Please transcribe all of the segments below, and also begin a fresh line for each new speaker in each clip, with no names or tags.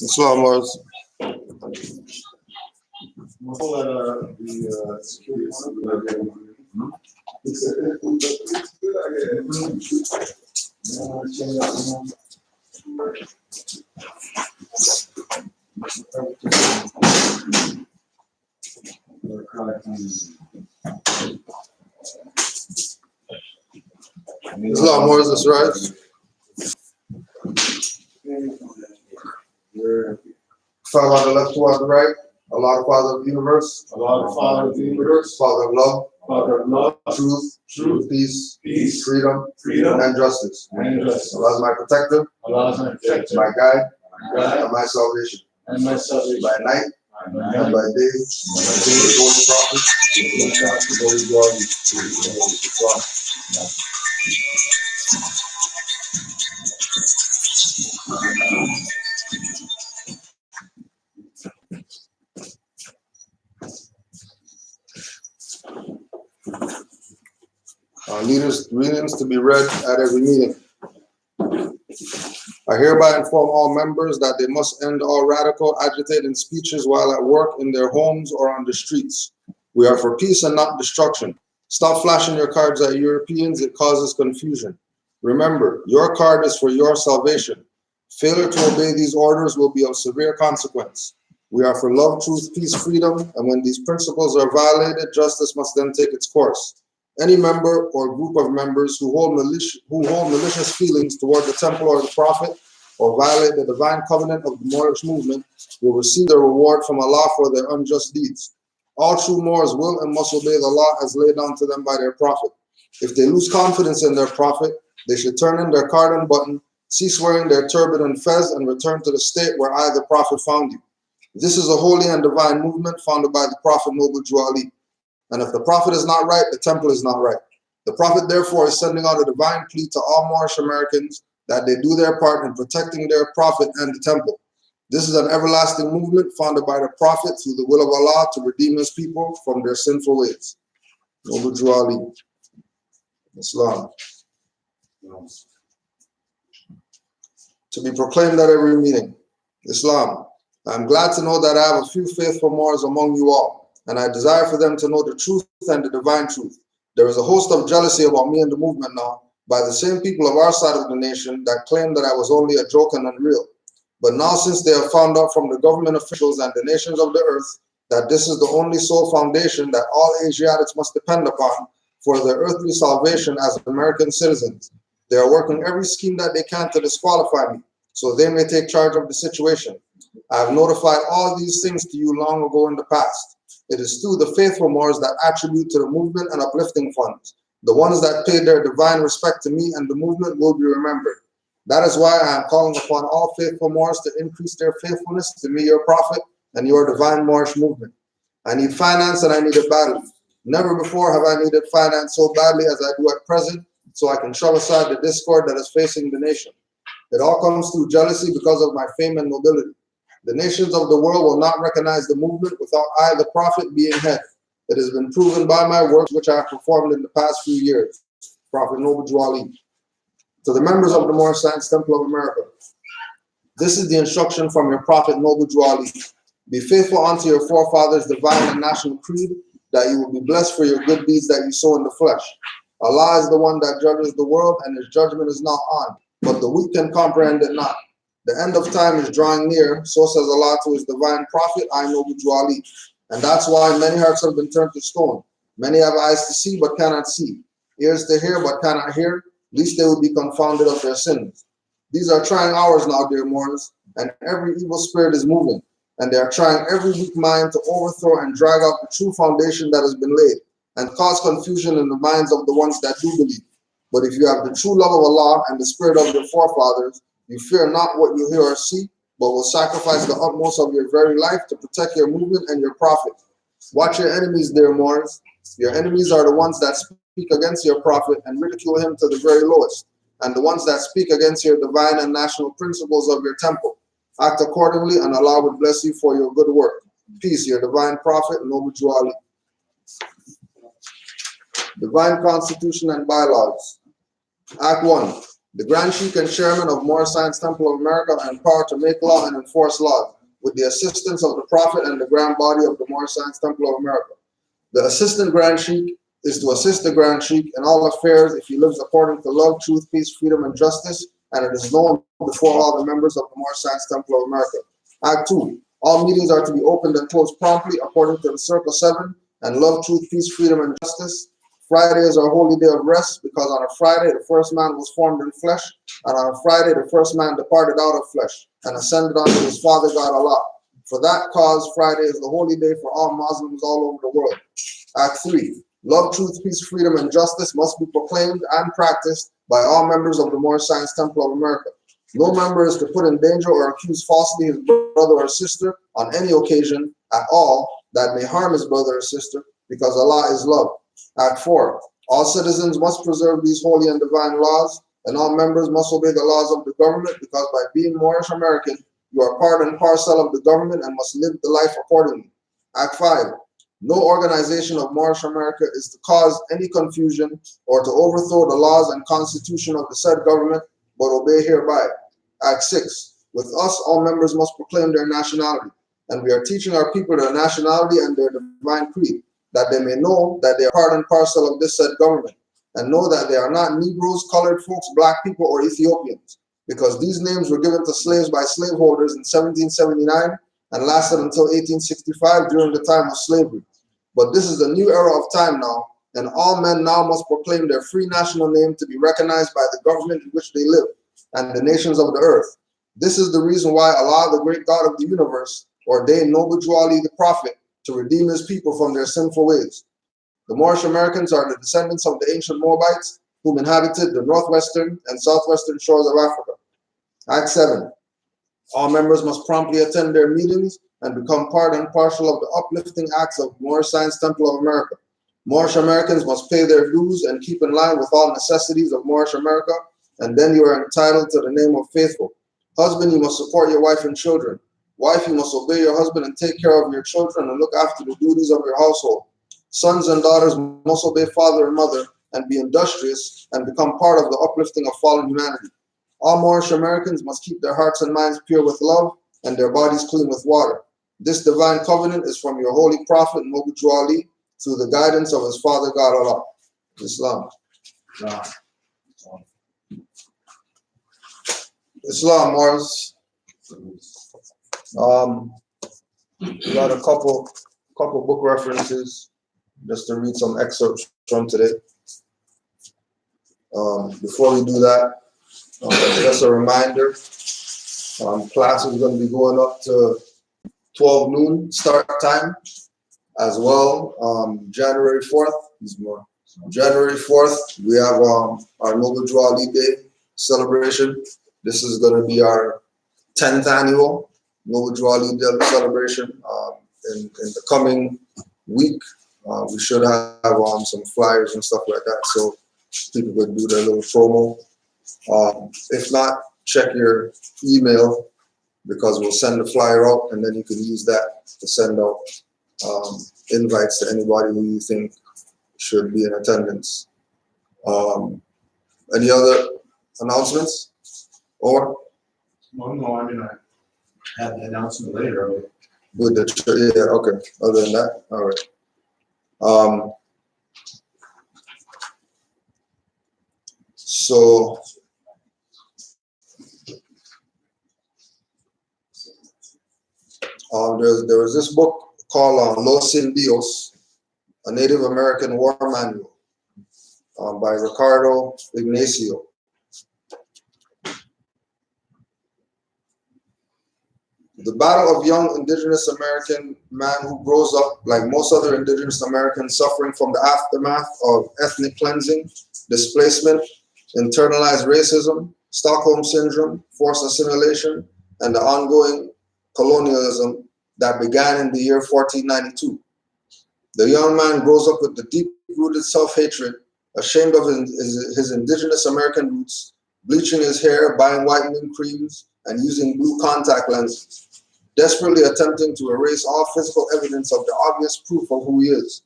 Islam was. Islam was this right? Father on the left towards the right. Allah, Father of the universe.
Allah, the Father of the universe.
Father of love.
Father of love.
Truth. Peace.
Freedom.
And justice. Allah is my protector.
Allah is my protector.
My guide. And my salvation. By night. And by day. The Holy Prophet. The Holy God. Leaders' readings to be read at every meeting. I hereby inform all members that they must end all radical, agitating speeches while at work, in their homes, or on the streets. We are for peace and not destruction. Stop flashing your cards at Europeans, it causes confusion. Remember, your card is for your salvation. Failure to obey these orders will be of severe consequence. We are for love, truth, peace, freedom, and when these principles are violated, justice must then take its course. Any member or group of members who hold malicious feelings toward the temple or the prophet, or violate the divine covenant of the Moorish movement, will receive their reward from Allah for their unjust deeds. All true Moors will and must obey the law as laid down to them by their prophet. If they lose confidence in their prophet, they should turn in their card and button, cease wearing their turban and fez, and return to the state where I, the prophet, found you. This is a holy and divine movement founded by the Prophet Noble Aliites. And if the prophet is not right, the temple is not right. The prophet, therefore, is sending out a divine plea to all Moorish Americans that they do their part in protecting their prophet and the temple. This is an everlasting movement founded by the prophet through the will of Allah to redeem his people from their sinful ways. Noble Aliites. Islam. To be proclaimed at every meeting. Islam. I am glad to know that I have a few faithful Moors among you all, and I desire for them to know the truth and the divine truth. There is a host of jealousy about me and the movement now by the same people of our side of the nation that claim that I was only a joke and unreal. But now, since they have found out from the government officials and the nations of the earth that this is the only sole foundation that all Asiatics must depend upon for their earthly salvation as American citizens, they are working every scheme that they can to disqualify me, so they may take charge of the situation. I have notified all these things to you long ago in the past. It is through the faithful Moors that attribute to the movement and uplifting funds. The ones that paid their divine respect to me and the movement will be remembered. That is why I am calling upon all faithful Moors to increase their faithfulness to me, your prophet, and your divine Moorish movement. I need finance and I need it badly. Never before have I needed finance so badly as I do at present, so I can shove aside the discord that is facing the nation. It all comes through jealousy because of my fame and nobility. The nations of the world will not recognize the movement without I, the prophet, being head. It has been proven by my works which I have performed in the past few years. Prophet Noble Aliites. To the members of the Moorish Science Temple of America, this is the instruction from your Prophet Noble Aliites. Be faithful unto your forefathers' divine and national creed, that you will be blessed for your good deeds that you sow in the flesh. Allah is the one that judges the world, and his judgment is not on, but the weak can comprehend it not. The end of time is drawing near, so says Allah to his divine prophet, I Noble Aliites. And that's why many hearts have been turned to stone. Many have eyes to see but cannot see, ears to hear but cannot hear, lest they will be confounded of their sins. These are trying hours now, dear Moors, and every evil spirit is moving, and they are trying every weak mind to overthrow and drag out the true foundation that has been laid, and cause confusion in the minds of the ones that do believe. But if you have the true love of Allah and the spirit of your forefathers, you fear not what you hear or see, but will sacrifice the utmost of your very life to protect your movement and your prophet. Watch your enemies, dear Moors. Your enemies are the ones that speak against your prophet and ridicule him to the very lowest, and the ones that speak against your divine and national principles of your temple. Act accordingly, and Allah will bless you for your good work. Peace, your divine prophet, Noble Aliites. Divine Constitution and Bylaws. Act 1. The Grand Sheik and Chairman of Moorish Science Temple of America are empowered to make law and enforce laws with the assistance of the Prophet and the Grand Body of the Moorish Science Temple of America. The Assistant Grand Sheik is to assist the Grand Sheik in all affairs if he lives according to love, truth, peace, freedom, and justice, and it is known before all the members of the Moorish Science Temple of America. Act 2. All meetings are to be opened and closed promptly according to the Circle 7 and love, truth, peace, freedom, and justice. Friday is our holy day of rest because on a Friday the first man was formed in flesh, and on a Friday the first man departed out of flesh and ascended unto his Father God Allah. For that cause, Friday is the holy day for all Muslims all over the world. Act 3. Love, truth, peace, freedom, and justice must be proclaimed and practiced by all members of the Moorish Science Temple of America. No member is to put in danger or accuse falsely his brother or sister on any occasion at all that may harm his brother or sister, because Allah is love. Act 4. All citizens must preserve these holy and divine laws, and all members must obey the laws of the government, because by being Moorish American, you are part and parcel of the government and must live the life accordingly. Act 5. No organization of Moorish America is to cause any confusion or to overthrow the laws and constitution of the said government, but obey hereby. Act 6. With us, all members must proclaim their nationality, and we are teaching our people their nationality and their divine creed, that they may know that they are part and parcel of this said government, and know that they are not Negroes, colored folks, black people, or Ethiopians, because these names were given to slaves by slaveholders in 1779 and lasted until 1865 during the time of slavery. But this is a new era of time now, and all men now must proclaim their free national name to be recognized by the government in which they live and the nations of the earth. This is the reason why Allah, the great God of the universe, ordained Noble Jew Ali the Prophet to redeem his people from their sinful ways. The Moorish Americans are the descendants of the ancient Moabites whom inhabited the northwestern and southwestern shores of Africa. Act 7. All members must promptly attend their meetings and become part and parcel of the uplifting acts of Moorish Science Temple of America. Moorish Americans must pay their dues and keep in line with all necessities of Moorish America, and then you are entitled to the name of faithful. Husband, you must support your wife and children. Wife, you must obey your husband and take care of your children and look after the duties of your household. Sons and daughters must obey father and mother and be industrious and become part of the uplifting of fallen humanity. All Moorish Americans must keep their hearts and minds pure with love and their bodies clean with water. This divine covenant is from your holy prophet, Noble Jew Ali, through the guidance of his Father God Allah. Islam. Islam, Morris. Got a couple book references just to read some excerpts from today. Before we do that, just a reminder, class is going to be going up to 12 noon start time as well. January 4th, January 4th, we have our Noble Jew Ali Day celebration. This is going to be our 10th annual Noble Jew Ali Day celebration. In the coming week, we should have some flyers and stuff like that, so people could do their little promo. If not, check your email, because we'll send the flyer out, and then you can use that to send out invites to anybody who you think should be in attendance. Any other announcements? Or?
No, I mean, I had the announcement later.
With the, yeah, okay. Other than that, all right. So there was this book called Los Indios, a Native American War Manual, by Ricardo Ignacio. The battle of young indigenous American man who grows up, like most other indigenous Americans, suffering from the aftermath of ethnic cleansing, displacement, internalized racism, Stockholm syndrome, forced assimilation, and the ongoing colonialism that began in the year 1492. The young man grows up with the deep-rooted self-hatred, ashamed of his indigenous American roots, bleaching his hair, buying whitening creams, and using blue contact lenses, desperately attempting to erase all physical evidence of the obvious proof of who he is,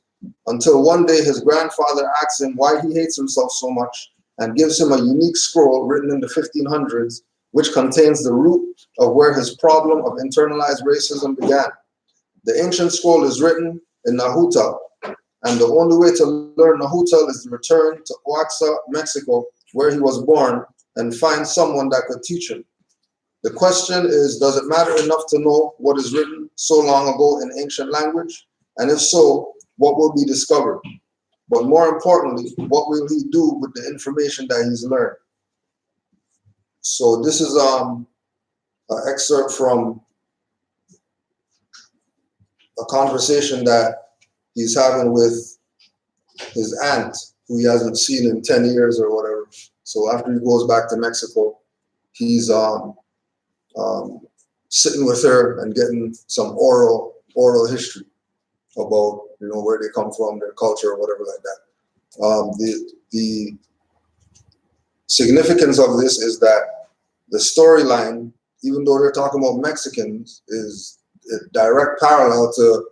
until one day his grandfather asks him why he hates himself so much and gives him a unique scroll written in the 1500s, which contains the root of where his problem of internalized racism began. The ancient scroll is written in Nahuatl, and the only way to learn Nahuatl is to return to Oaxaca, Mexico, where he was born, and find someone that could teach him. The question is, does it matter enough to know what is written so long ago in ancient language? And if so, what will be discovered? But more importantly, what will he do with the information that he's learned? So this is an excerpt from a conversation that he's having with his aunt, who he hasn't seen in 10 years or whatever. So after he goes back to Mexico, he's sitting with her and getting some oral history about, where they come from, their culture, or whatever like that. The significance of this is that the storyline, even though they're talking about Mexicans, is a direct parallel to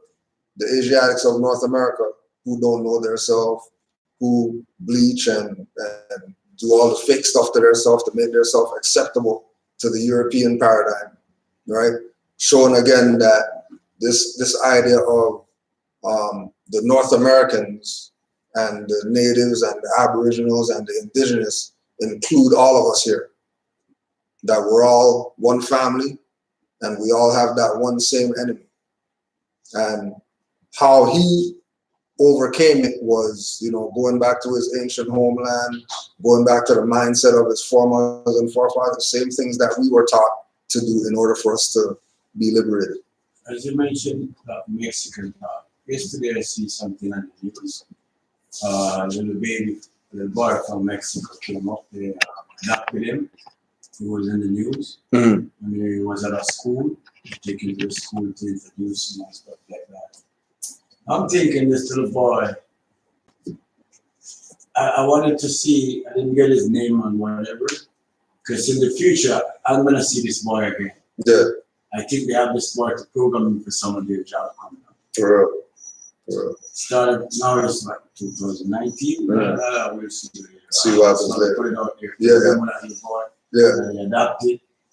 the Asiatics of North America who don't know themselves, who bleach and do all the fake stuff to themselves to make themselves acceptable to the European paradigm, right? Showing again that this idea of the North Americans and the natives and the aboriginals and the indigenous include all of us here, that we're all one family and we all have that one same enemy. And how he overcame it was, going back to his ancient homeland, going back to the mindset of his foremothers and forefathers, same things that we were taught to do in order for us to be liberated.
As you mentioned, Mexican, yesterday I see something on the news. Little boy from Mexico came up, they adopted him. He was in the news.
Mm-hmm.
And he was at a school, taken to the school to introduce him and stuff like that. I'm thinking this little boy, I wanted to see, I didn't get his name on whatever, because in the future, I'm going to see this boy again.
Yeah.
I think they have this boy to program him for some of their job coming up.
For real. For real.
Started, now it's like 2019.
Yeah.
We'll see.
See what happens later.
Put it out there.
Yeah.
Boy,
Yeah.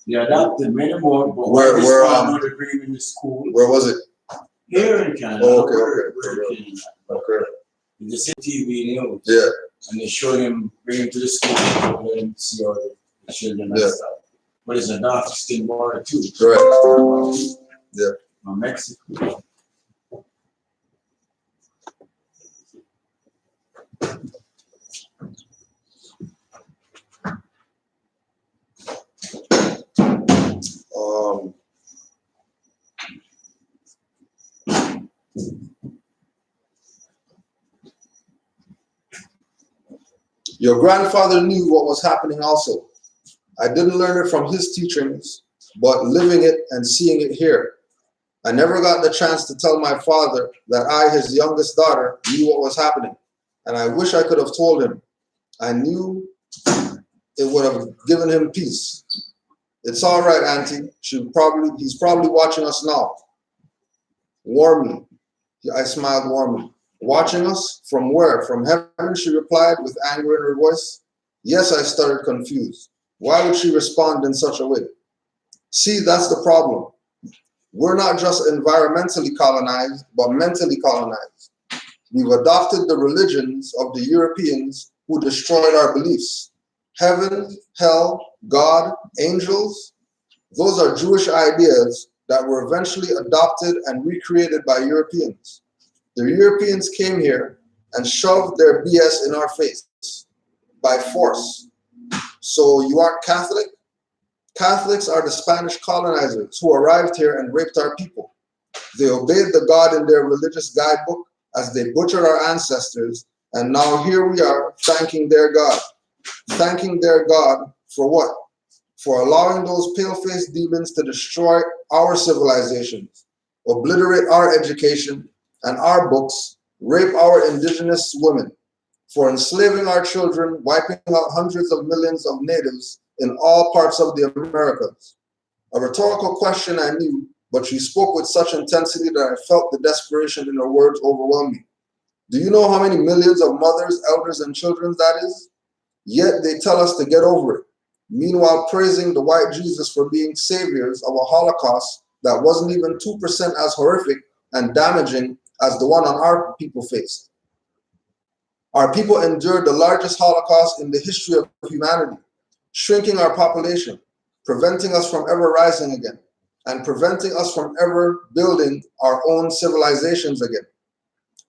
They adopted many more, but
where
they bring him in the school.
Where was it?
Here in Canada.
Oh, okay. Okay.
In the TV news.
Yeah.
And they show him, bring him to the school, let him see all the children and stuff. But it's a dark skin boy too.
Correct. Yeah.
From Mexico.
Your grandfather knew what was happening also. I didn't learn it from his teachings, but living it and seeing it here. I never got the chance to tell my father that I, his youngest daughter, knew what was happening, and I wish I could have told him. I knew it would have given him peace. It's all right, Auntie. He's probably watching us now. Warmly. I smiled warmly. Watching us? From where? From heaven, she replied with anger in her voice. Yes, I stuttered, confused. Why would she respond in such a way? See, that's the problem. We're not just environmentally colonized, but mentally colonized. We've adopted the religions of the Europeans who destroyed our beliefs. Heaven, hell, God, angels, those are Jewish ideas that were eventually adopted and recreated by Europeans. The Europeans came here and shoved their BS in our face by force. So you aren't Catholic? Catholics are the Spanish colonizers who arrived here and raped our people. They obeyed the God in their religious guidebook as they butchered our ancestors, and now here we are thanking their God. Thanking their God for what? For allowing those pale-faced demons to destroy our civilizations, obliterate our education and our books, rape our indigenous women, for enslaving our children, wiping out hundreds of millions of natives in all parts of the Americas. A rhetorical question I knew, but she spoke with such intensity that I felt the desperation in her words overwhelm me. Do you know how many millions of mothers, elders, and children that is? Yet they tell us to get over it, meanwhile praising the white Jesus for being saviors of a Holocaust that wasn't even 2% as horrific and damaging as the one on our people faced. Our people endured the largest Holocaust in the history of humanity, shrinking our population, preventing us from ever rising again, and preventing us from ever building our own civilizations again.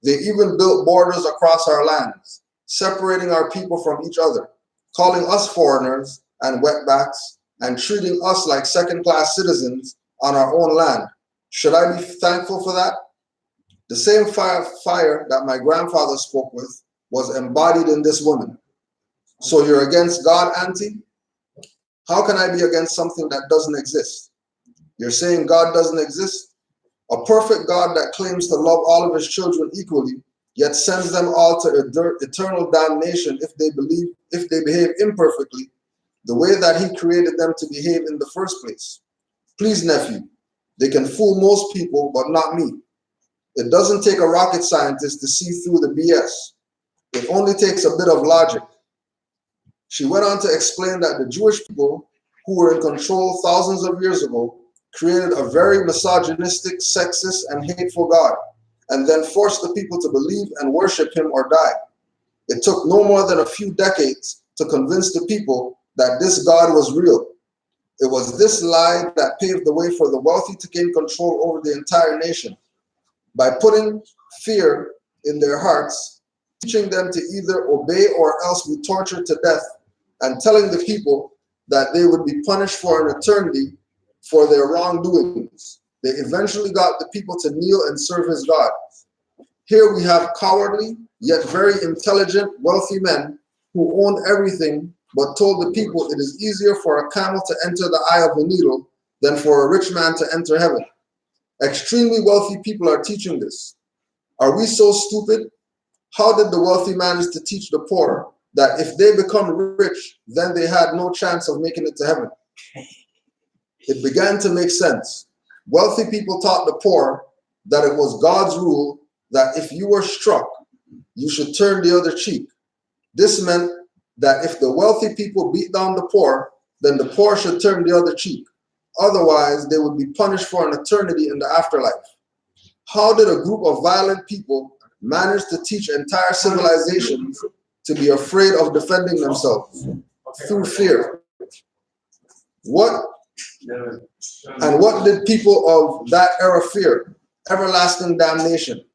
They even built borders across our lands, separating our people from each other, calling us foreigners and wetbacks, and treating us like second-class citizens on our own land. Should I be thankful for that? The same fire that my grandfather spoke with was embodied in this woman. So you're against God, Auntie? How can I be against something that doesn't exist? You're saying God doesn't exist? A perfect God that claims to love all of his children equally, yet sends them all to eternal damnation if they behave imperfectly, the way that he created them to behave in the first place. Please, nephew, they can fool most people, but not me. It doesn't take a rocket scientist to see through the BS. It only takes a bit of logic. She went on to explain that the Jewish people who were in control thousands of years ago created a very misogynistic, sexist, and hateful God, and then forced the people to believe and worship him or die. It took no more than a few decades to convince the people that this God was real. It was this lie that paved the way for the wealthy to gain control over the entire nation. By putting fear in their hearts, teaching them to either obey or else be tortured to death, and telling the people that they would be punished for an eternity for their wrongdoings. They eventually got the people to kneel and serve his God. Here we have cowardly, yet very intelligent, wealthy men who owned everything, but told the people it is easier for a camel to enter the eye of a needle than for a rich man to enter heaven. Extremely wealthy people are teaching this. Are we so stupid? How did the wealthy manage to teach the poor that if they become rich, then they had no chance of making it to heaven? It began to make sense. Wealthy people taught the poor that it was God's rule that if you were struck, you should turn the other cheek. This meant that if the wealthy people beat down the poor, then the poor should turn the other cheek. Otherwise, they would be punished for an eternity in the afterlife. How did a group of violent people manage to teach entire civilizations to be afraid of defending themselves? Through fear. What did people of that era fear? Everlasting damnation.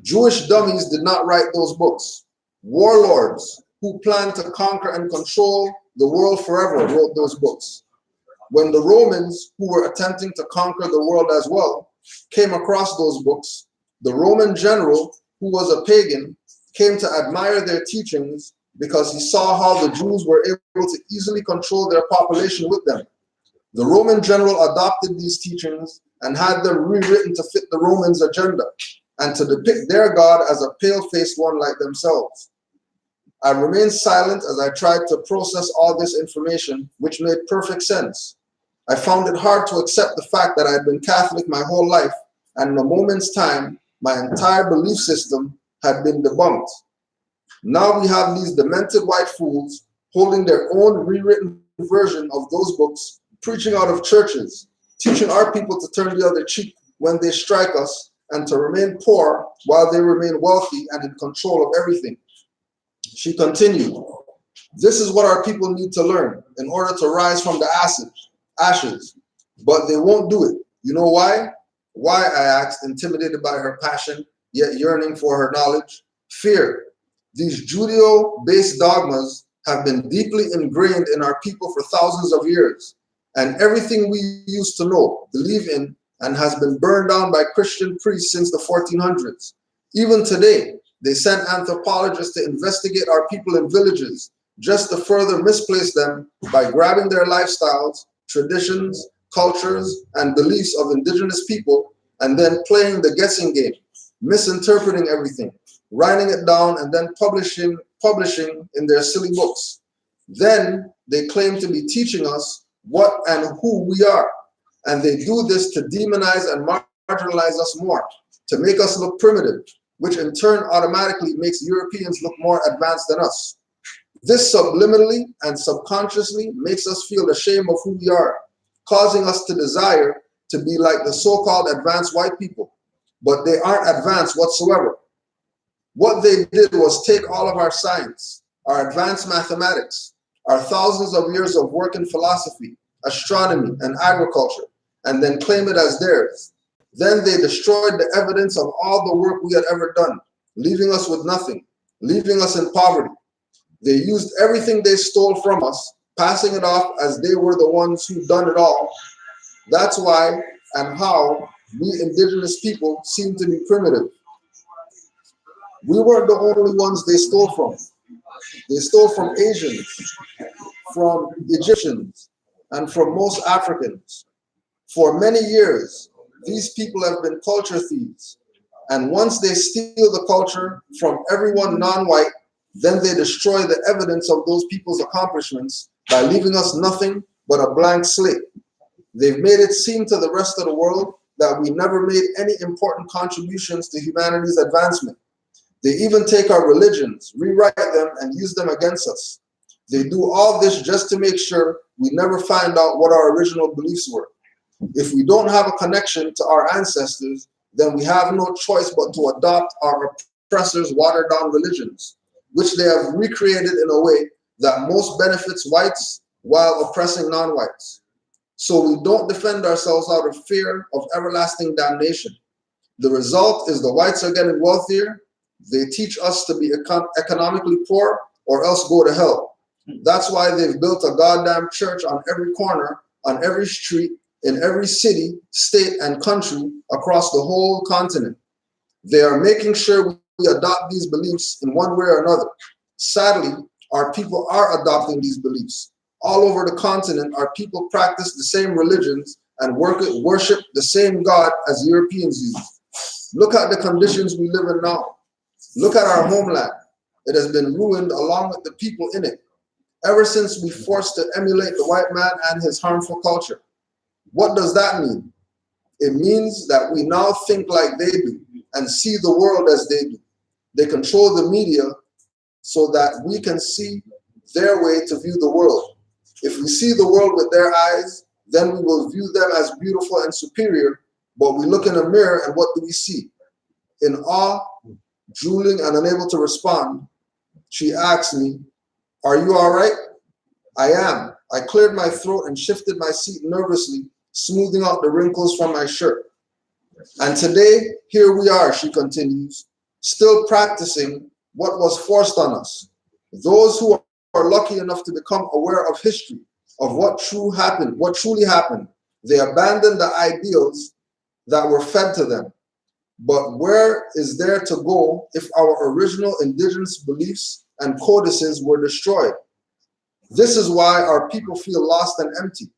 Jewish dummies did not write those books. Warlords who planned to conquer and control the world forever wrote those books. When the Romans, who were attempting to conquer the world as well, came across those books, the Roman general, who was a pagan, came to admire their teachings because he saw how the Jews were able to easily control their population with them. The Roman general adopted these teachings and had them rewritten to fit the Romans' agenda and to depict their God as a pale-faced one like themselves. I remained silent as I tried to process all this information, which made perfect sense. I found it hard to accept the fact that I had been Catholic my whole life, and in a moment's time, my entire belief system had been debunked. Now we have these demented white fools holding their own rewritten version of those books, preaching out of churches, teaching our people to turn the other cheek when they strike us, and to remain poor while they remain wealthy and in control of everything. She continued, this is what our people need to learn in order to rise from the ashes, but they won't do it. You know why? Why, I asked, intimidated by her passion, yet yearning for her knowledge. Fear. These Judeo-based dogmas have been deeply ingrained in our people for thousands of years, and everything we used to know, believe in, and has been burned down by Christian priests since the 1400s. Even today, they send anthropologists to investigate our people in villages just to further misplace them by grabbing their lifestyles, traditions, cultures, and beliefs of indigenous people, and then playing the guessing game, misinterpreting everything, writing it down, and then publishing in their silly books. Then they claim to be teaching us what and who we are. And they do this to demonize and marginalize us more, to make us look primitive, which in turn automatically makes Europeans look more advanced than us. This subliminally and subconsciously makes us feel ashamed of who we are, causing us to desire to be like the so-called advanced white people, but they aren't advanced whatsoever. What they did was take all of our science, our advanced mathematics, our thousands of years of work in philosophy, astronomy, and agriculture, and then claim it as theirs. Then they destroyed the evidence of all the work we had ever done, leaving us with nothing, leaving us in poverty. They used everything they stole from us, passing it off as they were the ones who done it all. That's why and how we indigenous people seem to be primitive. We weren't the only ones they stole from. They stole from Asians, from Egyptians, and from most Africans. For many years, these people have been culture thieves. And once they steal the culture from everyone non-white, then they destroy the evidence of those people's accomplishments by leaving us nothing but a blank slate. They've made it seem to the rest of the world that we never made any important contributions to humanity's advancement. They even take our religions, rewrite them, and use them against us. They do all this just to make sure we never find out what our original beliefs were. If we don't have a connection to our ancestors, then we have no choice but to adopt our oppressors' watered-down religions, which they have recreated in a way that most benefits whites while oppressing non-whites. So we don't defend ourselves out of fear of everlasting damnation. The result is the whites are getting wealthier. They teach us to be economically poor or else go to hell. That's why they've built a goddamn church on every corner, on every street, in every city, state, and country across the whole continent. They are making sure we adopt these beliefs in one way or another. Sadly, our people are adopting these beliefs. All over the continent, our people practice the same religions and worship the same God as Europeans use. Look at the conditions we live in now. Look at our homeland. It has been ruined along with the people in it, ever since we forced to emulate the white man and his harmful culture. What does that mean? It means that we now think like they do and see the world as they do. They control the media so that we can see their way to view the world. If we see the world with their eyes, then we will view them as beautiful and superior, but we look in a mirror and what do we see? In awe, drooling and unable to respond, she asked me, "Are you all right?" "I am." I cleared my throat and shifted my seat nervously, smoothing out the wrinkles from my shirt. "And today, here we are," she continues, "still practicing what was forced on us. Those who are lucky enough to become aware of history, of what truly happened, they abandon the ideals that were fed to them. But where is there to go if our original indigenous beliefs and codices were destroyed? This is why our people feel lost and empty.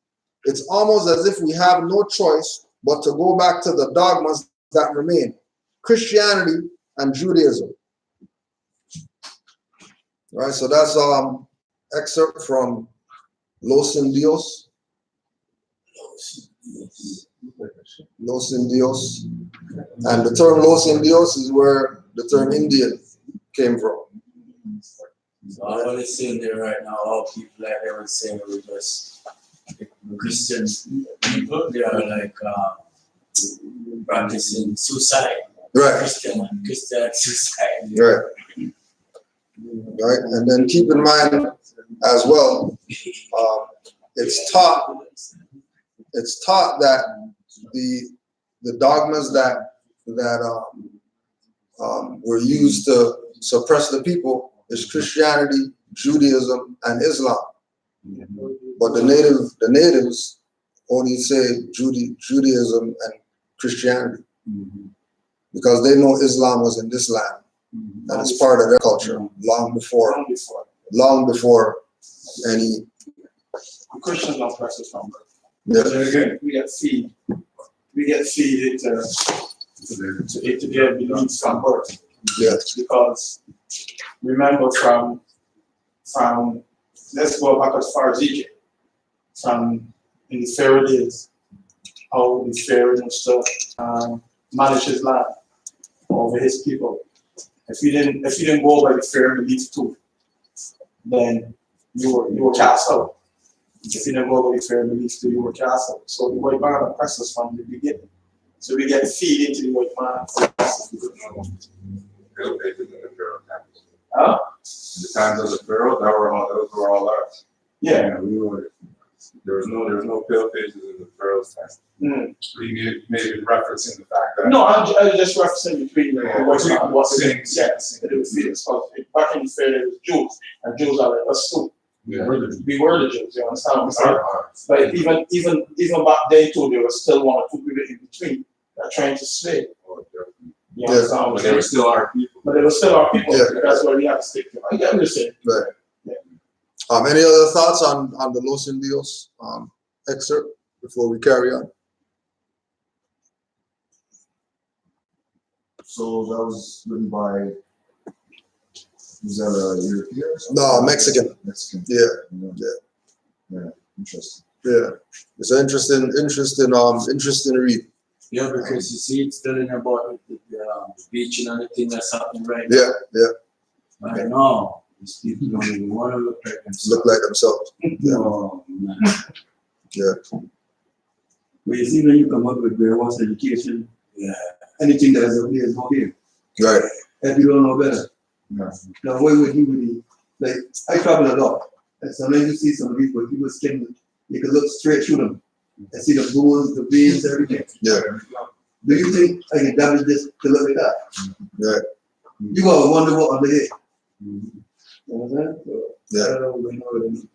It's almost as if we have no choice but to go back to the dogmas that remain, Christianity and Judaism." Right, so that's excerpt from Los Indios. Los Indios. And the term Los Indios is where the term Indian came from.
So I want to say there right now, all people like they were saying were just Christian people. They are like practicing suicide.
Right.
Christian suicide.
Right. Right. And then keep in mind as well, it's taught that the dogmas that were used to suppress the people is Christianity, Judaism, and Islam. But the natives only say Judaism and Christianity because they know Islam was in this land and it's part of their culture long before any.
Christians don't practice from birth.
Yeah.
We get feed into their beliefs from birth.
Yeah.
Because remember from let's go back as far as Egypt, from in the Pharaoh days, how the Pharaoh used to manage his land over his people. If you didn't go by the Pharaoh belief too, then you were cast out. If you never go with fair beliefs, you were cast out. So the white man oppressed us from the beginning. So we get feed into the white man philosophy.
Pale faces in the Pharaoh times.
Huh?
In the times of the Pharaoh, those were all ours.
Yeah.
There was no pale faces in the Pharaoh's time.
Mm.
We may be referencing the fact that
No, I'm just referencing between the white man and what's
same.
they were feeding. So back in the fair, there was Jews, and Jews are like us too.
Yeah.
We were the Jews, you understand what I'm saying? But even back then too, there was still one or two people in between that trying to slay. You understand what I'm
But they
saying?
were still our people.
But they were still our people.
Yeah.
That's why we have to stick to. I get what you're saying.
Right.
Yeah.
Any other thoughts on the Los Indios excerpt before we carry on?
So that was written by, was that a European or something?
No, Mexican.
Mexican.
Yeah.
Yeah, interesting.
Yeah, it's an interesting read.
Yeah, because you see, it's telling about the beach and everything that's happening right
Yeah, yeah,
now. I know. These people don't even want to look like themselves.
look like themselves. Yeah.
Oh, man.
Yeah.
But you see, when you come up with various education,
Yeah.
anything that is okay is okay.
Right.
If you don't know better.
Yeah.
Now, why would he really, like, I travel a lot, and sometimes you see some people skin, you can look straight through them and see the bones, the veins, everything.
Yeah.
Do you think I can damage this to look like that?
Right.
You gotta wonder what under here.
Mm-hmm.
You know what I'm saying? So,
Yeah.
I don't know what I mean.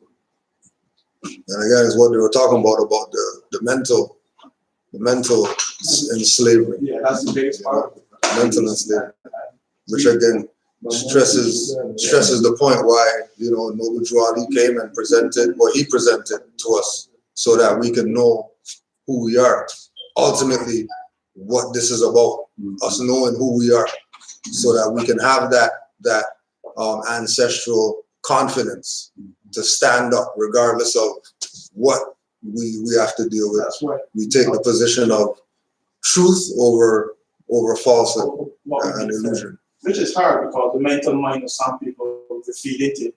And again, it's what they were talking about the mental enslavement,
Yeah, that's the biggest part of it.
mental enslavement, which again stresses the point why Noble Drew Ali came and presented what he presented to us, so that we can know who we are. Ultimately, what this is about, us knowing who we are, so that we can have that ancestral confidence to stand up regardless of what we have to deal with.
That's right.
We take the position of truth over falsehood and illusion.
Which is hard because the mental mind of some people, they feed into,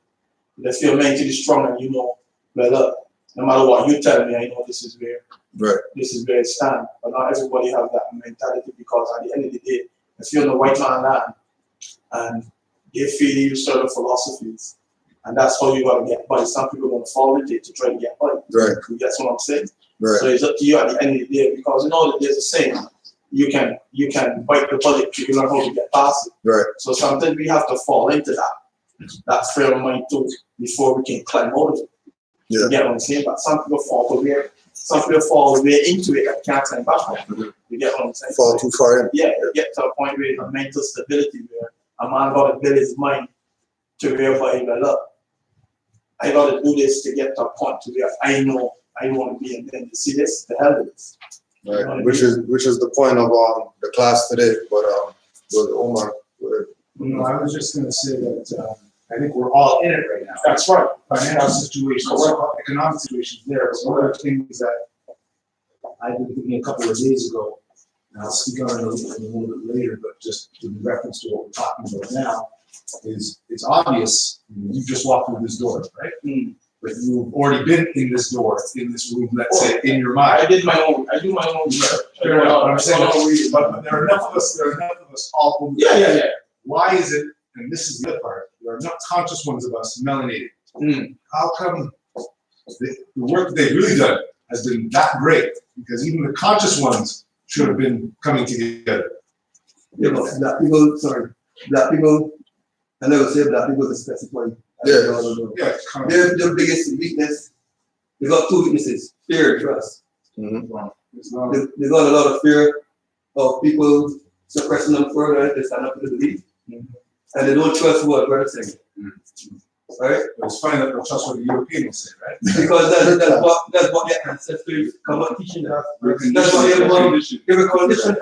they feel mentally strong, and well, look, no matter what you tell me, I know this is where it stands. But not everybody have that mentality, because at the end of the day, if you're in the white man land and they feed you certain philosophies, and that's how you gotta get by. Some people are gonna fall into it to try to get by.
Right.
That's what I'm saying.
Right.
So it's up to you at the end of the day, because that there's a saying, you can bite the bullet till you learn how to get past it.
Right.
So sometimes we have to fall into that frame of mind too before we can climb out of it.
Yeah.
You get what I'm saying? But some people fall into it and can't climb back from it. You get what I'm saying?
Fall too far in.
Yeah, you get to a point where the mental stability where a man got to build his mind to whereby look, I got to do this to get to a point to where I know I want to be, and then you see this, the hell with this.
Right. Which is the point of the class today. But with Omar,
No, I was just going to say that I think we're all in it right now.
That's right.
Financial situations, economic situations there. But one of the things that I've been thinking a couple of days ago, and I'll speak on it a little bit later, but just in reference to what we're talking about now, is it's obvious you just walked through this door, right?
Mm.
But you've already been in this door, in this room, let's say, in your mind.
I do my own research.
Fair enough, but I'm saying, but there are enough of us all over.
Yeah.
Why is it, and this is the other part, there are enough conscious ones of us melanated.
Mm.
How come the work that they've really done has been that great? Because even the conscious ones should have been coming together.
You know, black people, I never say black people to specify.
Yeah.
Yeah,
Their biggest weakness, they got two weaknesses, fear and trust.
it's not,
They got a lot of fear of people suppressing them further, they stand up to the belief. And they don't trust what brother saying. Right?
it's funny that they'll trust what the European will say, right?
Because that's what their ancestors come up teaching us. That's what they were conditioned.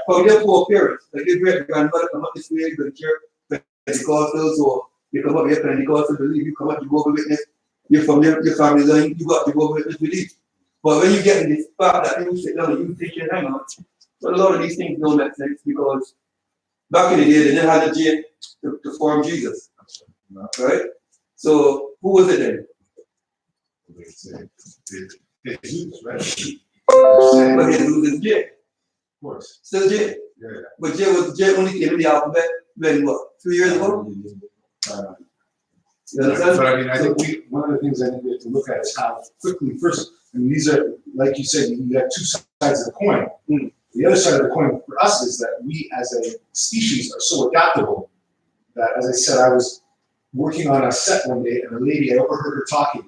From their poor parents, like your great grandmother come up this way, you go to church, Pentecostals, or you come up here, Pentecostal belief, you come up Jehovah's Witness, you're from your family line, you got Jehovah's Witness belief. But when you get in this part that you sit down and you think, hang on, but a lot of these things don't make sense, because back in the day, they didn't have the gene to form Jesus. Right? So who was it then?
It's used, right?
But they lose J.
Of course.
Still J.
Yeah.
But J only came in the alphabet when what? 2 years ago? You understand?
But I mean, I think one of the things I think we have to look at is how quickly first, I mean, these are, like you said, you have two sides of the coin. The other side of the coin for us is that we as a species are so adaptable that, as I said, I was working on a set one day and a lady, I overheard her talking.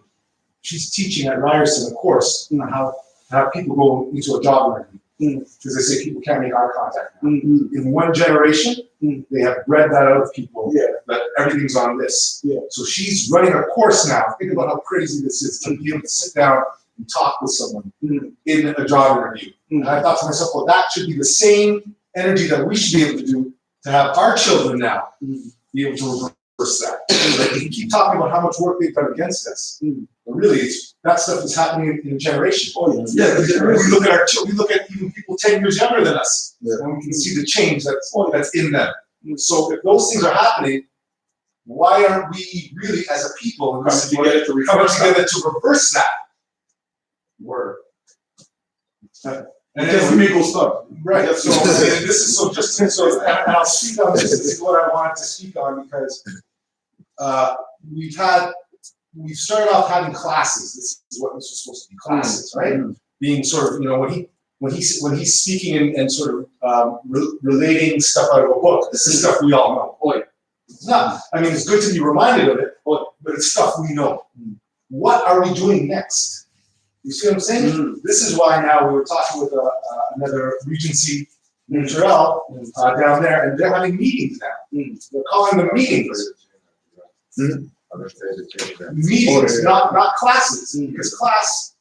She's teaching at Ryerson a course on how people go into a job interview. Because they say people can't make eye contact now. In one generation, they have bred that out of people, that everything's on this. So she's running a course now. Think about how crazy this is to be able to sit down and talk with someone in a job interview. And I thought to myself, well, that should be the same energy that we should be able to do to have our children now be able to reverse that. Like, you keep talking about how much work they've done against us. But really, that stuff is happening in a generation. We look at our children, we look at even people 10 years younger than us, and we can see the change that's in them. So if those things are happening, why aren't we really, as a people, coming together to reverse that? Word. And
Just legal stuff.
Right. So and this is and I'll speak on this. This is what I wanted to speak on because we've started off having classes. This is what this was supposed to be, classes, right? Being sort of, when he's speaking and sort of relating stuff out of a book. This is stuff we all know. It's not. I mean, it's good to be reminded of it, but it's stuff we know. What are we doing next? You see what I'm saying? This is why now we were talking with another Regency Montreal down there, and they're having meetings now. They're calling them meetings. Meetings, not classes, because class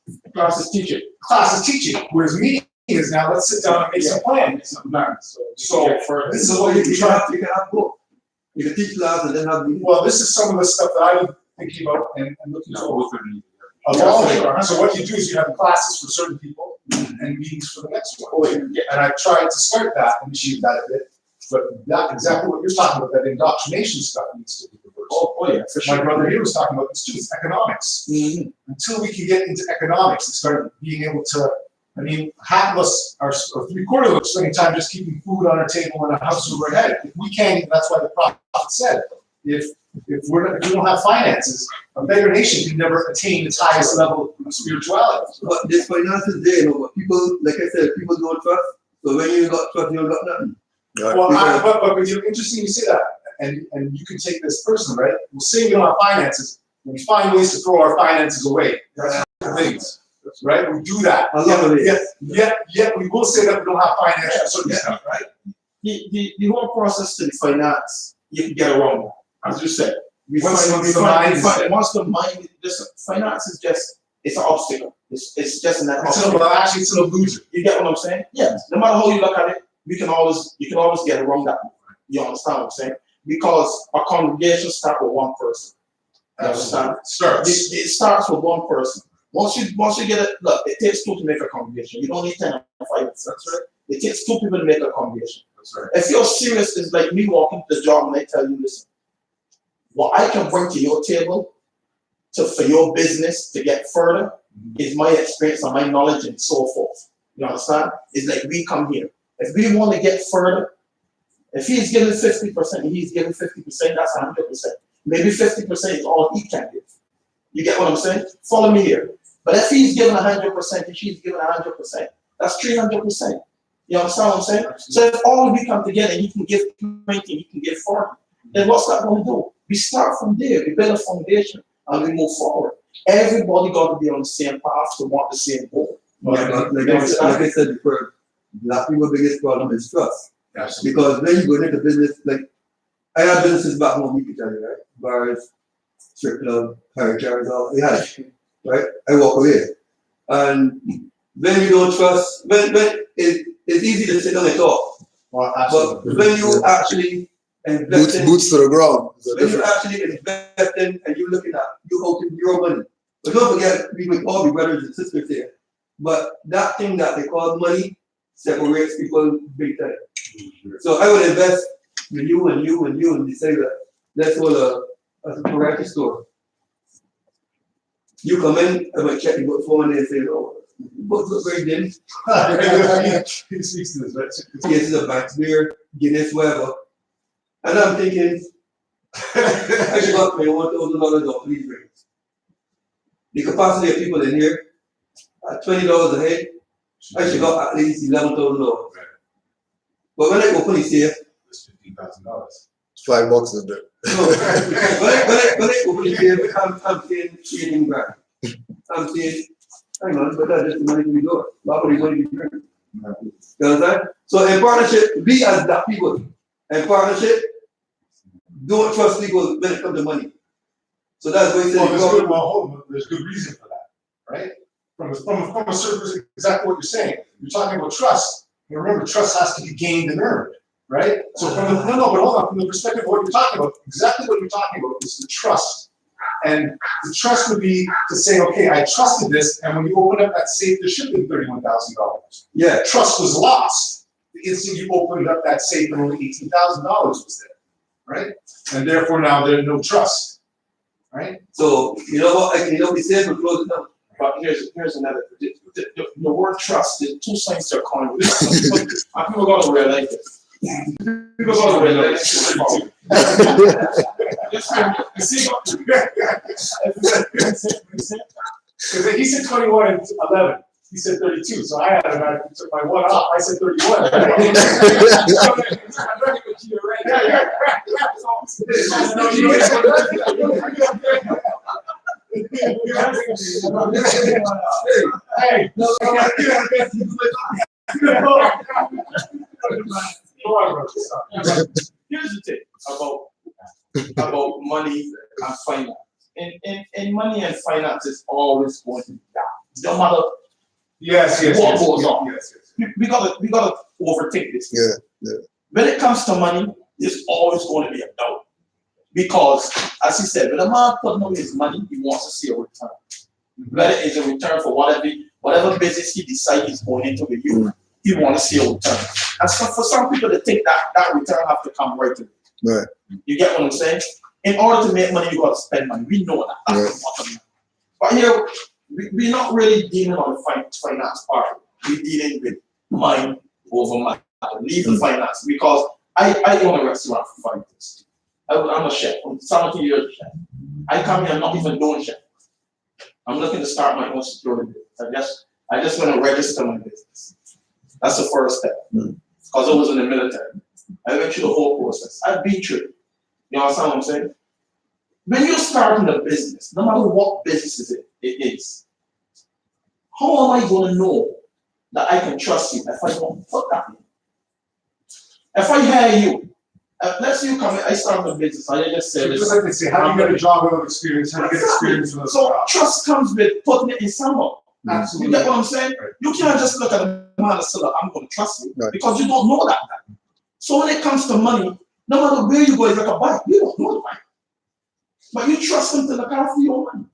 is teaching. Class is teaching, whereas meeting is now let's sit down and make some plans. So this is what you can have both.
You can teach class and then have meetings.
Well, this is some of the stuff that I've been thinking about and looking forward to. So what you do is you have classes for certain people and meetings for the next one. And I tried to start that and achieve that a bit, but that exactly what you're talking about, that indoctrination stuff needs to be reversed. My brother here was talking about this too. It's economics. Until we can get into economics and start being able to, I mean, half of us or 3/4 of us spending time just keeping food on our table and a house over our head. If we can't, that's why the prophet said, if we don't have finances, a beggar nation can never attain its highest level of spirituality.
But this finances there, but people, like I said, people don't trust. So when you got trust, you don't got nothing.
But it's interesting you say that, and you can take this personally, right? We'll say we don't have finances, and we find ways to throw our finances away. That's things, right? We do that. Yet we will say that we don't have finances for certain stuff, right?
The whole process to finance, you can get around that. As you said,
Once the
mind, finance is just, it's an obstacle. It's just an
obstacle. Actually, it's an illusion.
You get what I'm saying? Yeah. No matter how you look at it, you can always get around that. You understand what I'm saying? Because a congregation starts with one person. You understand? It starts with one person. Once you get it, look, it takes two to make a congregation. You don't need 10 or 5. That's right. It takes 2 people to make a congregation. That's right. If you're serious, it's like me walking to the job and I tell you, listen, what I can bring to your table for your business to get further is my experience and my knowledge and so forth. You understand? It's like we come here. If we want to get further, if he's giving 50% and he's giving 50%, that's 100%. Maybe 50% is all he can give. You get what I'm saying? Follow me here. But if he's giving 100% and she's giving 100%, that's 300%. You understand what I'm saying? So if all we come together and he can give 20, he can give 40, then what's that going to do? We start from there, we build a foundation, and we move forward. Everybody got to be on the same path to want the same goal.
Like I said before, black people's biggest problem is trust. Absolutely. Because when you go into business, like I had businesses back home, you can tell you, right? Bars, strip club, hurricanes, all they had it, right? I walk away. And when you don't trust, when it's easy to sit down and talk. But when you actually invest
boots to the ground.
When you actually invest in and you're looking at you open your money. But don't forget, we would all be brothers and sisters here. But that thing that they call money separates people big time. So I would invest in you and you and you and decide that let's hold a variety store. You come in, I'm gonna check your book for and they say, oh, books look very dim.
He speaks to this, right?
Yes, it's a back beer, Guinness, whatever. And I'm thinking, I should got me $1,000 off these drinks. The capacity of people in here at $20 a head, I should got at least $11,000. But when I open the safe,
It's $15,000.
It's $5 a day.
no, when I open the safe, I'm saying 18 grand. I'm saying, hang on, but that's just the money we do. Why would we want to be drinking? You understand? So in partnership, we as black people, in partnership, don't trust people when it comes to money. So that's why
There's good reason for that, right? From a certain perspective, exactly what you're saying. You're talking about trust. And remember, trust has to be gained and earned, right? So but hold on, from the perspective of what you're talking about, exactly what you're talking about is the trust. And the trust would be to say, okay, I trusted this, and when you open up that safe, there should be $31,000.
yeah.
Trust was lost the instant you opened up that safe and only $18,000 was there, right? And therefore now there's no trust, right?
So you know what? You know we said we close it down.
But here's another. The word trust, there's two sides to a coin. And people gonna realize this. People gonna realize this.
Because he said 21 and 11. He said 32. So I automatically took my one off. I said 31. Hey,
Here's the thing about money and finance. In money and finance is always going to be down. No matter what goes on.
Yes.
We gotta overtake this.
Yeah.
When it comes to money, there's always going to be a doubt. Because, as he said, when a man putting away his money, he wants to see a return. Whether it's a return for whatever business he decides he's going into with you, he wants to see a return. And so for some people, they think that return have to come right away.
Right.
You get what I'm saying? In order to make money, you got to spend money. We know that. That's the bottom line. But here, we're not really dealing on the finance part. We're dealing with mind over matter. Leave the finance. Because I own a restaurant for 5 years. I'm a chef. I'm 70 years chef. I come here not even doing chef. I'm looking to start my own security business. I just want to register my business. That's the first step. Because I was in the military. I went through the whole process. I've been through it. You understand what I'm saying? When you're starting a business, no matter what business it is, how am I going to know that I can trust you if I don't put that in? If I hire you, let's say you come in, I start a business, I just say this.
Just like they say, how do you get a job without experience? How do you get experience without
So
job?
trust comes with putting it in someone.
Absolutely.
You get what I'm saying? Right. You can't just look at a man and say, I'm going to trust you,
right,
because you don't know that. So when it comes to money, no matter where you go, it's like a bike. You don't know the bike. But you trust him to look out for your money.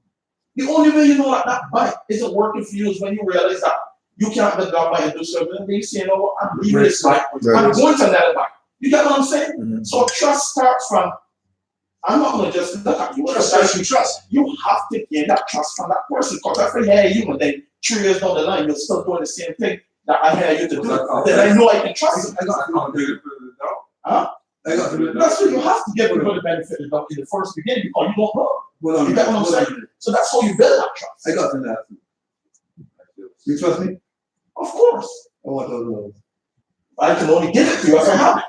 The only way you know that that bike isn't working for you is when you realize that you can't let that bike and do something. And then you say, you know what, I'm leaving this bike. I'm going to another bike. You get what I'm saying? So trust starts from, I'm not going to just look at you.
Trust.
You have to gain that trust from that person. Because if I hire you and then 3 years down the line, you're still doing the same thing that I hire you to do, then I know I can trust you. That's why you have to give people the benefit of the doubt in the first beginning, because you don't know. You get what I'm saying? So that's how you build that trust.
I got to that. You trust me?
Of course.
I want to know.
I can only give it to you if I have it.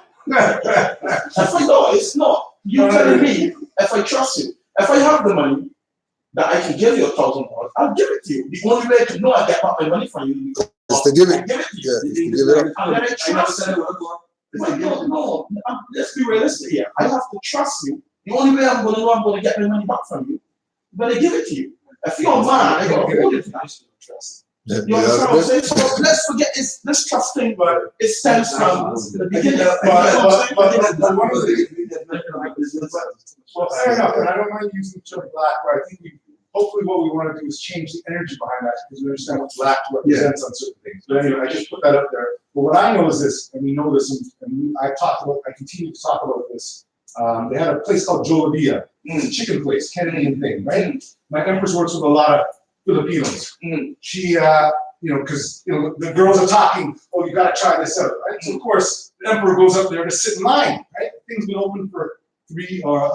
If I don't, it's not. You telling me if I trust you, if I have the money that I can give you $1,000, I'll give it to you. The only way I can know I get back my money from you
is to give it.
To you.
Yeah, is to give it up.
And then I trust you. No, let's be realistic here. I have to trust you. The only way I'm going to know I'm going to get my money back from you, I'm going to give it to you. If you're mad, I got to hold it to you. Trust. You understand what I'm saying? So let's forget this trust thing, but it stems from the beginning.
Well, fair enough, and I don't mind using the term black, but I think hopefully what we want to do is change the energy behind that, because we understand what black represents on certain things. But anyway, I just put that up there. But what I know is this, and we know this, and I continue to talk about this They had a place called Jolabia, it's a chicken place, Canadian thing, right? My empress works with a lot of Filipinos. She, because the girls are talking, oh, you gotta try this out, right? So of course, the emperor goes up there to sit in line, right? Thing's been open for about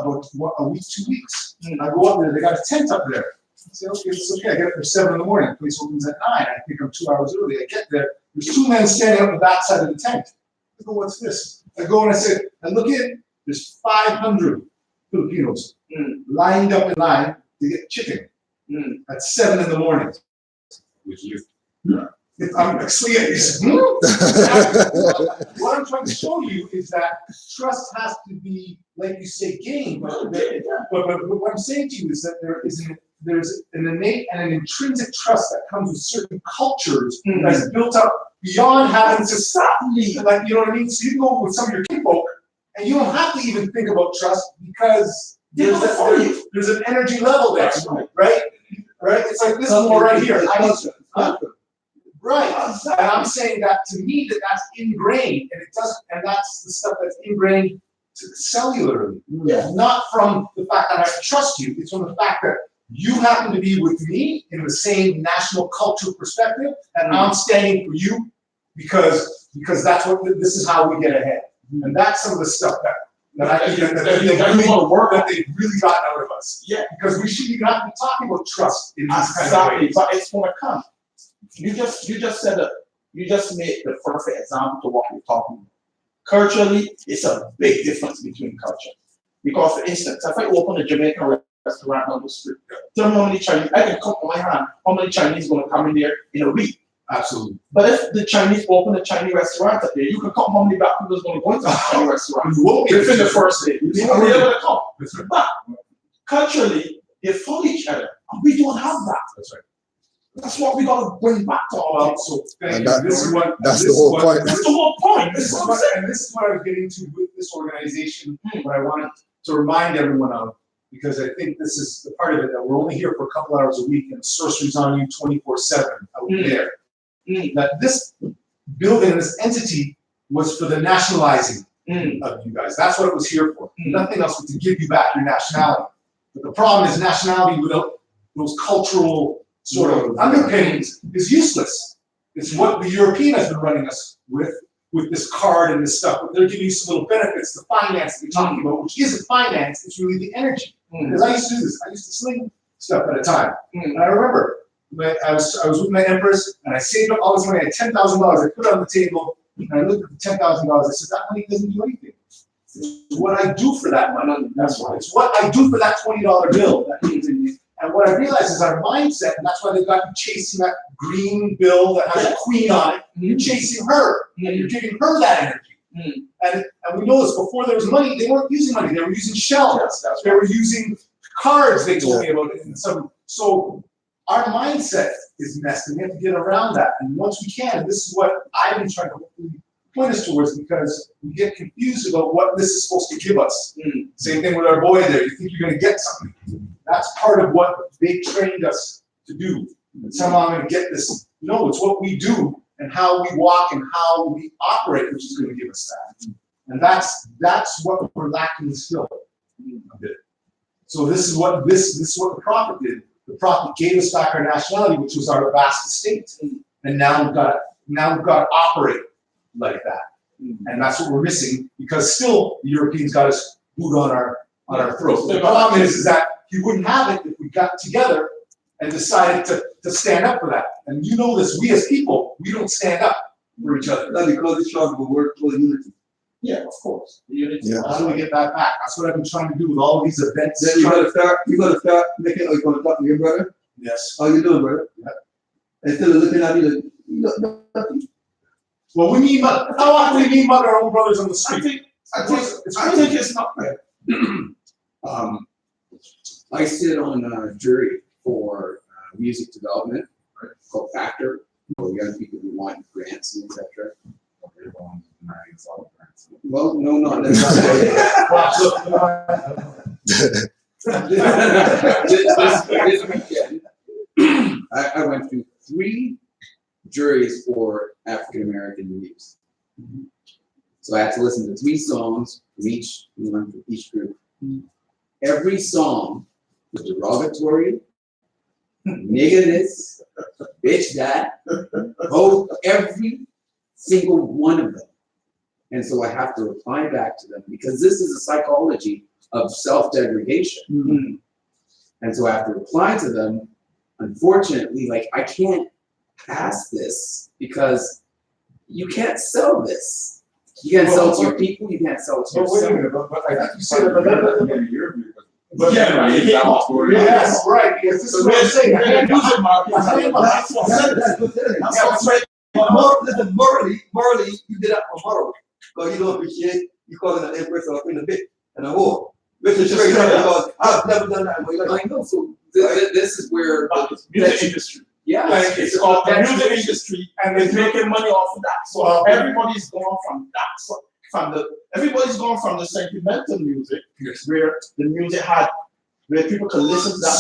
a week, 2 weeks. I go up there, they got a tent up there. I say, okay, it's okay. I get up there 7 in the morning. The place opens at 9. I think I'm 2 hours early. I get there. There's 2 men standing up the backside of the tent. I go, what's this? I go and I say, I look in. There's 500 Filipinos lined up in line to get chicken at 7 in the morning.
Which is
I'm explaining. What I'm trying to show you is that trust has to be, like you say, gained. But what I'm saying to you is that there's an innate and an intrinsic trust that comes with certain cultures that's built up beyond having to stop me. Like, you know what I mean? So you can go with some of your kinfolk and you don't have to even think about trust because there's an energy level there, right? Right? It's like this one right here. Right, and I'm saying that to me that's ingrained, and that's the stuff that's ingrained cellularly. Not from the fact that I trust you, it's from the fact that you happen to be with me in the same national cultural perspective, and I'm standing for you because this is how we get ahead. And that's some of the stuff that I think that they've really gotten out of us. Yeah, because we shouldn't even have to be talking about trust in these kind of ways.
But it's gonna come. You just made the perfect example to what we're talking about. Culturally, it's a big difference between culture. Because for instance, if I open a Jamaican restaurant on the street, tell me how many Chinese, I can count on my hand how many Chinese gonna come in there in a week.
Absolutely.
But if the Chinese open a Chinese restaurant up there, you can count how many black people is gonna go into the Chinese restaurant.
You won't be
within the first day. You won't be able to count.
That's right.
But culturally, they follow each other. And we don't have that.
That's right.
That's what we gotta bring back to our people.
So thank
And
you. This is what
that's the whole point.
That's the whole point.
This is what I was getting to with this organization. What I wanted to remind everyone of, because I think this is the part of it that we're only here for a couple hours a week, and the sorcery's on you 24/7 out there. That this building, this entity, was for the nationalizing of you guys. That's what it was here for. Nothing else but to give you back your nationality. But the problem is nationality without those cultural sort of underpinnings is useless. It's what the European has been running us with this card and this stuff. But they're giving you some little benefits, the finance that you're talking about, which isn't finance, it's really the energy. Because I used to do this. I used to sling stuff at a time. And I remember I was with my empress and I saved up all this money. I had $10,000. I put it on the table and I looked at the $10,000. I said, that money doesn't do anything. It's what I do for that money. That's why. It's what I do for that $20 bill that comes in. And what I realized is our mindset, and that's why they've got you chasing that green bill that has a queen on it. You're chasing her, and you're giving her that energy. And we know this, before there was money, they weren't using money. They were using shells. They were using cards, they told me about it. And so our mindset is messed, and we have to get around that. And once we can, and this is what I've been trying to hopefully point us towards, because we get confused about what this is supposed to give us. Same thing with our boy there. You think you're going to get something. That's part of what they trained us to do. And somehow I'm going to get this. No, it's what we do and how we walk and how we operate, which is going to give us that. And that's what we're lacking still a bit. So this is what the prophet did. The prophet gave us back our nationality, which was our vast estate. And now we've got to operate like that. And that's what we're missing, because still the Europeans got us boot on our throats. The problem is that he wouldn't have it if we got together and decided to stand up for that. And you know this, we as people, we don't stand up for each other.
That's because it's trying to work for unity.
Yeah, of course. Unity.
Yeah.
How do we get that back? That's what I've been trying to do with all of these events.
Then you gotta start making eye contact with your brother.
Yes.
How you doing, brother?
Yeah.
Instead of looking at me like, you got nothing.
Well, we need how often we need our own brothers on the street?
I think it's not bad.
I sit on a jury for music development called Factor, for young people who want grants and etc. Well, no, not necessarily. this weekend, I went through 3 juries for African American youths. So I had to listen to 3 songs from each, from each group. Every song was derogatory, negative, bitch that, both, every single one of them. And so I have to reply back to them because this is a psychology of self-degradation.
Mm-hmm.
And so I have to reply to them. Unfortunately, like, I can't pass this because you can't sell this. You can't sell it to your people, you can't sell it to
But wait a
yourself.
minute, but I think you said it, but
Yes,
right, because this is what I'm saying.
music market. That's what's right.
Listen, morally, you did that for moral. Because you don't appreciate you calling an empress or in a bit and a whore. Which is straight up because I've never done that in my life.
I know, so this is where,
Music industry.
yeah.
It's called the music industry, and it's making money off of that. So everybody's going from that. So everybody's going from the sentimental music, where the music had, where people can listen to that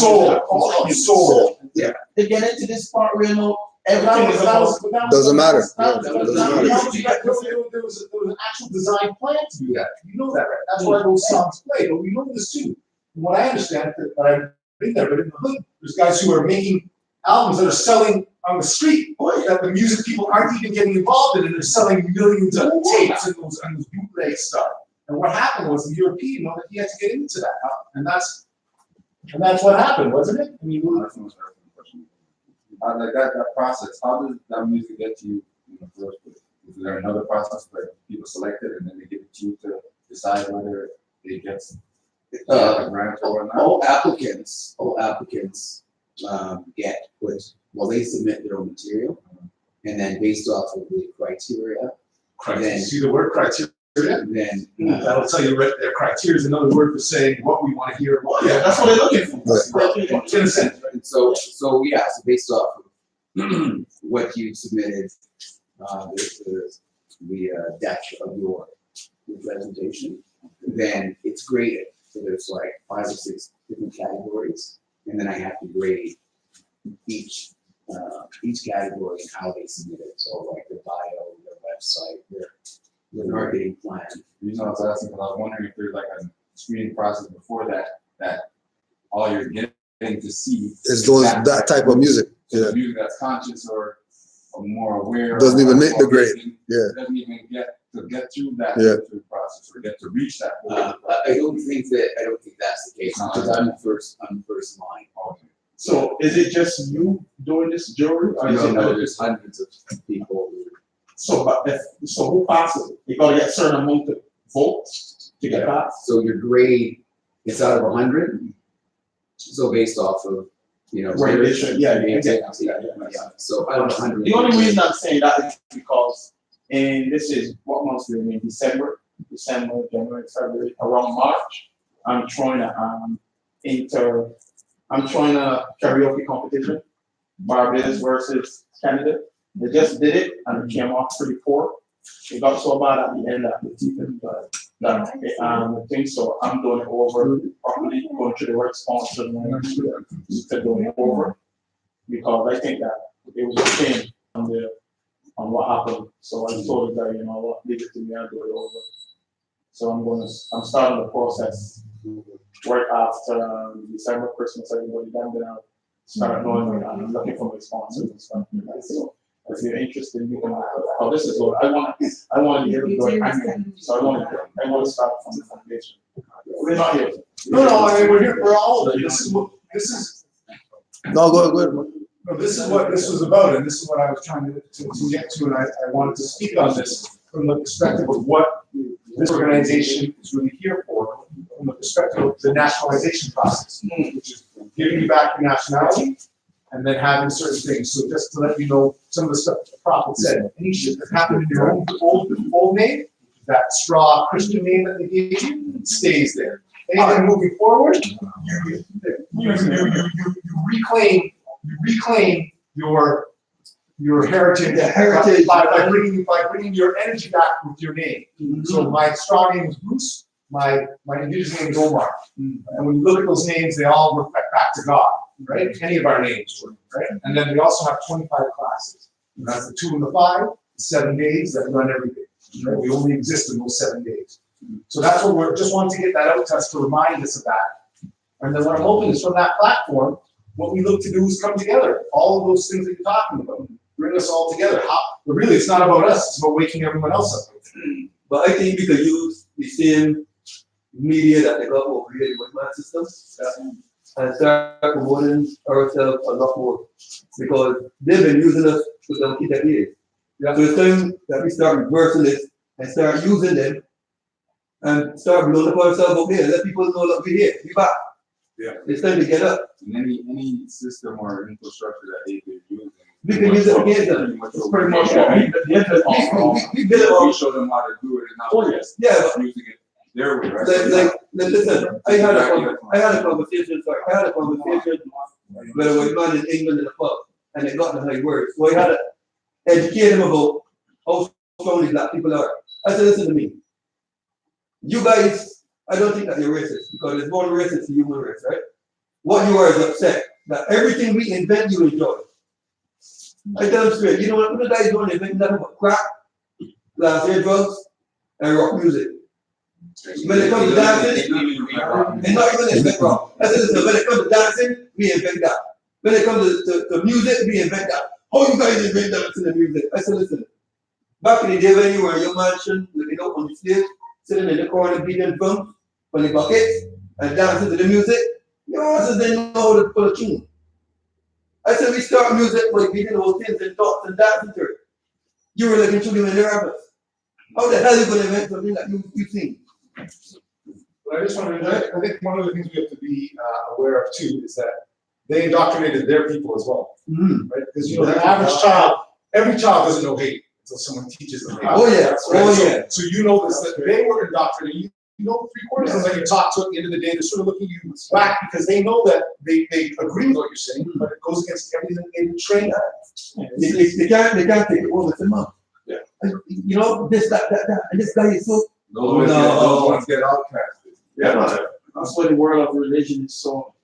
Soul.
Yeah.
They get into this part where, you know, everything is about.
Doesn't matter.
There was an actual design plan to do that. You know that, right? That's why those songs play. But we know this too. From what I understand, but I've been there, but in the hood, there's guys who are making albums that are selling on the street. That the music people aren't even getting involved in, and they're selling millions of tapes and those bootleg stuff. And what happened was the European know that he had to get into that, and that's what happened, wasn't it? I mean,
Like that process, how does that music get to you in the first place? Is there another process where people select it and then they give it to you to decide whether they get a grant or not?
All applicants get what, they submit their own material, and then based off of the criteria, then
see the word criteria?
then
That'll tell you right there. Criteria is another word for saying what we want to hear.
Yeah, that's what they're looking for.
In a sense, right?
so based off of what you submitted, the depth of your presentation, then it's graded. So there's like 5 or 6 different categories, and then I have to grade each category and how they submit it. So like their bio, their website, their marketing plan.
The reason I was asking, because I was wondering if there's like a screening process before that all you're getting to see
It's that type of music. Yeah.
Music that's conscious or more aware.
Doesn't even make the grade. Yeah.
Doesn't even get through that process or get to reach that.
I don't think that's the case because I'm the first line.
Okay.
So is it just you doing this jury, or is it
No,
other
there's hundreds of people.
So who passes it? You gotta get a certain amount of votes to get passed.
So your grade is out of 100. So based off of,
Rendition, yeah.
So out of 100.
The only reason I'm saying that is because, and this is what months we're in, December, January, February, around March, I'm throwing a karaoke competition, Barbados versus Canada. They just did it and it came off pretty poor. It got so bad at the end that the team the thing. So I'm doing it over properly, going to the right sponsor and to doing it over, because I think that it was a shame on what happened. So I told the guy, you know what, leave it to me, I'll do it over. So I'm starting the process right after December, Christmas, everybody done, then I'll start going and looking for my sponsors and stuff. So if you're interested, you can. Oh, this is what I want to be able to do it annually. So I want to start from the foundation. We're not here.
No, I mean, we're here for all of it. This is.
No, go ahead.
No, this is what this was about, and this is what I was trying to get to, and I wanted to speak on this from the perspective of what this organization is really here for, from the perspective of the nationalization process, which is giving you back your nationality and then having certain things. So just to let you know, some of the stuff that the prophet said, any shit that happened in your old name, that straw Christian name that they gave you, stays there. Anything moving forward, you reclaim your heritage, by bringing your energy back with your name. So my straw name is Bruce. My indigenous name is Omar. And when you look at those names, they all reflect back to God, right? Any of our names, right? And then we also have 25 classes. And that's the 2 and the 5, the 7 days that run every day. Right? We only exist in those 7 days. So that's what we're just wanting to get that out to us to remind us of that. And then what I'm hoping is from that platform, what we look to do is come together. All of those things that you're talking about, bring us all together. But really, it's not about us. It's about waking everyone else up.
But I think we could use the same media that they got over here with my system and start promoting ourselves a lot more because they've been using us for some key years. So it's time that we start reversing this and start using them and start blowing up ourselves over here. Let people know that we're here. We back.
Yeah.
It's time to get up.
And any system or infrastructure that they've been using.
We can use it against them.
It's pretty much what we
We build it
We
up.
show them how to do it and not
Oh, yes.
Yeah,
just using it their way, right?
Listen, I had a conversation with a white man in England in a pub, and it got to how it works. So I had to educate him about how strong these black people are. I said, listen to me. You guys, I don't think that you're racist, because there's one racist to human race, right? What you are is upset that everything we invent, you enjoy. I tell them straight, you know what the guys don't invent nothing but crack, last year drugs, and rock music. When it comes to dancing, and not even invent rock. I said, listen, when it comes to dancing, we invent that. When it comes to music, we invent that. How you guys invent dancing and music? I said, listen, back in the day when you were in your mansion, looking out on the stage, sitting in the corner beating drums on the bucket and dancing to the music, your asses didn't know how to pull a tune. I said, we start music by beating those things and thoughts and dancing to it. You were looking through them in the rappers. How the hell are you going to invent something that you sing?
But I just want to, I think one of the things we have to be aware of too is that they indoctrinated their people as well, right? Because you know, the average child, every child doesn't know hate until someone teaches them hate.
Oh yeah,
Right?
oh yeah.
So you know this, that they were indoctrinated. You know, 3/4 of them you talk to at the end of the day, they're sort of looking at you back because they know that they agree with what you're saying, but it goes against everything that they've been trained at.
They can't take it over to them.
Yeah.
You know, this, that, and this guy is so.
Those ones get outcasted.
Yeah.
That's why the world of religion is so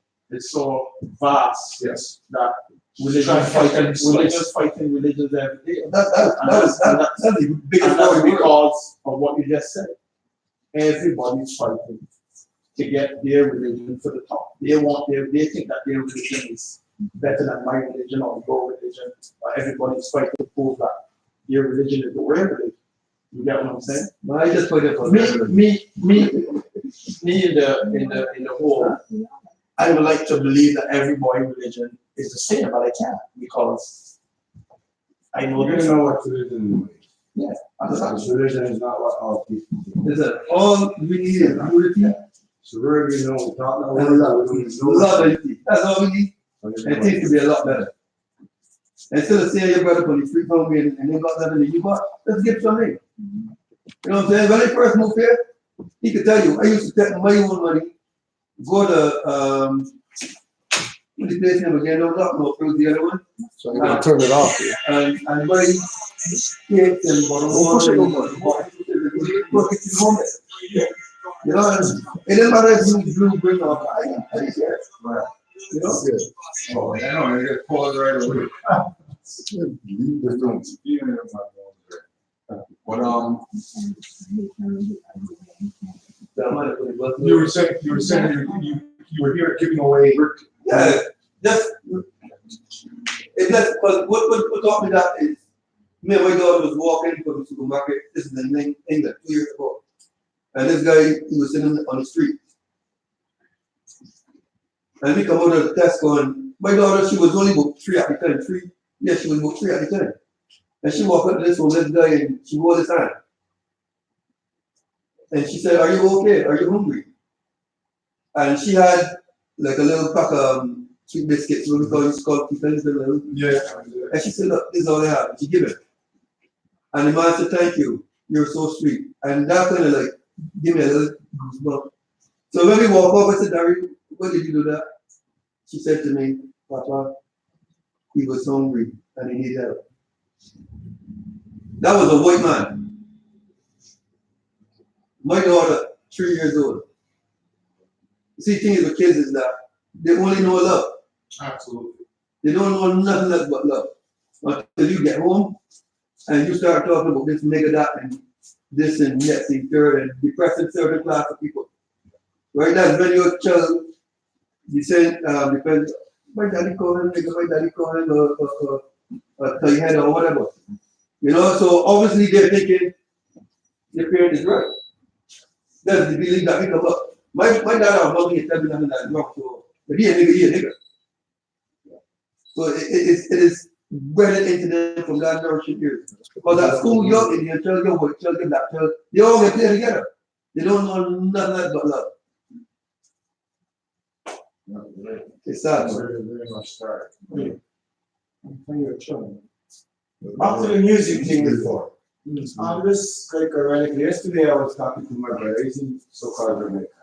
vast.
Yes.
That religions fighting religions every day.
That's the biggest
And that's
story
because of what you just said. Everybody's fighting to get their religion to the top. They think that their religion is better than my religion or your religion, or everybody's fighting to prove that their religion is the real religion. You get what I'm saying?
But I just put it for
Me in the whole, I would like to believe that everybody's religion is the same, but I can't because I know
You
there's
know what religion is.
Yeah.
Religion is not what all people do.
Listen, all we need is unity
So really, you know, we talk about
and love.
love.
Unity. That's all we need. And things can be a lot better. Instead of saying your brother on the street hungry and they got nothing that you got, let's give something. You know what I'm saying? When I first moved here, he could tell you, I used to take my own money, go to what's the place name again? No, not no, it was the other one.
So you're gonna turn it off here.
And buy cakes and water you know, it doesn't matter if you blue, green, or I don't care. You know?
Oh, I know, they get pulled right away. But
You were saying you were here giving away.
Yeah, just because what taught me that is me and my daughter was walking from the supermarket. This is in England 2 years ago, and this guy he was sitting on the street, and we come out of the Tesco, and my daughter she was only about 3 at the time. She was about 3 at the time, and she walked up to this guy and she held his hand, and she said, "Are you okay? Are you hungry?" And she had like a little pack of sweet biscuits, what we call it, called little.
Yeah.
And she said, "Look, this is all I have." She give it. And the man said, "Thank you. You're so sweet." And that kind of like give me a little goosebump. So when we walk up, I said, "Dari, what did you do that?" She said to me, "Papa, he was hungry and he needed help." That was a white man. My daughter, 3 years old. You see, the thing with kids is that they only know love.
Absolutely.
They don't know nothing else but love. Until you get home and you start talking about this nigga that and this and that, the third, and depressing certain class of people. Right now, when you're a child, you say, because my daddy called him, my daddy called him, tell you head or whatever. You know, so obviously they're thinking their parent is right. That's the belief that we come up. My dad or mommy is telling me nothing that's wrong, so if he a nigga. So it is bred into them from that nourishing years. Because at school, young Indian child, young white child, young black child, they all get play together. They don't know nothing but love. It's sad.
Very, very much start.
Back to the music thing before. Just like ironically, yesterday I was talking to my brother, he's in so-called Jamaica.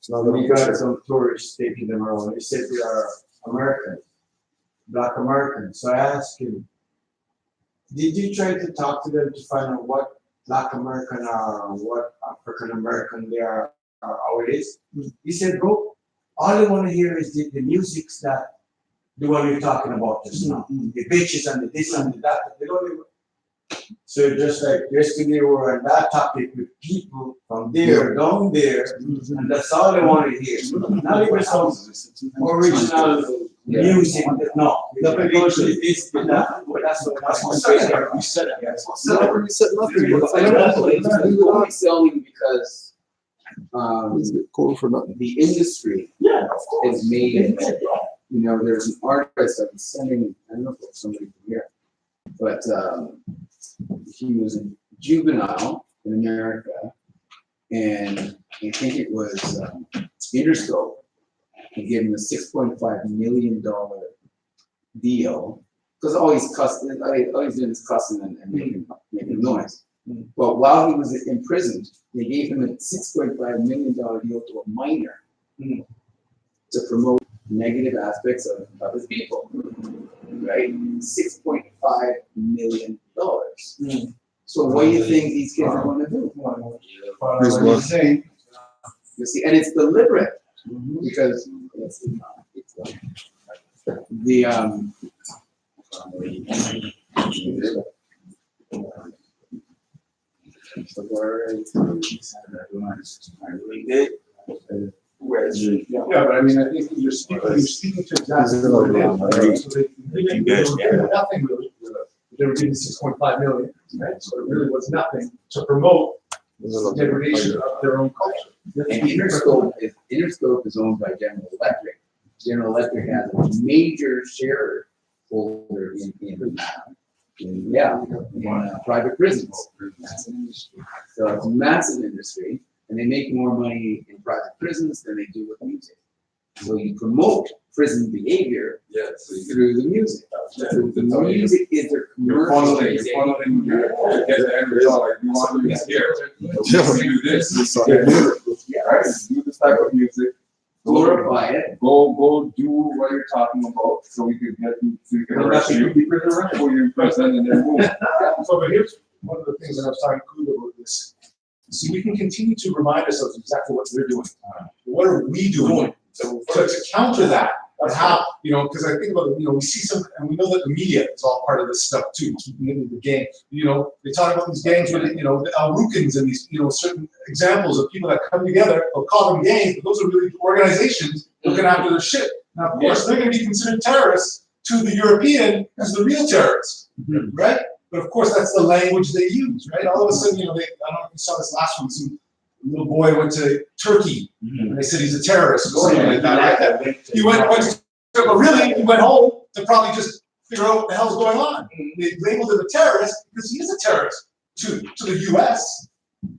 And he got some tourists taking them around. He said they are Americans, Black Americans. So I asked him, did you try to talk to them to find out what Black American are, or what African American they are, or how it is? He said, bro, all they want to hear is the music's that the one you're talking about just now. The bitches and the this and the that. They don't even. So just like yesterday we were on that topic with people from there, down there, and that's all they want to hear. Not even some original music. No. This, that, but that's what we said.
We said nothing.
We're only selling because
Cool for nothing.
the industry is made. You know, there's an artist that was sending, I don't know if it was somebody from here, but he was a juvenile in America, and I think it was Interscope. He gave him a $6.5 million deal because all he's doing is cussing and making noise. But while he was imprisoned, they gave him a $6.5 million deal to a minor to promote negative aspects of his people, right? $6.5 million. So what do you think these kids are going to do? You see, and it's deliberate because it's the
Yeah, but I mean, I think you're speaking to exactly what it is, right? So they did nothing really. They were getting 6.5 million, right? So it really was nothing to promote the degradation of their own culture.
And Interscope is owned by General Electric. General Electric has a major shareholder in private prisons. So it's a massive industry, and they make more money in private prisons than they do with music. So you promote prison behavior through the music. So the music is their commercial.
You're funneling to get the end result. Like, you want to do this here. Do this. Right? Do this type of music.
Glorify it.
Go do what you're talking about, so we could get you, so you can arrest you, put you in prison, and then move.
So, but here's one of the things that I was talking to Kuda about this. See, we can continue to remind ourselves exactly what they're doing. What are we doing to counter that? Or how, you know, because I think about it, you know, we see some, and we know that the media is all part of this stuff too, keeping it in the game. You know, they talk about these gangs with, you know, the Al-Rukins and these, you know, certain examples of people that come together, they'll call them gangs, but those are really organizations looking after their shit. Now, of course, they're going to be considered terrorists to the European as the real terrorists, right? But of course, that's the language they use, right? All of a sudden, you know, I don't know if you saw this last one, some little boy went to Turkey, and they said he's a terrorist or something like that, right? He went to, but really, he went home to probably just figure out what the hell's going on. They labeled him a terrorist because he is a terrorist to the U.S.,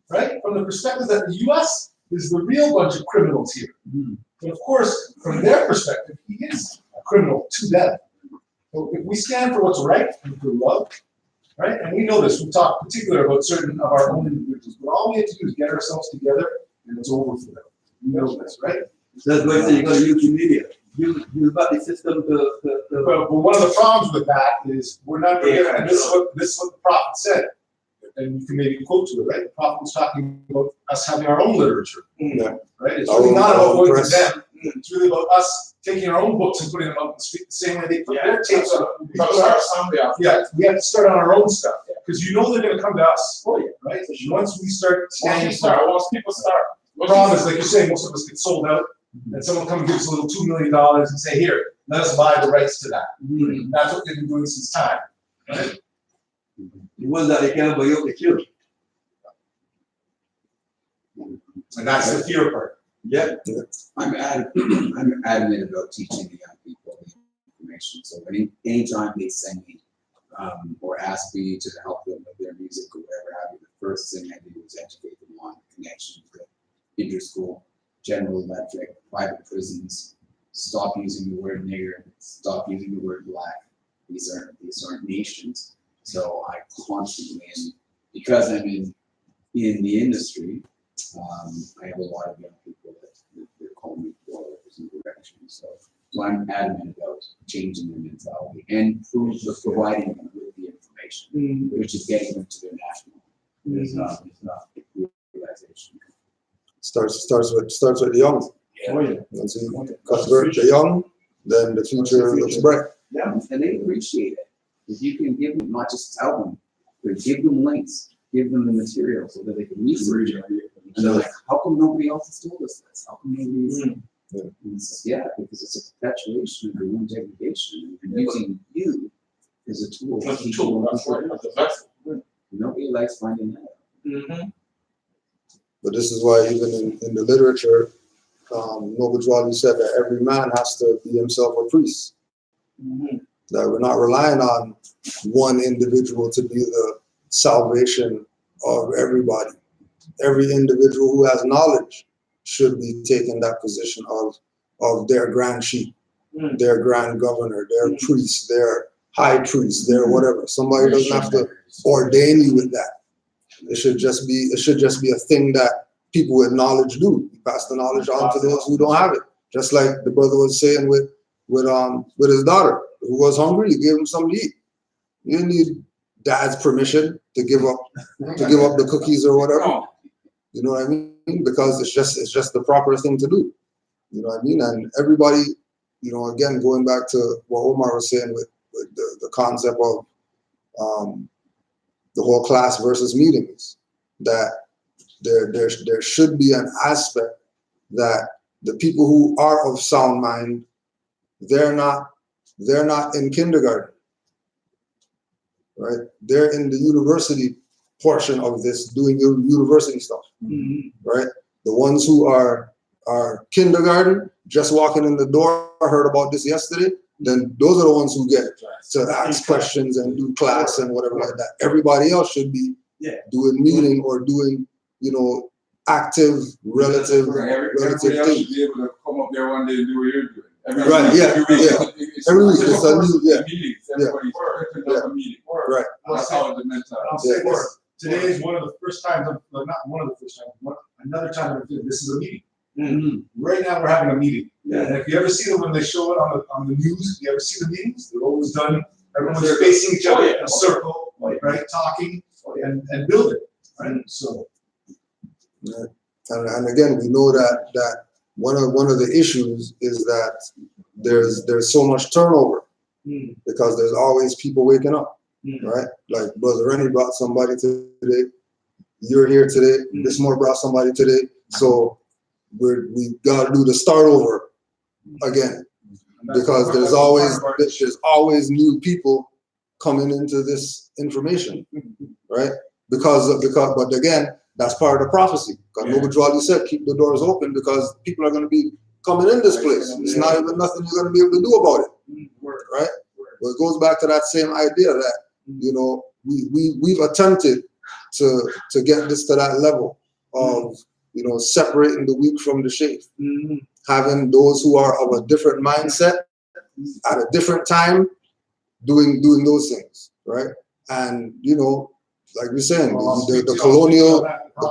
right? From the perspective that the U.S. is the real bunch of criminals here. But of course, from their perspective, he is a criminal to them. So if we stand for what's right and for love, right? And we know this, we talk particularly about certain of our own individuals, but all we have to do is get ourselves together and it's over for them. We know this, right?
That's why you got to use the media. Use about the system to
But one of the problems with that is we're not forgetting, and this is what the prophet said, and you can maybe quote to it, right? The prophet was talking about us having our own literature, right? It's really not about going to them. It's really about us taking our own books and putting them up in the street the same way they put their tapes up. Yeah, we have to start on our own stuff because you know they're going to come to us for you, right? right? Once we start standing
Once people start.
problem is, like you're saying, most of us get sold out, and someone comes and gives us a little $2 million and say, here, let us buy the rights to that. That's what they've been doing since time, right?
The ones that they can't buy up, they kill.
And that's the fear part.
Yeah.
I'm adamant about teaching the young people the information. So anytime they send me or ask me to help them with their music or whatever have you, the first thing I do is educate them on the connection to interschool, general electric, private prisons. Stop using the word nigger. Stop using the word black. These aren't nations. So I constantly, and because I'm in the industry, I have a lot of young people that call me for some direction. So I'm adamant about changing their mentality and providing them with the information, which is getting them to their national. It's not realization.
Starts with the young.
Oh, yeah.
Once you convert the young, then the future looks bright.
Yeah, and they appreciate it. If you can give them, not just tell them, but give them links, give them the material so that they can research it. And they're like, how come nobody else has told us this? How come nobody's... Yeah, because it's a perpetuation of your own degradation. And you're using you as a tool.
That's a tool, that's right, that's a vessel.
Nobody likes finding that.
But this is why even in the literature, Noble Dwali said that every man has to be himself a priest. That we're not relying on one individual to be the salvation of everybody. Every individual who has knowledge should be taking that position of their grand chief, their grand governor, their priest, their high priest, their whatever. Somebody doesn't have to ordain you with that. It should just be a thing that people with knowledge do. You pass the knowledge on to those who don't have it. Just like the brother was saying with his daughter who was hungry, you gave him something to eat. You didn't need dad's permission to give up the cookies or whatever. You know what I mean? Because it's just the proper thing to do. You know what I mean? And everybody, you know, again, going back to what Omar was saying with the concept of the whole class versus meetings, that there should be an aspect that the people who are of sound mind, they're not in kindergarten, right? They're in the university portion of this, doing university stuff, right? The ones who are kindergarten, just walking in the door, heard about this yesterday, then those are the ones who get to ask questions and do class and whatever like that. Everybody else should be doing meeting or doing, you know, active, relative
Everybody else should
things.
be able to come up there one day and do what you're doing. Every week.
Every week, it's a new,
Meetings, everybody's picking up a meeting.
right.
That's how the mentality.
I'll say this, today is one of the first times, well, not one of the first times, another time this is a meeting. Right now, we're having a meeting. And if you ever see them when they show it on the news, you ever see the meetings? They're always done, everyone's facing each other in a circle, right, talking and building, right? So.
And again, we know that one of the issues is that there's so much turnover because there's always people waking up, right? Like Brother Rennie brought somebody today. You're here today. This more brought somebody today. So we got to do the start over again because there's always new people coming into this information, right? But again, that's part of the prophecy. Because Noble Dwali said, keep the doors open because people are going to be coming in this place. It's not even nothing you're going to be able to do about it, right? But it goes back to that same idea that, you know, we've attempted to get this to that level of, you know, separating the weak from the sheep, having those who are of a different mindset at a different time doing those things, right? And, you know, like we're saying, the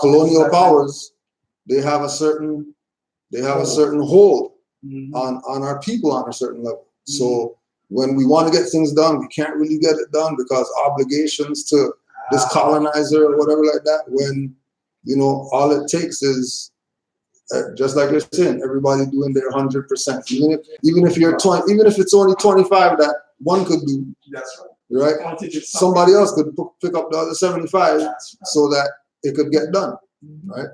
colonial powers, they have a certain hold on our people on a certain level. So when we want to get things done, we can't really get it done because obligations to this colonizer or whatever like that. When, you know, all it takes is just like you're saying, everybody doing their 100%. Even if you're 20, even if it's only 25 that one could do.
That's right.
Right? Somebody else could pick up the other 75 so that it could get done, right?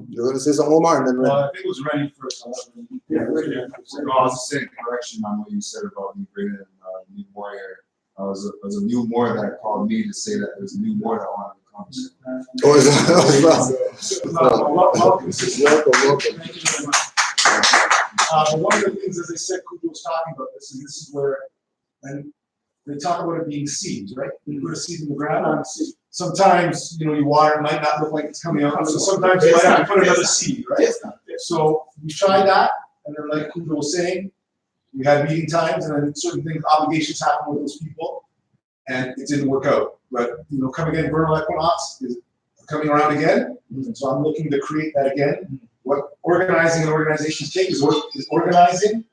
You're going to say something, Omar, and then
I think it was Rennie first.
No, I was saying correction on what you said about me bringing in new more here. There's a new more that called me to say that there's a new more that wanted to come.
Oh, is that?
Welcome.
Welcome.
Thank you very much. One of the things, as I said, Kudu was talking about this, and this is where, and they talk about it being seeds, right? You put a seed in the ground on seed. Sometimes, you water, it might not look like it's coming out. So sometimes you might have to put another seed, right? So we tried that, and then like Kudu was saying, we had meeting times, and then certain things, obligations happen with those people, and it didn't work out. But coming in vernal equinox is coming around again, so I'm looking to create that again. What organizing and organizations take is organizing,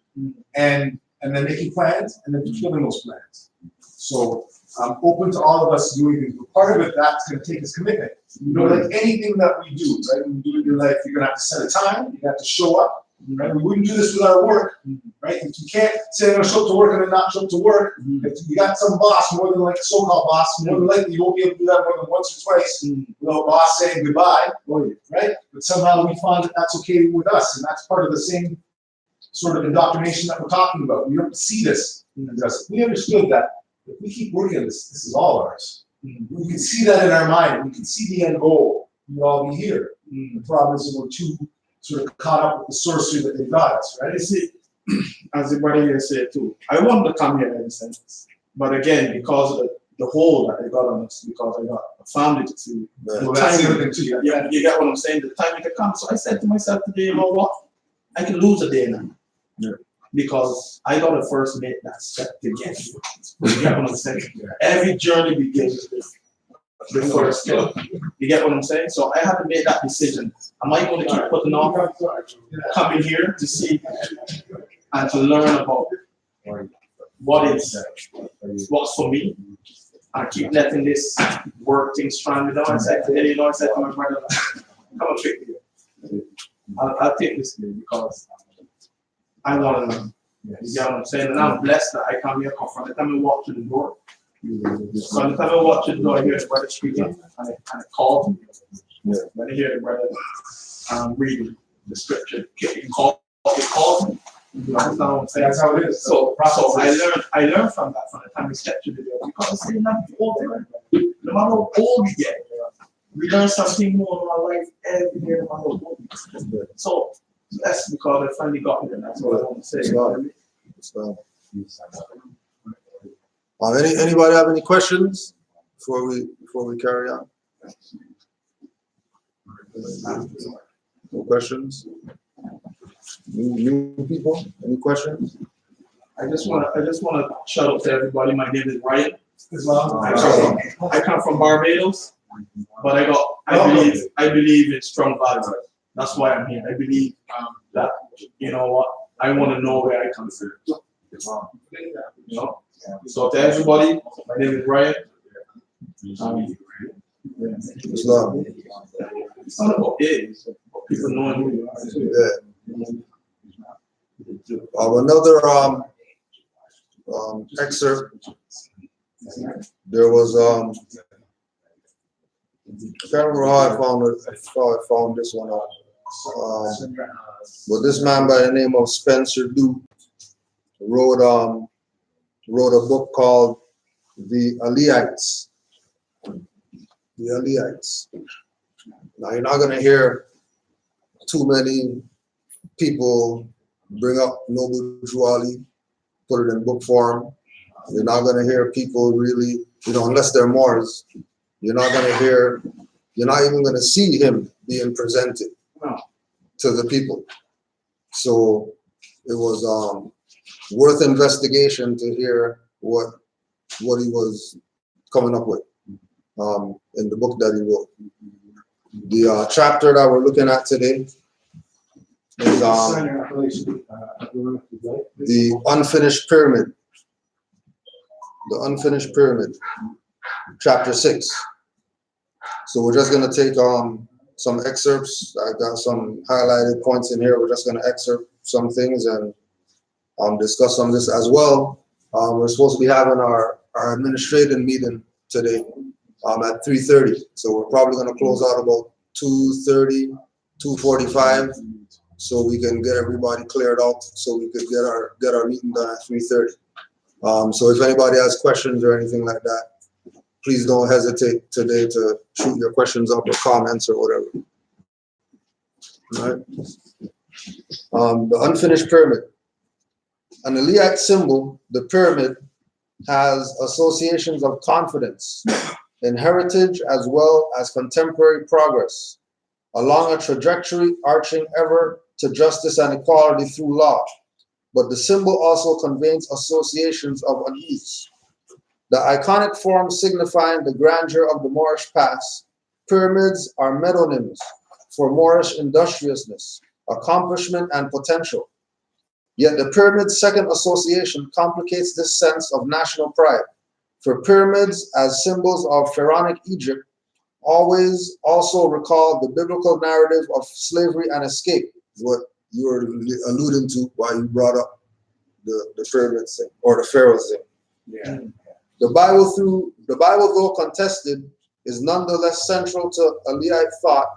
and then making plans, and then fulfilling those plans. So I'm open to all of us doing it. But part of it that's going to take is commitment. Like anything that we do, right? When you do it in your life, you're going to have to set a time. You have to show up. Right? We wouldn't do this with our work, right? If you can't say I'm going to show up to work and then not show up to work, if you got some boss, more than like a so-called boss, more than likely you won't be able to do that more than once or twice without boss saying goodbye, right? But somehow we find that that's okay with us, and that's part of the same sort of indoctrination that we're talking about. We don't see this. We understood that if we keep working on this, this is all ours. We can see that in our mind. We can see the end goal. We'll all be here. The problem is we're too sort of caught up with the sorcery that they got us, right?
You see, as the brother here said too, I wanted to come here in a sense, but again, because of the hold that they got on us, because I got a family to feed.
Well, that's the other thing too.
Yeah, you get what I'm saying? The time it could come. So I said to myself today, you know what? I can lose a day now.
Yeah.
Because I got to first make that step to get here. You get what I'm saying? Every journey begins with the first step. You get what I'm saying? So I had to make that decision. Am I going to keep putting off coming here to see and to learn about what's for me, and keep letting this work thing stranded down? I said today, I said to my brother, come on, pick me. I'll take this thing because I want to learn. You get what I'm saying? And I'm blessed that I come here, from the time I walk through the door. From the time I walk through the door, I hear the brother speaking, and it calls me. When I hear the brother reading the scripture, it calls me. You understand what I'm saying?
That's how it is.
So I learned from that, from the time we stepped through the door. Because it's still not the old thing. No matter how old we get, we learn something more in our life every day, no matter how old we get. So that's because I finally got here. That's what I want to say.
Anybody have any questions before we carry on? No questions? New people? Any questions?
I just want to shout out to everybody. My name is Ryan. I come from Barbados, but I believe in strong values. That's why I'm here. I believe that, you know what, I want to know where I come from. You know? So to everybody, my name is Ryan. It's not about age, but people knowing who you are.
Another excerpt. There was I can't remember how I found it. How I found this one out. But this man by the name of Spencer Du wrote a book called The Aliites. The Aliites. Now you're not going to hear too many people bring up Noble Drew Ali, put it in book form. You're not going to hear people really, unless they're Moors, you're not even going to see him being presented to the people. So it was worth investigation to hear what he was coming up with in the book that he wrote. The chapter that we're looking at today is the unfinished pyramid. The unfinished pyramid, chapter 6. So we're just going to take some excerpts. I got some highlighted points in here. We're just going to excerpt some things and discuss on this as well. We're supposed to be having our administrative meeting today. at 3:30. So we're probably going to close out about 2:30, 2:45, so we can get everybody cleared out, so we could get our meeting done at 3:30. So if anybody has questions or anything like that, please don't hesitate today to shoot your questions up or comments or whatever. All right. The unfinished pyramid. An Aliite symbol, the pyramid, has associations of confidence in heritage as well as contemporary progress along a trajectory arching ever to justice and equality through law. But the symbol also conveys associations of unease. The iconic form signifying the grandeur of the Moorish past, pyramids are metonyms for Moorish industriousness, accomplishment, and potential. Yet the pyramid's second association complicates this sense of national pride, for pyramids as symbols of pharaonic Egypt always also recall the biblical narrative of slavery and escape, what you were alluding to while you brought up the pyramid thing, or the pharaohs thing.
Yeah.
The Bible, though contested, is nonetheless central to Aliite thought,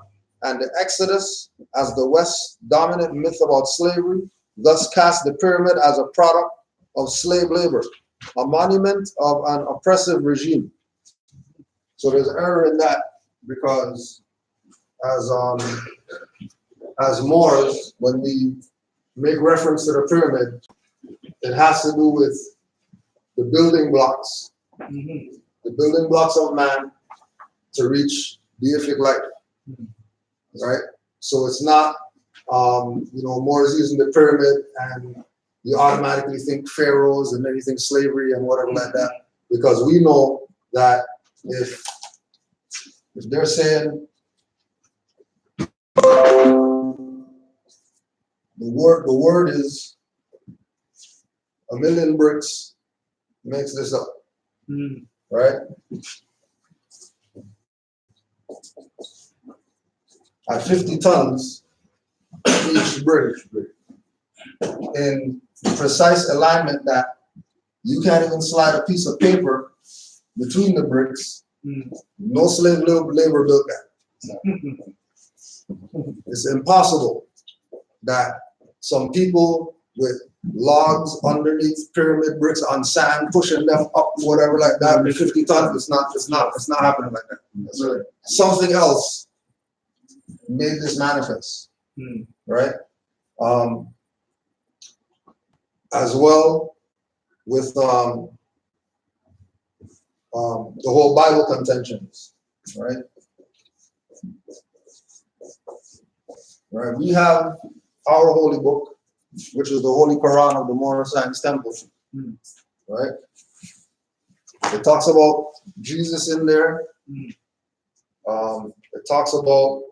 and the Exodus, as the West's dominant myth about slavery, thus cast the pyramid as a product of slave labor, a monument of an oppressive regime. So there's error in that, because as Moors, when we make reference to the pyramid, it has to do with the building blocks, the building blocks of man to reach deific life, right? So it's not, Moors using the pyramid and you automatically think pharaohs and then you think slavery and whatever like that, because we know that if they're saying the word is a million bricks makes this up, right? At 50 tons each brick, in precise alignment that you can't even slide a piece of paper between the bricks. No slave labor built that. It's impossible that some people with logs underneath pyramid bricks on sand, pushing them up, whatever like that, with 50 tons. It's not happening like that. So something else made this manifest, right? As well with the whole Bible contentions, right? Right. We have our holy book, which is the Holy Quran of the Moorish Science Temple, right? It talks about Jesus in there. It talks about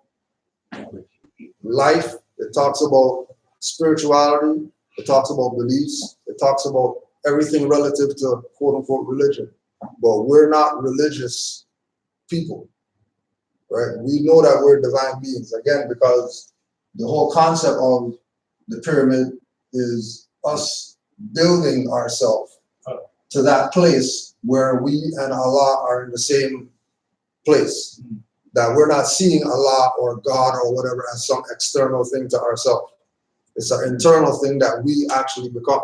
life. It talks about spirituality. It talks about beliefs. It talks about everything relative to quote unquote religion. But we're not religious people, right? We know that we're divine beings, again, because the whole concept of the pyramid is us building ourselves to that place where we and Allah are in the same place. That we're not seeing Allah or God or whatever as some external thing to ourselves. It's an internal thing that we actually become,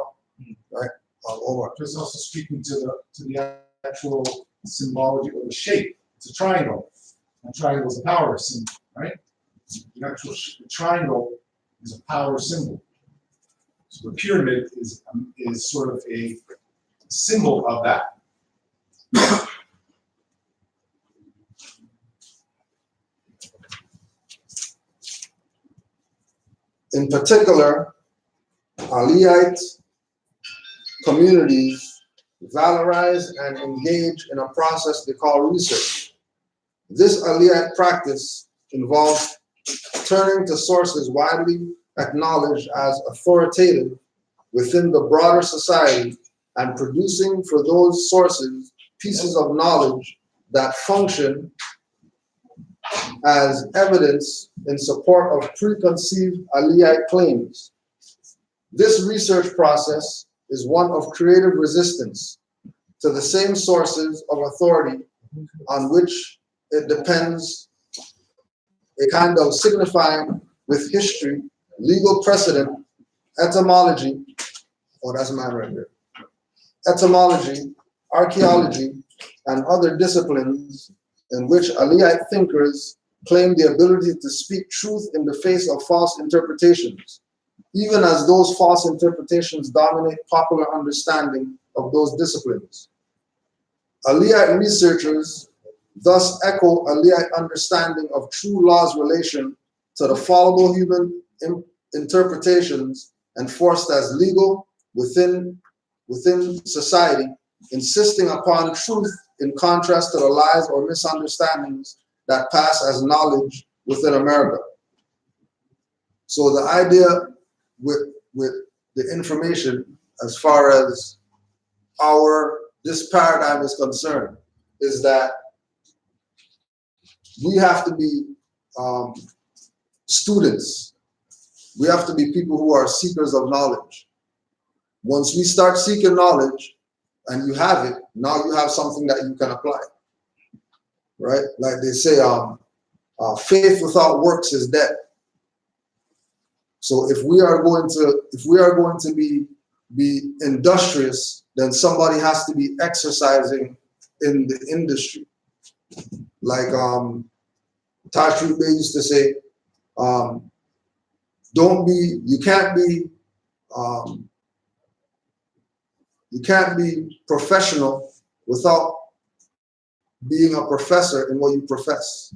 right? Omar.
Just also speaking to the actual symbology of the shape. It's a triangle. And triangle is a power symbol, right? The actual triangle is a power symbol. So the pyramid is sort of a symbol of that.
In particular, Aliite communities valorize and engage in a process they call research. This Aliite practice involves turning to sources widely acknowledged as authoritative within the broader society and producing for those sources pieces of knowledge that function as evidence in support of preconceived Aliite claims. This research process is one of creative resistance to the same sources of authority on which it depends, a kind of signifying with history, legal precedent, etymology, oh, that's mine right there, etymology, archaeology, and other disciplines in which Aliite thinkers claim the ability to speak truth in the face of false interpretations, even as those false interpretations dominate popular understanding of those disciplines. Aliite researchers thus echo Aliite understanding of true law's relation to the fallible human interpretations enforced as legal within society, insisting upon truth in contrast to the lies or misunderstandings that pass as knowledge within America. So the idea with the information, as far as this paradigm is concerned, is that we have to be students. We have to be people who are seekers of knowledge. Once we start seeking knowledge and you have it, now you have something that you can apply, right? Like they say, faith without works is dead. So if we are going to be industrious, then somebody has to be exercising in the industry. Like Tashri Bey used to say, you can't be professional without being a professor in what you profess.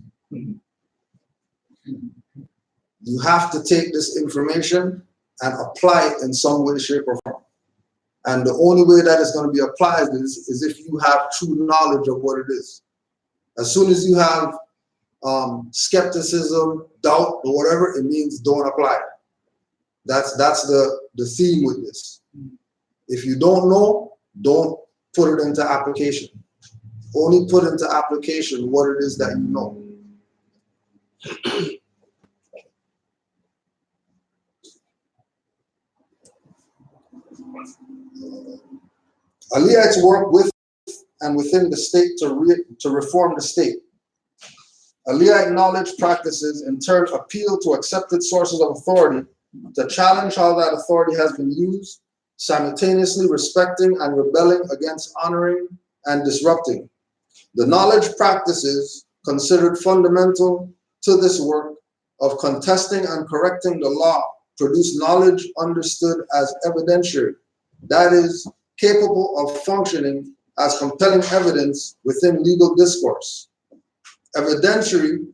You have to take this information and apply it in some way, shape, or form. And the only way that it's going to be applied is if you have true knowledge of what it is. As soon as you have skepticism, doubt, or whatever, it means don't apply it. That's the theme with this. If you don't know, don't put it into application. Only put into application what it is that you know. Aliites work with and within the state to reform the state. Aliite knowledge practices in turn appeal to accepted sources of authority to challenge how that authority has been used, simultaneously respecting and rebelling against honoring and disrupting. The knowledge practices considered fundamental to this work of contesting and correcting the law produce knowledge understood as evidentiary, that is, capable of functioning as compelling evidence within legal discourse. Evidentiary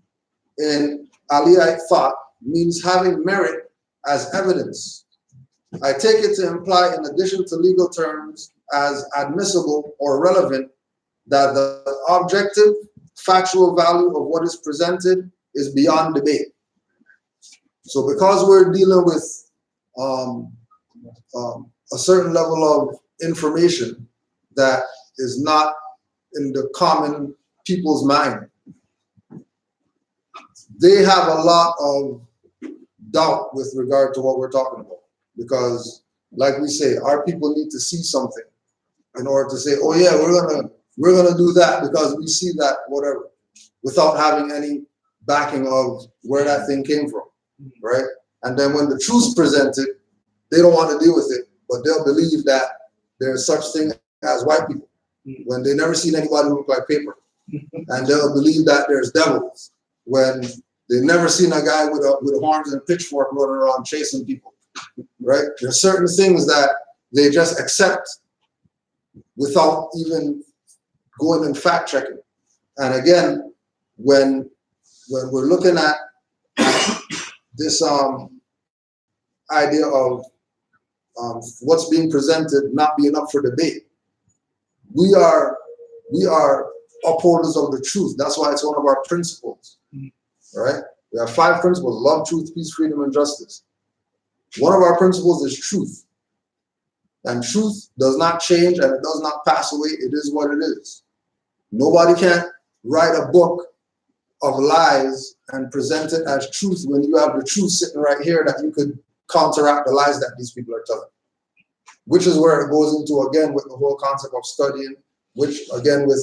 in Aliite thought means having merit as evidence. I take it to imply, in addition to legal terms as admissible or relevant, that the objective, factual value of what is presented is beyond debate. So because we're dealing with a certain level of information that is not in the common people's mind, they have a lot of doubt with regard to what we're talking about. Because, like we say, our people need to see something in order to say, oh yeah, we're gonna do that because we see that, whatever, without having any backing of where that thing came from, right? And then when the truth's presented, they don't want to deal with it, but they'll believe that there's such thing as white people when they never seen anybody look like paper. And they'll believe that there's devils when they've never seen a guy with horns and a pitchfork running around chasing people, right? There's certain things that they just accept without even going and fact checking. And again, when we're looking at this idea of what's being presented not being up for debate, we are upholders of the truth. That's why it's one of our principles, right? We have 5 principles: love, truth, peace, freedom, and justice. One of our principles is truth. And truth does not change and it does not pass away. It is what it is. Nobody can write a book of lies and present it as truth when you have the truth sitting right here that you could counteract the lies that these people are telling. Which is where it goes into, again, with the whole concept of studying, which again with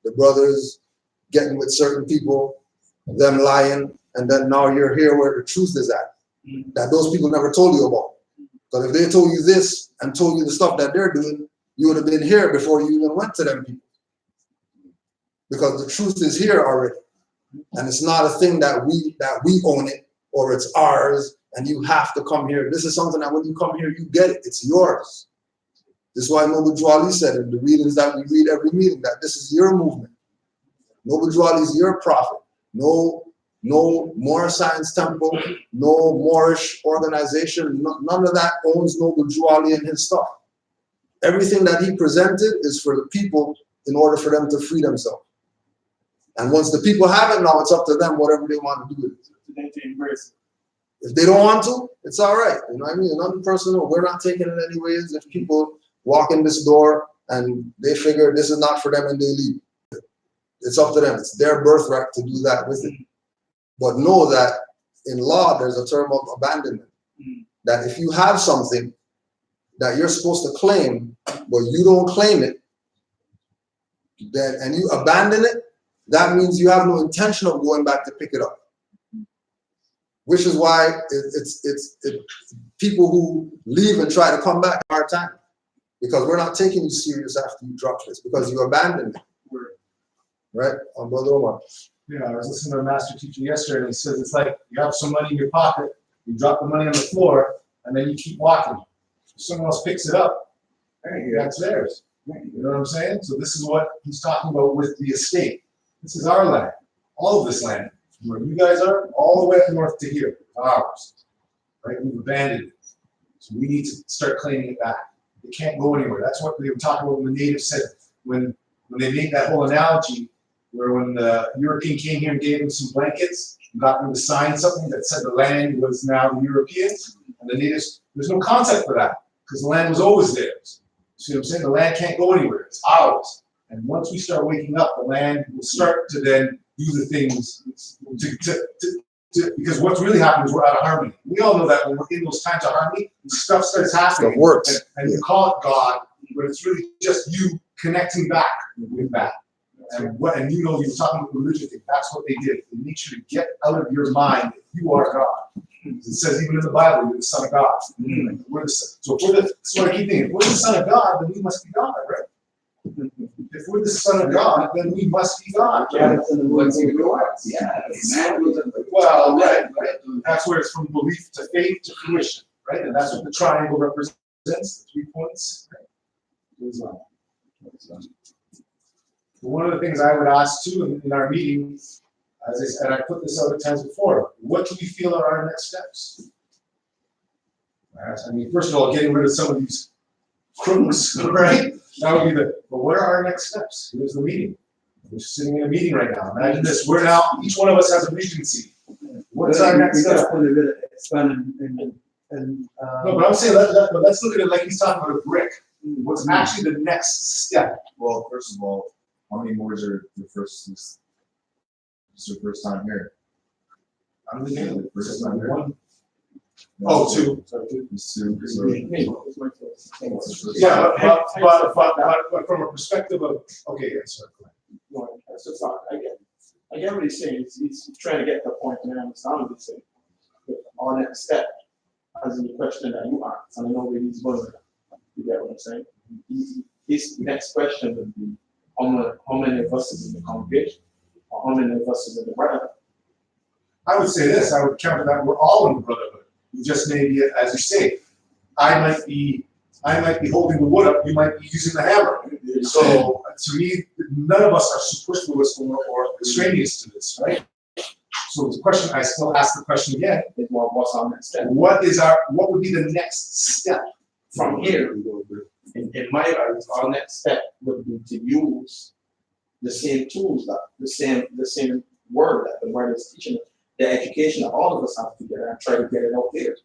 the brothers getting with certain people, them lying, and then now you're here where the truth is at, that those people never told you about. Because if they told you this and told you the stuff that they're doing, you would have been here before you even went to them people. Because the truth is here already. And it's not a thing that we own it or it's ours and you have to come here. This is something that when you come here, you get it. It's yours. This is why Noble Drew said in the readings that we read every meeting, that this is your movement. Noble Drew is your prophet. No Moorish Science Temple, no Moorish organization, none of that owns Noble Drew and his stuff. Everything that he presented is for the people in order for them to free themselves. And once the people have it now, it's up to them, whatever they want to do with it. If they don't want to, it's all right. You know what I mean? Nothing personal. We're not taking it anyways. If people walk in this door and they figure this is not for them and they leave, it's up to them. It's their birthright to do that with it. But know that in law, there's a term of abandonment. That if you have something that you're supposed to claim, but you don't claim it, then and you abandon it, that means you have no intention of going back to pick it up. Which is why it's people who leave and try to come back a hard time. Because we're not taking you serious after you drop this, because you abandoned it. Right? On Brother Omar.
Yeah, I was listening to a master teacher yesterday, and he says it's like you have some money in your pocket, you drop the money on the floor, and then you keep walking. If someone else picks it up, hey, that's theirs. You know what I'm saying? So this is what he's talking about with the estate. This is our land, all of this land. Where you guys are, all the way up north to here, ours. Right? We've abandoned it. So we need to start claiming it back. It can't go anywhere. That's what they were talking about when the natives said, when they made that whole analogy, where when the European came here and gave them some blankets, and got them to sign something that said the land was now the Europeans, and the natives, there's no concept for that, because the land was always theirs. See what I'm saying? The land can't go anywhere. It's ours. And once we start waking up, the land will start to then do the things because what's really happening is we're out of harmony. We all know that when we're in those times of harmony, stuff starts happening.
Stuff works.
And you call it God, but it's really just you connecting back with that. And you know, you were talking about religion thing. That's what they did. They make sure to get out of your mind that you are God. It says even in the Bible, you're the Son of God. So what I keep thinking, if we're the Son of God, then we must be God, right? If we're the Son of God, then we must be God. Right? Well, right. That's where it's from belief to faith to fruition, right? And that's what the triangle represents, the 3 points. Right? One of the things I would ask too in our meetings, as I said, I put this out at times before, what do we feel are our next steps? I mean, first of all, getting rid of some of these crooks, right? That would be but what are our next steps? Here's the meeting. We're sitting in a meeting right now. Imagine this, we're now, each one of us has a regency. What's our next step? No, but I'm saying, let's look at it like he's talking about a brick. What's actually the next step?
Well, first of all, how many Moors are the first? This is your first time here.
I'm looking at the
First time here.
one. Oh, two.
It's two. So,
Yeah, but from a perspective of, okay, yeah, sorry.
No, that's just not, I get what he's saying. He's trying to get the point, and I understand what he's saying. But our next step, as in the question that you asked, and I know where he's going with that. You get what I'm saying? His next question would be, how many of us is in the congregation? Or how many of us is in the brotherhood?
I would say this, I would counter that we're all in the brotherhood. You just may be, as you say, I might be holding the wood up, you might be using the hammer. So to me, none of us are superfluous or extraneous to this, right? So the question, I still ask the question again, what's our next step? What would be the next step
From here, in my eyes, our next step would be to use the same tools, the same word that the word is teaching, the education that all of us have to get and try to get it out there.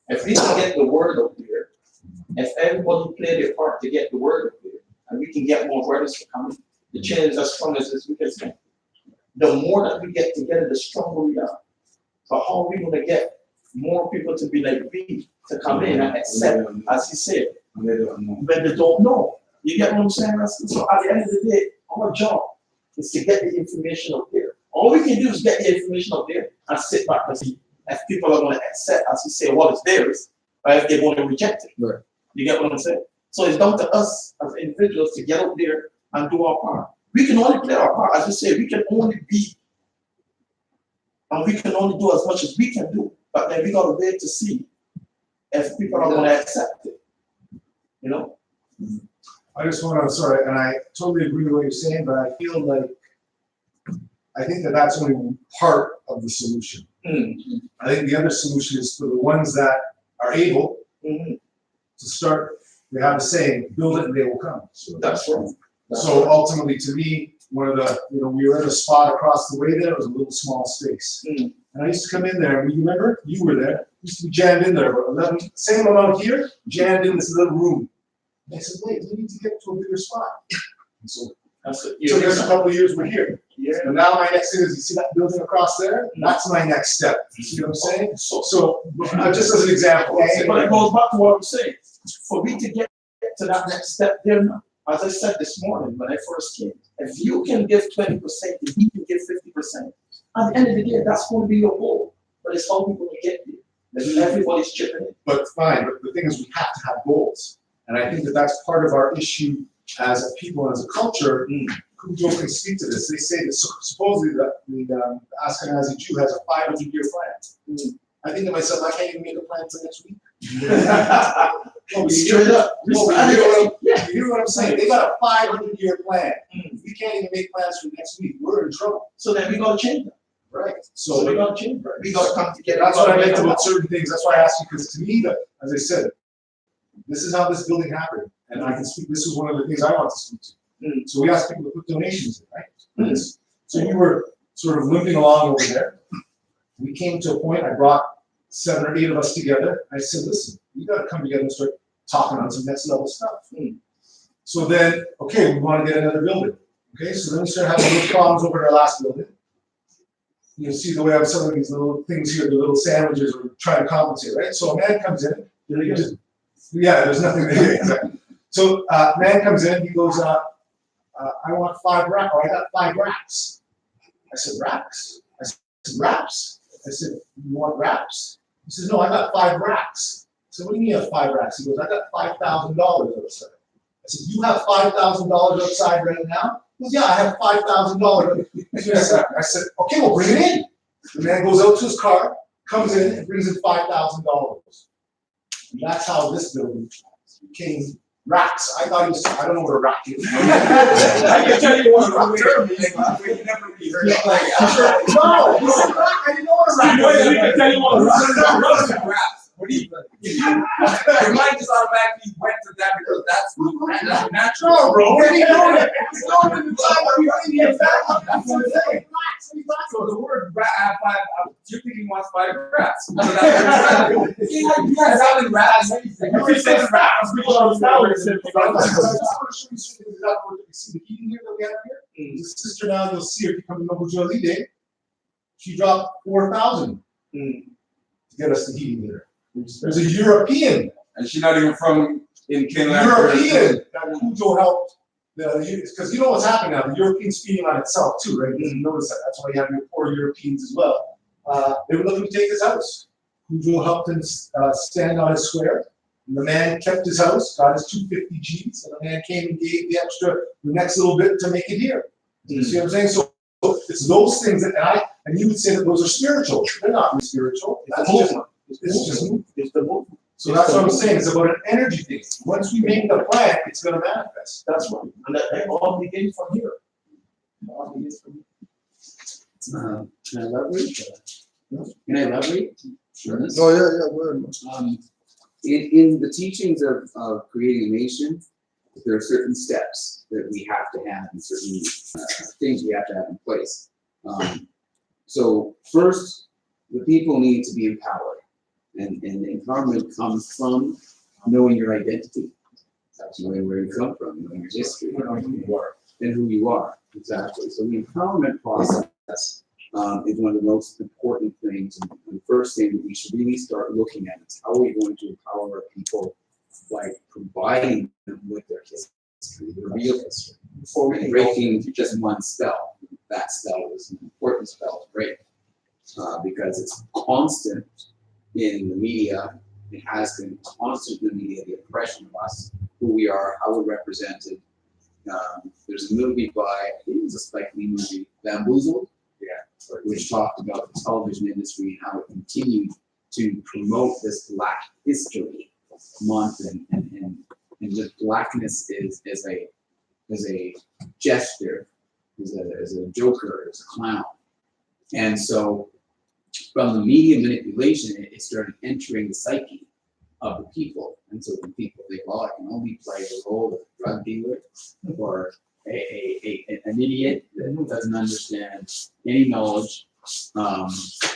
If we can get the word out there, if everybody play their part to get the word out there, and we can get more brothers to come in, the chain is as strong as we can say. The more that we get together, the stronger we are. So how are we going to get more people to be like we, to come in and accept, as he said, when they don't know? You get what I'm saying? So at the end of the day, our job is to get the information out there. All we can do is get the information out there and sit back and see if people are going to accept, as you say, what is theirs, or if they're going to reject it.
Right.
You get what I'm saying? So it's down to us as individuals to get out there and do our part. We can only play our part. As you say, we can only be, and we can only do as much as we can do. But then we got to wait to see if people are going to accept it. You know?
I just want to, sorry, and I totally agree with what you're saying, but I feel like, I think that that's only part of the solution. I think the other solution is for the ones that are able to start, they have a saying, build it and they will come. So
That's right.
So ultimately, to me, one of the, we were at a spot across the way there, it was a little small space. And I used to come in there, and you remember? You were there. Used to be jammed in there, but 11, same amount here, jammed in this little room. And I said, wait, we need to get to a bigger spot. And so there's a couple of years we're here.
Yeah.
And now my next thing is, you see that building across there? That's my next step. You see what I'm saying? So just as an example.
But it goes back to what I'm saying. For me to get to that next step there now, as I said this morning when I first came, if you can give 20% and he can give 50%, at the end of the day, that's going to be your goal. But it's how people get there. Everybody's chipping in.
But fine, but the thing is, we have to have goals. And I think that that's part of our issue as a people and as a culture. Kujo can speak to this. They say that supposedly that the Ashkenazi Jew has a 500-year plan. I think to myself, I can't even make a plan for next week.
Straight up.
You hear what I'm saying? They got a 500-year plan. We can't even make plans for next week. We're in trouble.
So then we got to change that.
Right.
So we got to change that. We got to come together.
That's what I meant about certain things. That's why I asked you, because to me, as I said, this is how this building happened. And I can speak, this was one of the things I want to speak to. So we asked people to put donations in, right? So you were sort of limping along over there. We came to a point, I brought 7 or 8 of us together. I said, listen, we got to come together and start talking on some next level stuff. So then, okay, we want to get another building. Okay, so then we start having little problems over at our last building. You see the way I'm selling these little things here, the little sandwiches, we're trying to compensate, right? So a man comes in, there's nothing there, exactly. So man comes in, he goes, I want 5 racks, or I got 5 racks. I said, racks? I said, wraps? I said, you want wraps? He says, no, I got 5 racks. I said, what do you mean you have 5 racks? He goes, I got $5,000 outside. I said, you have $5,000 outside right now? He goes, yeah, I have $5,000. I said, okay, well, bring it in. The man goes out to his car, comes in, and brings in $5,000. And that's how this building became racks. I thought he was, I don't know what a rack is.
I can tell you what a rack is. You never really heard of it.
No, I didn't know what a rack was.
I can tell you what a rack is. What do you your mind just automatically went to that because that's natural.
No, bro. What are you doing? It's going to the time where we already get back. That's what I'm saying.
So the word rat, you're thinking wants 5 rats. So that's what you guys have in rats. If you say rats, people don't know what it is.
I just want to show you something exactly what you see the heating here that we have here. The sister now, you'll see her becoming over Jolie Day. She dropped 4,000 to get us the heating here. There's a European.
And she's not even from in Canaanland.
European that Kujo helped. Because you know what's happening now. The Europeans feeding on itself too, right? You notice that. That's why you have your poor Europeans as well. They were looking to take his house. Kujo helped him stand on his square. And the man kept his house, got his 250 G's, and the man came and gave the next little bit to make it here. You see what I'm saying? So it's those things that and you would say that those are spiritual. They're not really spiritual. That's movement. It's just movement. It's the movement. So that's what I'm saying. It's about an energy thing. Once we make the plan, it's going to manifest. That's right. And that all begins from here. All begins from here.
Can I elaborate? Can I elaborate? Sure.
Oh, yeah, go ahead.
In the teachings of creating a nation, there are certain steps that we have to have and certain things we have to have in place. So first, the people need to be empowered. And empowerment comes from knowing your identity. That's knowing where you come from, knowing your history, knowing who you are, and who you are. Exactly. So the empowerment process is one of the most important things. And the first thing that we should really start looking at is how are we going to empower our people by providing them with their history. history, the real history.
Before we
And
can
breaking just one spell, that spell was an important spell to break, because it's constant in the media. It has been constant in the media, the oppression of us, who we are, how we're represented. There's a movie by, I think it was a Spike Lee movie, Bamboozled, which talked about the television industry and how it continued to promote this Black History Month, and just blackness is a gesture, is a joker, is a clown. And so from the media manipulation, it started entering the psyche of the people. And so when people think, well, I can only play the role of a drug dealer or an idiot that doesn't understand any knowledge,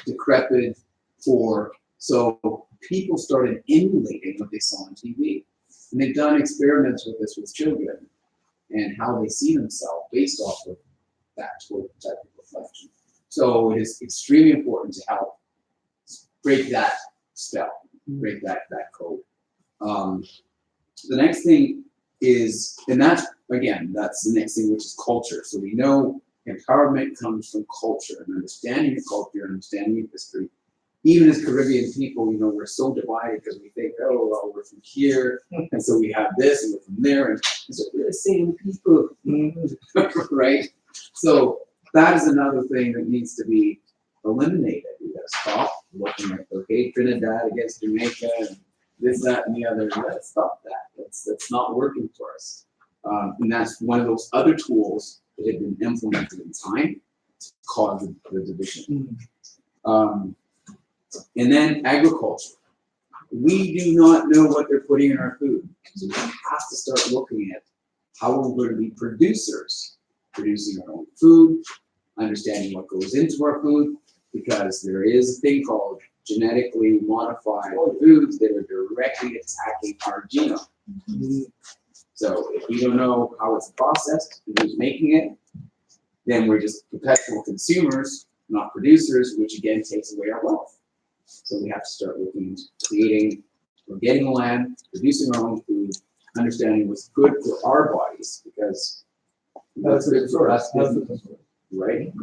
decrepit, poor. So people started emulating what they saw on TV. And they've done experiments with this with children and how they see themselves based off of that type of reflection. So it is extremely important to help break that spell, break that code. The next thing is, and that's, again, that's the next thing, which is culture. So we know empowerment comes from culture and understanding of culture, understanding of history. Even as Caribbean people, you know, we're so divided because we think, oh, well, we're from here, and so we have this, and we're from there, and so we're the same people, right? So that is another thing that needs to be eliminated. We gotta stop looking at, okay, Trinidad against Jamaica, and this, that, and the other. Let's stop that. That's not working for us. And that's one of those other tools that have been implemented in time to cause the division. And then agriculture. We do not know what they're putting in our food. So we have to start looking at how we're going to be producers, producing our own food, understanding what goes into our food, because there is a thing called genetically modified foods that are directly attacking our genome. So if we don't know how it's processed and who's making it, then we're just perpetual consumers, not producers, which again takes away our wealth. So we have to start looking into creating or getting land, producing our own food, understanding what's good for our bodies, because that's good for us, right?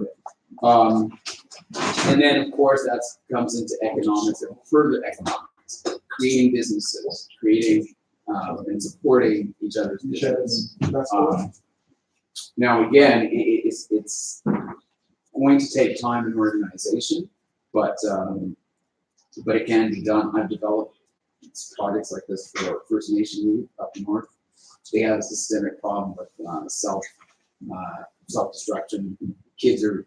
And then of course that comes into economics and further economics, creating businesses, creating and supporting each other's businesses. Now again, it's going to take time and organization, but it can be done. I've developed projects like this for First Nation youth up north. They have a systemic problem with self-destruction. Kids are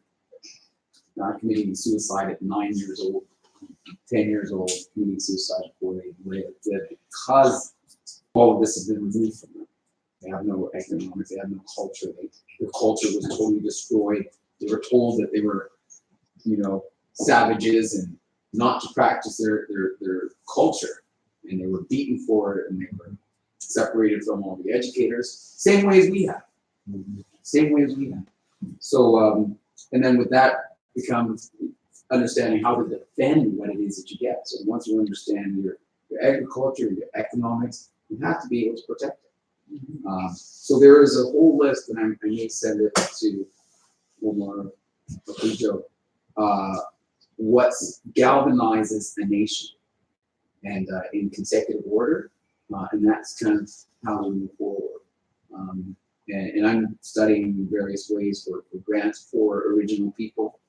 committing suicide at 9 years old, 10 years old, committing suicide before they live, because all of this has been removed from them. They have no economics, they have no culture. Their culture was totally destroyed. They were told that they were, you know, savages and not to practice their culture, and they were beaten for it, and they were separated from all the educators, same way as we have. Same way as we have. So, and then with that becomes understanding how to defend what it is that you get. So once you understand your agriculture, your economics, you have to be able to protect it. So there is a whole list, and I may send it to Omar Akujo, what galvanizes a nation, and in consecutive order, and that's kind of how we move forward. And I'm studying various ways for grants for original people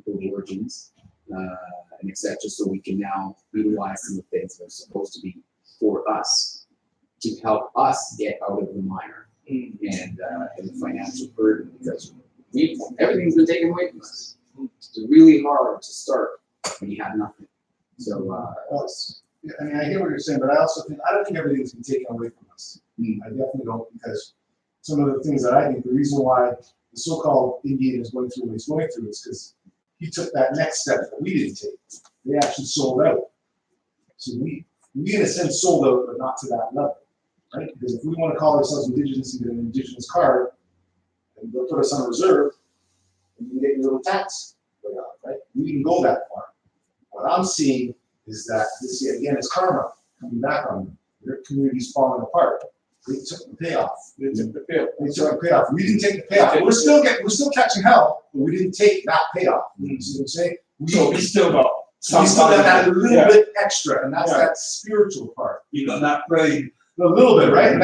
of origins, and etc. So we can now utilize some of the things that are supposed to be for us to help us get out of the mire and the financial burden, because everything's been taken away from us. It's really hard to start when you have nothing. So,
yeah, I mean, I hear what you're saying, but I also think, I don't think everything's been taken away from us. I definitely don't, because some of the things that I think, the reason why the so-called Indian is going through what he's going through is because he took that next step that we didn't take. They actually sold out. So we in a sense sold out, but not to that level, right? Because if we want to call ourselves indigenous and get an indigenous card, and they'll put us on reserve, and you get your little tax, right? We can go that far. What I'm seeing is that this, again, is karma coming back on them. Their community's falling apart. They took the payoff.
They took the payoff.
They took the payoff. We didn't take the payoff. We're still catching hell, but we didn't take that payoff. You see what I'm saying?
So we still got
We still got that little
Yeah.
bit extra, and that's
Yeah.
that spiritual part.
You got that pride.
A little bit, right? And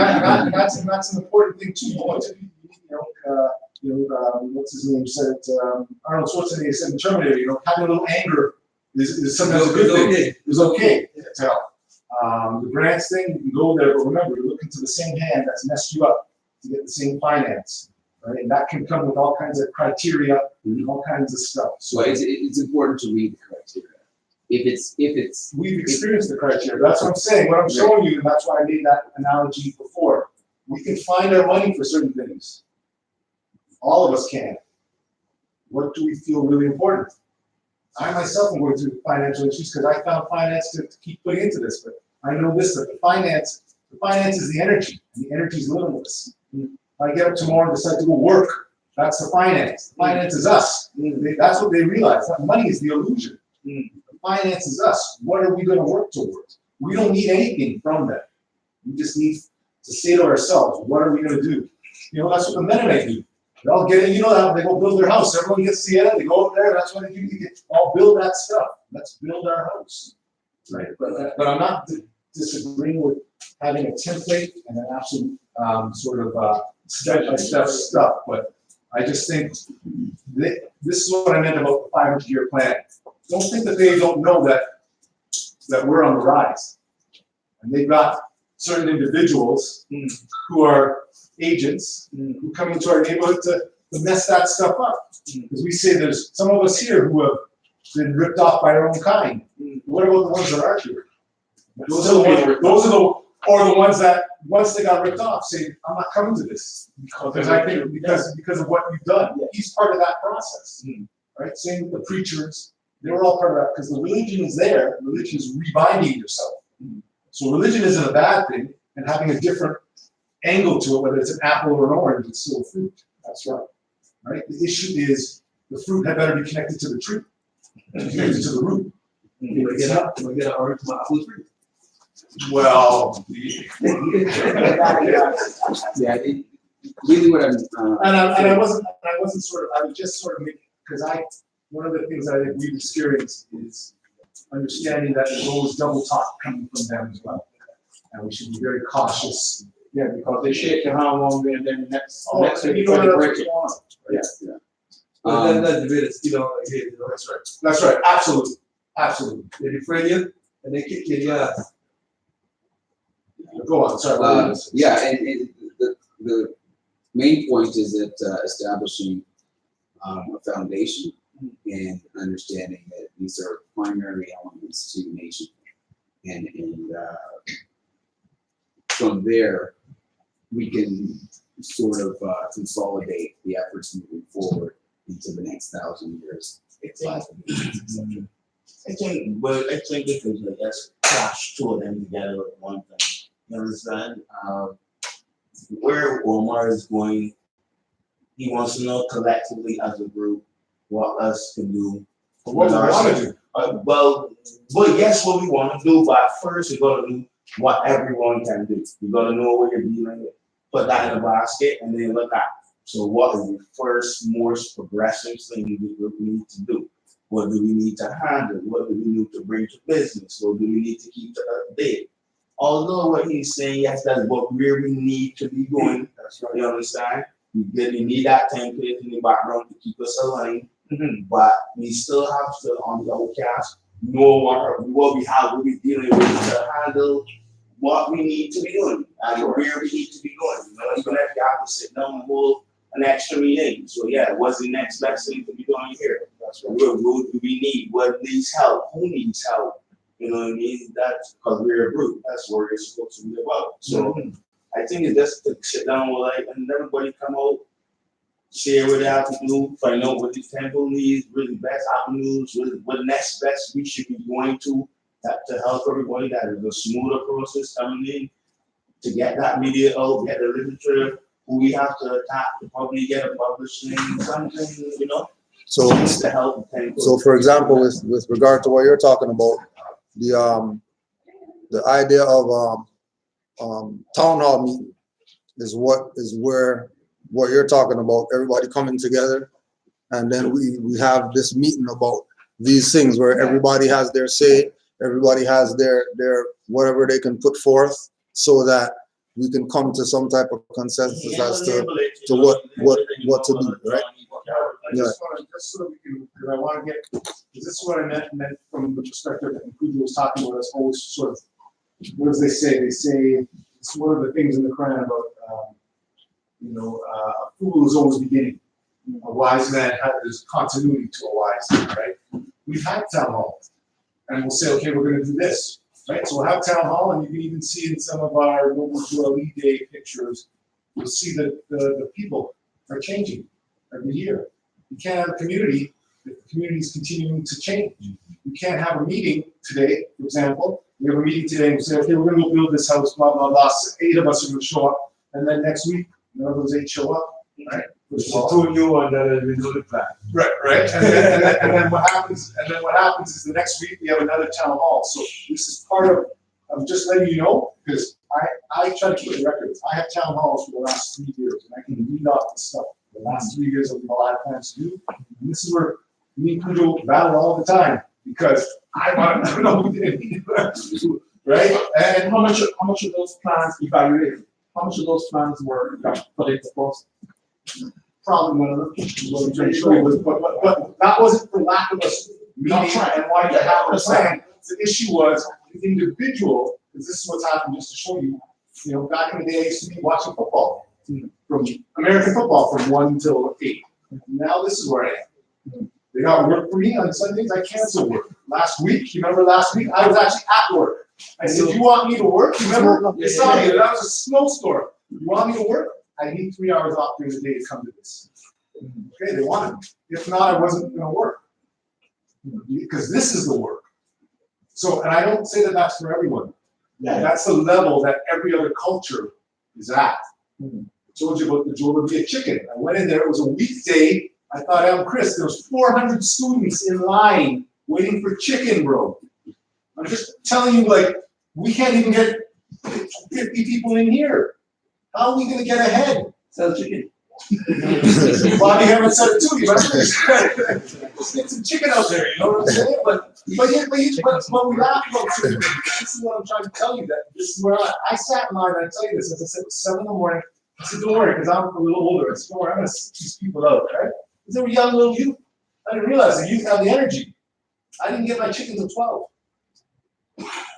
that's an important thing too. What's his name said it? Arnold Schwarzenegger said in Terminator. Having a little anger is sometimes a good thing. It's okay to tell. The grants thing, you can go there, but remember, you're looking to the same hand that's messed you up to get the same finance, right? And that can come with all kinds of criteria, all kinds of stuff.
So it's important to read the criteria. If it's
We've experienced the criteria. That's what I'm saying. What I'm showing you, and that's why I made that analogy before. We can find our money for certain things. All of us can. What do we feel really important? I myself am going through financial issues because I found finance to keep putting into this, but I know this, that the finance is the energy, and the energy is limitless. If I get up tomorrow and decide to go work, that's the finance. The finance is us. That's what they realize. That money is the illusion. The finance is us. What are we going to work towards? We don't need anything from them. We just need to say to ourselves, what are we going to do? That's what the Mennonite do. They all get in, that they go build their house. Everyone gets together, they go over there, that's what they do. You all build that stuff. Let's build our house. Right. But I'm not disagreeing with having a template and an absolute step-by-step stuff. But I just think this is what I meant about the 500-year plan. Don't think that they don't know that we're on the rise. And they've got certain individuals who are agents who come into our neighborhood to mess that stuff up. Because we say there's some of us here who have been ripped off by our own kind. What about the ones that are here? Those are the ones that once they got ripped off say, I'm not coming to this because I think because of what you've done. He's part of that process. Right? Same with the preachers. They were all part of that because the religion is there. Religion is rebinding yourself. So religion isn't a bad thing, and having a different angle to it, whether it's an apple or an orange, it's still a fruit. That's right. Right? The issue is the fruit had better be connected to the tree, connected to the root.
Get an orange from an apple tree.
Well,
really what I'm
I was just sort of making, because one of the things I think we've experienced is understanding that there's always double talk coming from them as well. And we should be very cautious.
Yeah, because they shake your hand one way and then the next week
you
try to
know
break it.
that's
That's the bit
That's right. That's right. Absolutely. Absolutely.
They defraud you and they kick you in the ass.
Go on. Sorry.
and the main point is that establishing a foundation and understanding that these are primary elements to nation, and from there we can sort of consolidate the efforts moving forward into the next 1,000 years.
I think this is just clash two of them together with one thing. You understand? Where Omar is going, he wants to know collectively as a group what us can do.
What do we want to do?
Well, yes, what we want to do, but first we got to do what everyone can do. You got to know what you're dealing with. Put that in a basket and then look at. So what is the first most progressive thing we need to do? What do we need to handle? What do we need to bring to business? What do we need to keep to update? Although what he's saying, yes, that's what where we need to be going. That's right. You understand? We need that template in the background to keep us aligned. But we still have to, on the outcast, know what we have, what we're dealing with to handle what we need to be doing and where we need to be going. Even if you have to sit down and hold an extra meeting. So what's the next best thing to be doing here? That's right. What do we need? What needs help? Who needs help? You know what I mean? That's because we're a group. That's where it's supposed to be about. So I think it's just to sit down and everybody come out, share what they have to do, find out what the temple needs, really best avenues, really what next best we should be going to help everybody. That is a smoother process coming in to get that media out, get the literature, who we have to attack to probably get a publishing something,
So
just to help the temple.
So, for example, with regard to what you're talking about, the idea of town hall meeting, is where what you're talking about, everybody coming together, and then we have this meeting about these things where everybody has their say, everybody has their whatever they can put forth, so that we can come to some type of consensus as to what to do, right?
I just want to, just so we can, because I want to get, because this is what I meant from the perspective that Nkudu was talking about us always sort of, what does they say? They say, it's one of the things in the Quran about, a fool is always beginning. A wise man, there's continuity to a wise man, right? We've had town halls, and we'll say, okay, we're going to do this, right? So we'll have town hall, and you can even see in some of our what we do Elite Day pictures, you'll see that the people are changing every year. You can't have a community if the community is continuing to change. You can't have a meeting today, for example. We have a meeting today and we say, okay, we're going to go build this house, blah, blah, blah. 8 of us are going to show up. And then next week, none of those 8 show up, right?
It's a 2 new one that we do the plan.
Right. And then what happens is the next week we have another town hall. So this is part of, I'm just letting you know, because I try to keep the records. I have town halls for the last 3 years, and I can read off the stuff. The last 3 years of what I had plans to do. And this is where me and Kudo battle all the time, because I want to know who did it, right?
And how much of those plans evaluated? How much of those plans were put into process?
Probably none of them. What I'm trying to show you was, but that wasn't for lack of us meeting and wanting to have a plan. The issue was the individual, because this is what's happened, just to show you, back in the day I used to be watching football. From American football from 1 till 8. Now this is where I am. They got work for me on Sundays. I cancel work. Last week, you remember last week? I was actually at work. I said, "You want me to work?" You remember? You saw me. That was a snowstorm. You want me to work? I need 3 hours off during the day to come to this. Okay, they wanted me. If not, I wasn't going to work, because this is the work. So, and I don't say that that's for everyone. Yeah. That's the level that every other culture is at. I told you about the Jollibee chicken. I went in there, it was a weekday. I thought, I'm Chris, there was 400 students in line waiting for chicken, bro. I'm just telling you, like, we can't even get 50 people in here. How are we going to get ahead?
Sell chicken.
Bobby haven't said it to you, right? Let's get some chicken out there, you know what I'm saying? But we laugh about chicken. This is what I'm trying to tell you, that this is where I sat in line, and I tell you this, as I said, it was 7 in the morning. I said, don't worry, because I'm a little older. I said, don't worry, I'm going to sit these people out, right? Because they were young little youth. I didn't realize the youth had the energy. I didn't get my chicken till 12.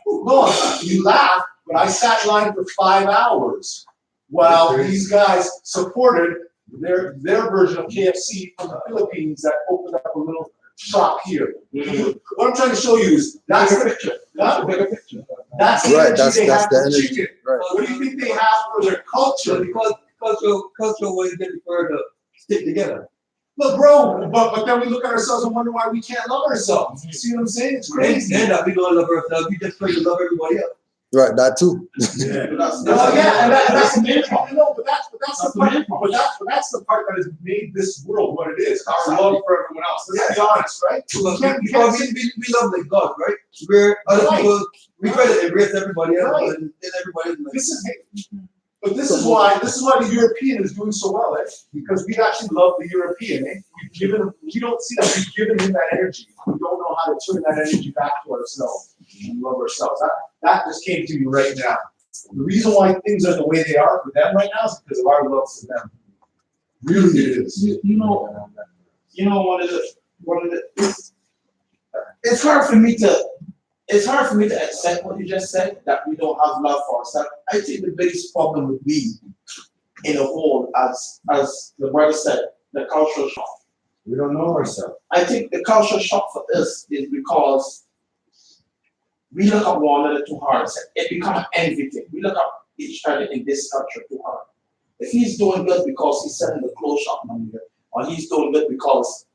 No, you laugh, but I sat in line for 5 hours while these guys supported their version of KFC from the Philippines that opened up a little shop here. What I'm trying to show you is that's the picture. That's the bigger picture. That's the
Right,
energy they have
the
for
energy.
chicken.
Right.
What do you think they have for their culture?
Because cultural ways get prefer to stick together.
Look, bro, but then we look at ourselves and wonder why we can't love ourselves. You see what I'm saying? It's crazy.
And that we don't love ourselves, we just try to love everybody else.
Right, that too.
And that's the main part. No, but that's the part. But that's the part that has made this world what it is. Our love for everyone else. Let's be honest, right?
Because we love like God, right? Where other people, we try to embrace everybody else, and everybody's like.
This is why the European is doing so well, because we actually love the European. We don't see that we've given him that energy. We don't know how to turn that energy back to ourselves and love ourselves. That just came to me right now. The reason why things are the way they are for them right now is because of our love for them. Really, it is.
One of the it's hard for me to accept what you just said, that we don't have love for ourselves. I think the biggest problem would be, in a whole, as the brother said, the cultural shock.
We don't know ourselves.
I think the cultural shock for us is because we look at one another too hard. It becomes everything. We look at each other in this culture too hard. If he's doing good because he's selling the clothes shop down there, or he's doing good because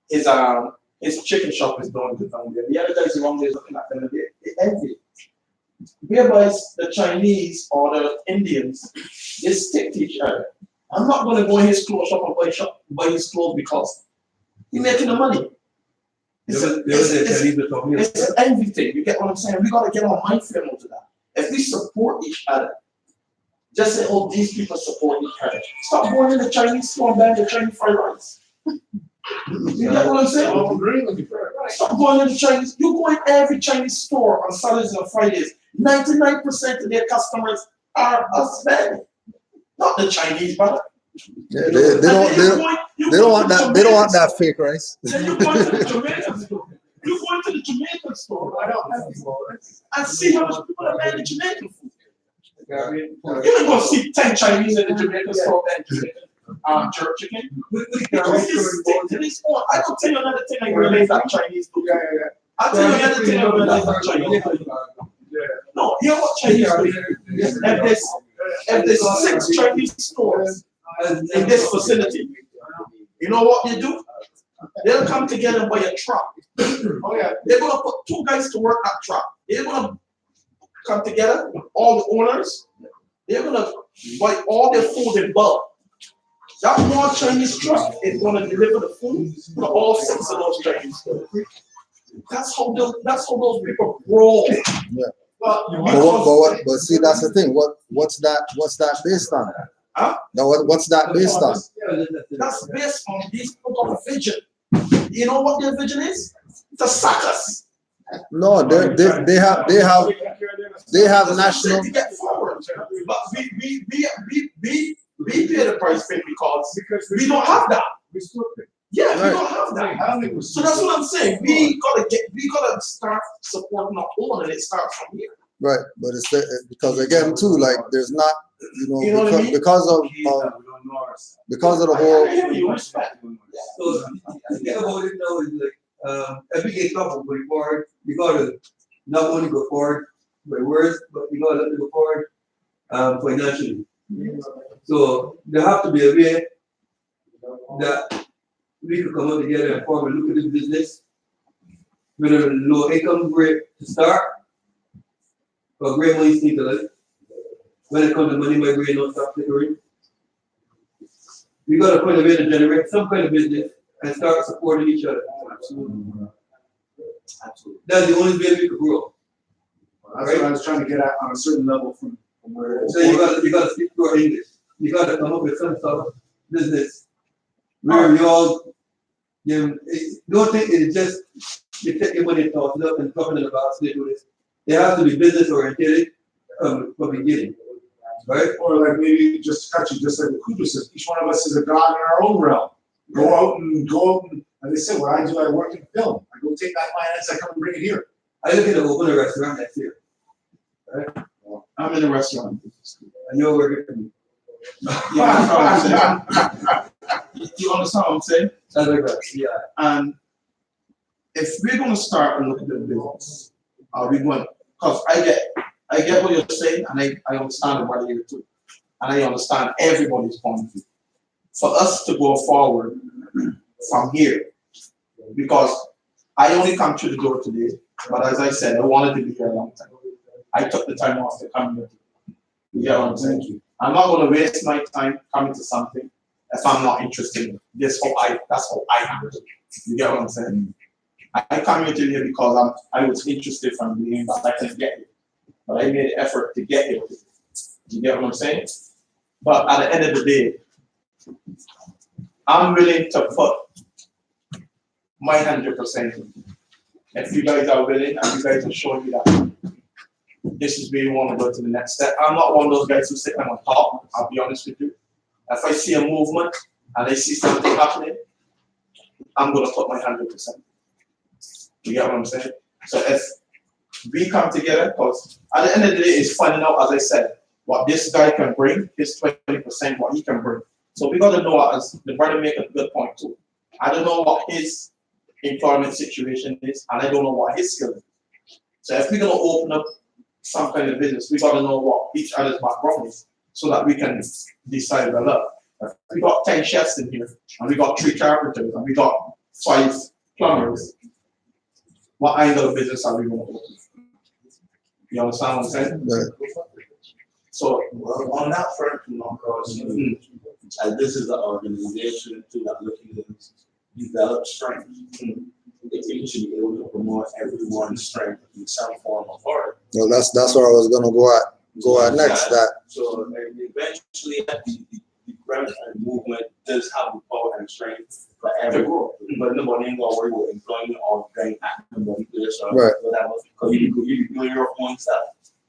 his chicken shop is doing good down there, the other guys around there is looking at them and they envy. Whereby the Chinese or the Indians, they stick to each other. I'm not going to go in his clothes shop and buy his clothes because he's making the money. It's an envy thing. You get what I'm saying? We got to get our mind frame onto that. If we support each other, just say, oh, these people support each other. Stop going in the Chinese store and buying the Chinese fried rice. You get what I'm saying?
I'm agreeing with you.
Stop going in the Chinese. You go in every Chinese store on Saturdays and Fridays. 99% of their customers are us men, not the Chinese, brother.
Yeah, they don't want that fake rice.
Then you go into the Jamaican store. You go into the Jamaican store and see how much people are buying the Jamaican food. You're not going to see 10 Chinese in the Jamaican store buying Jamaican jerk chicken. Because they stick to this one. I can tell you another thing I realize that Chinese do. I'll tell you another thing I realize that Chinese do. No, hear what Chinese do. If there's 6 Chinese stores in this facility, you know what they do? They'll come together by a truck. Oh yeah, they're gonna put 2 guys to work that truck. They're gonna come together, all the owners. They're gonna buy all their food in bulk. That one Chinese truck is gonna deliver the food to all 6 of those Chinese stores. That's how those people grow.
Yeah.
But
see, that's the thing. What's that based on?
Huh?
No, what's that based on?
That's based on these people got a vision. You know what their vision is? To suck us.
No, they have national.
To get forward. But we pay the price because we don't have that. Yeah, we don't have that. So that's what I'm saying. We gotta start supporting our own, and it starts from here.
Right, but it's because again too, like there's not,
You know what I mean?
because of the whole.
So the thing about it now is like every gay couple going forward, you gotta not only go forward by words, but you gotta let them go forward financially. So there have to be a way that we could come up together and form a lucrative business with a low income rate to start, but great money sneak alive. When it comes to money, my brain don't stop flickering. We got to find a way to generate some kind of business and start supporting each other. Absolutely. That's the only way we could grow.
That's what I was trying to get at on a certain level from where it is.
So you got to speak your English. You got to come up with some sort of business where we all, don't think it's just you take your money, toss it up, and drop it in the box. They do this. They have to be business oriented from the beginning, right?
Or like maybe just cut you, just like the Kudu says, each one of us is a god in our own realm. Go out and they say, what I do, I work in film. I go take that finance, I come and bring it here.
I look at open a restaurant next year. Right?
I'm in a restaurant.
And you're working for me.
You understand what I'm saying? You understand what I'm saying?
That's right. Yeah.
And if we're going to start a lucrative business, are we going? Because I get what you're saying, and I understand what you're doing, and I understand everybody's point of view. For us to go forward from here, because I only come through the door today, but as I said, I wanted to be here a long time. I took the time off to come here. You get what I'm saying? I'm not going to waste my time coming to something if I'm not interested in it. That's how I handle it. You get what I'm saying? I come here because I was interested from the beginning, but I couldn't get it. But I made an effort to get it. You get what I'm saying? But at the end of the day, I'm willing to put my 100% in. If you guys are willing and you guys are showing me that this is where you want to go to the next step. I'm not one of those guys who sit on top, I'll be honest with you. If I see a movement and I see something happening, I'm going to put my 100%. You get what I'm saying? So if we come together, because at the end of the day, it's finding out, as I said, what this guy can bring, his 20%, what he can bring. So we got to know, as the brother make a good point too. I don't know what his employment situation is, and I don't know what his skill is. So if we're going to open up some kind of business, we got to know what each other's background is, so that we can decide, well, look, we got 10 chefs in here, and we got 3 carpenters, and we got 5 plumbers. What kind of business are we going to open? You understand what I'm saying?
Yeah.
So on that front, because this is an organization that looking to develop strength. They think you should be able to promote everyone's strength in some form of art.
Well, that's where I was gonna go at next.
So eventually the grassroots movement does have the power and strength for everyone. But nobody ain't gonna worry about employment or getting at nobody place or whatever. Because you be doing your own stuff.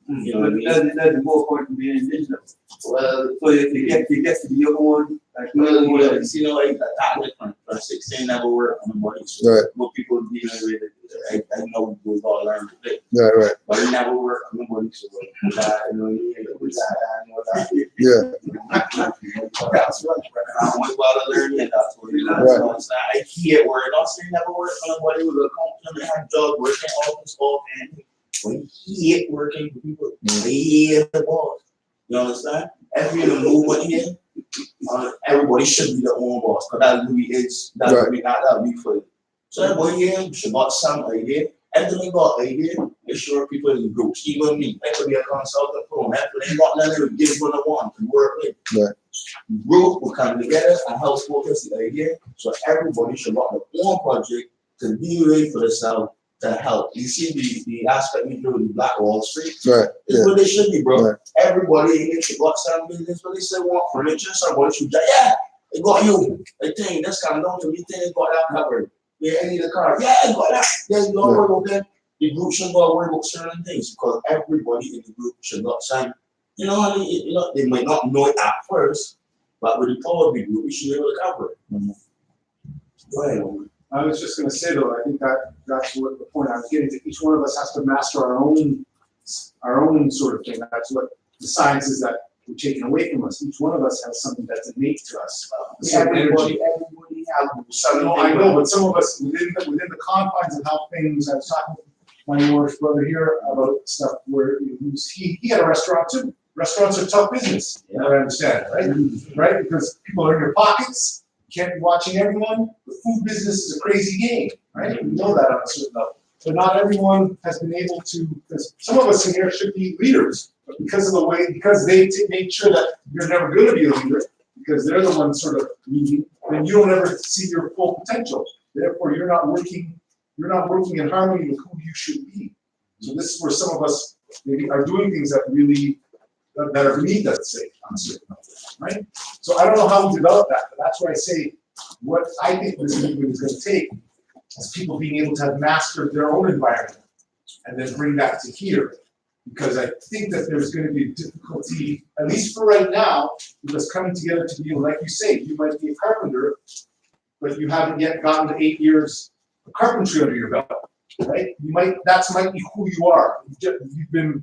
You know what I mean?
That's the whole point of being indigenous. Well, so you get to be your own. Like,
you see, you know, like that different. 16 never work on the body. So what people dealing with it, I know we've all learned today.
Right.
But it never work on the body. So you know, that's what I want to learn, and that's what you know. I hear where not saying never work on the body with a company and job working office all and when he hate working for people, they hate the boss. You understand? Every movement here, everybody should be their own boss, because that really is that be for you. So everybody here should got some idea. Everything got idea. Make sure people in groups, even me, I could be a consultant for them. Everything got nothing to give what I want to work with. Group will come together and help focus the idea. So everybody should got their own project to be ready for themselves. To help. You see the aspect we do with Black Wall Street. It's what they should be, bro. Everybody in here should got some business, but they say want furniture, somebody should it got you. They think that's coming down to me, think they got that covered. Yeah, I need a car. Yeah, I got that. Yeah, you don't worry about that. The group should go worry about certain things because everybody in the group should got some. You know, I mean, they might not know it at first, but with the power of the group, we should be able to cover it. Go ahead.
I was just going to say though, I think that's what the point I was getting to. Each one of us has to master our own sort of thing. That's what the science is that we're taking away from us. Each one of us has something that's innate to us.
Everybody has something.
I know, but some of us within the confines of how things. I was talking with my Moorish brother here about stuff where he had a restaurant too. Restaurants are tough business. I understand, right? Because people are in your pockets. You can't be watching everyone. The food business is a crazy game, right? We know that on a certain level. But not everyone has been able to, because some of us in here should be leaders, but because they make sure that you're never going to be a leader, because they're the ones sort of leading, then you don't ever see your full potential. Therefore, you're not working in harmony with who you should be. So this is where some of us maybe are doing things that are beneath us, say, on a certain level, right? So I don't know how we develop that, but that's where I say what I think this movement is going to take is people being able to have mastered their own environment and then bring that to here. Because I think that there's going to be difficulty, at least for right now, with us coming together to be, like you say, you might be a carpenter, but you haven't yet gotten to 8 years of carpentry under your belt, right? That might be who you are. You've been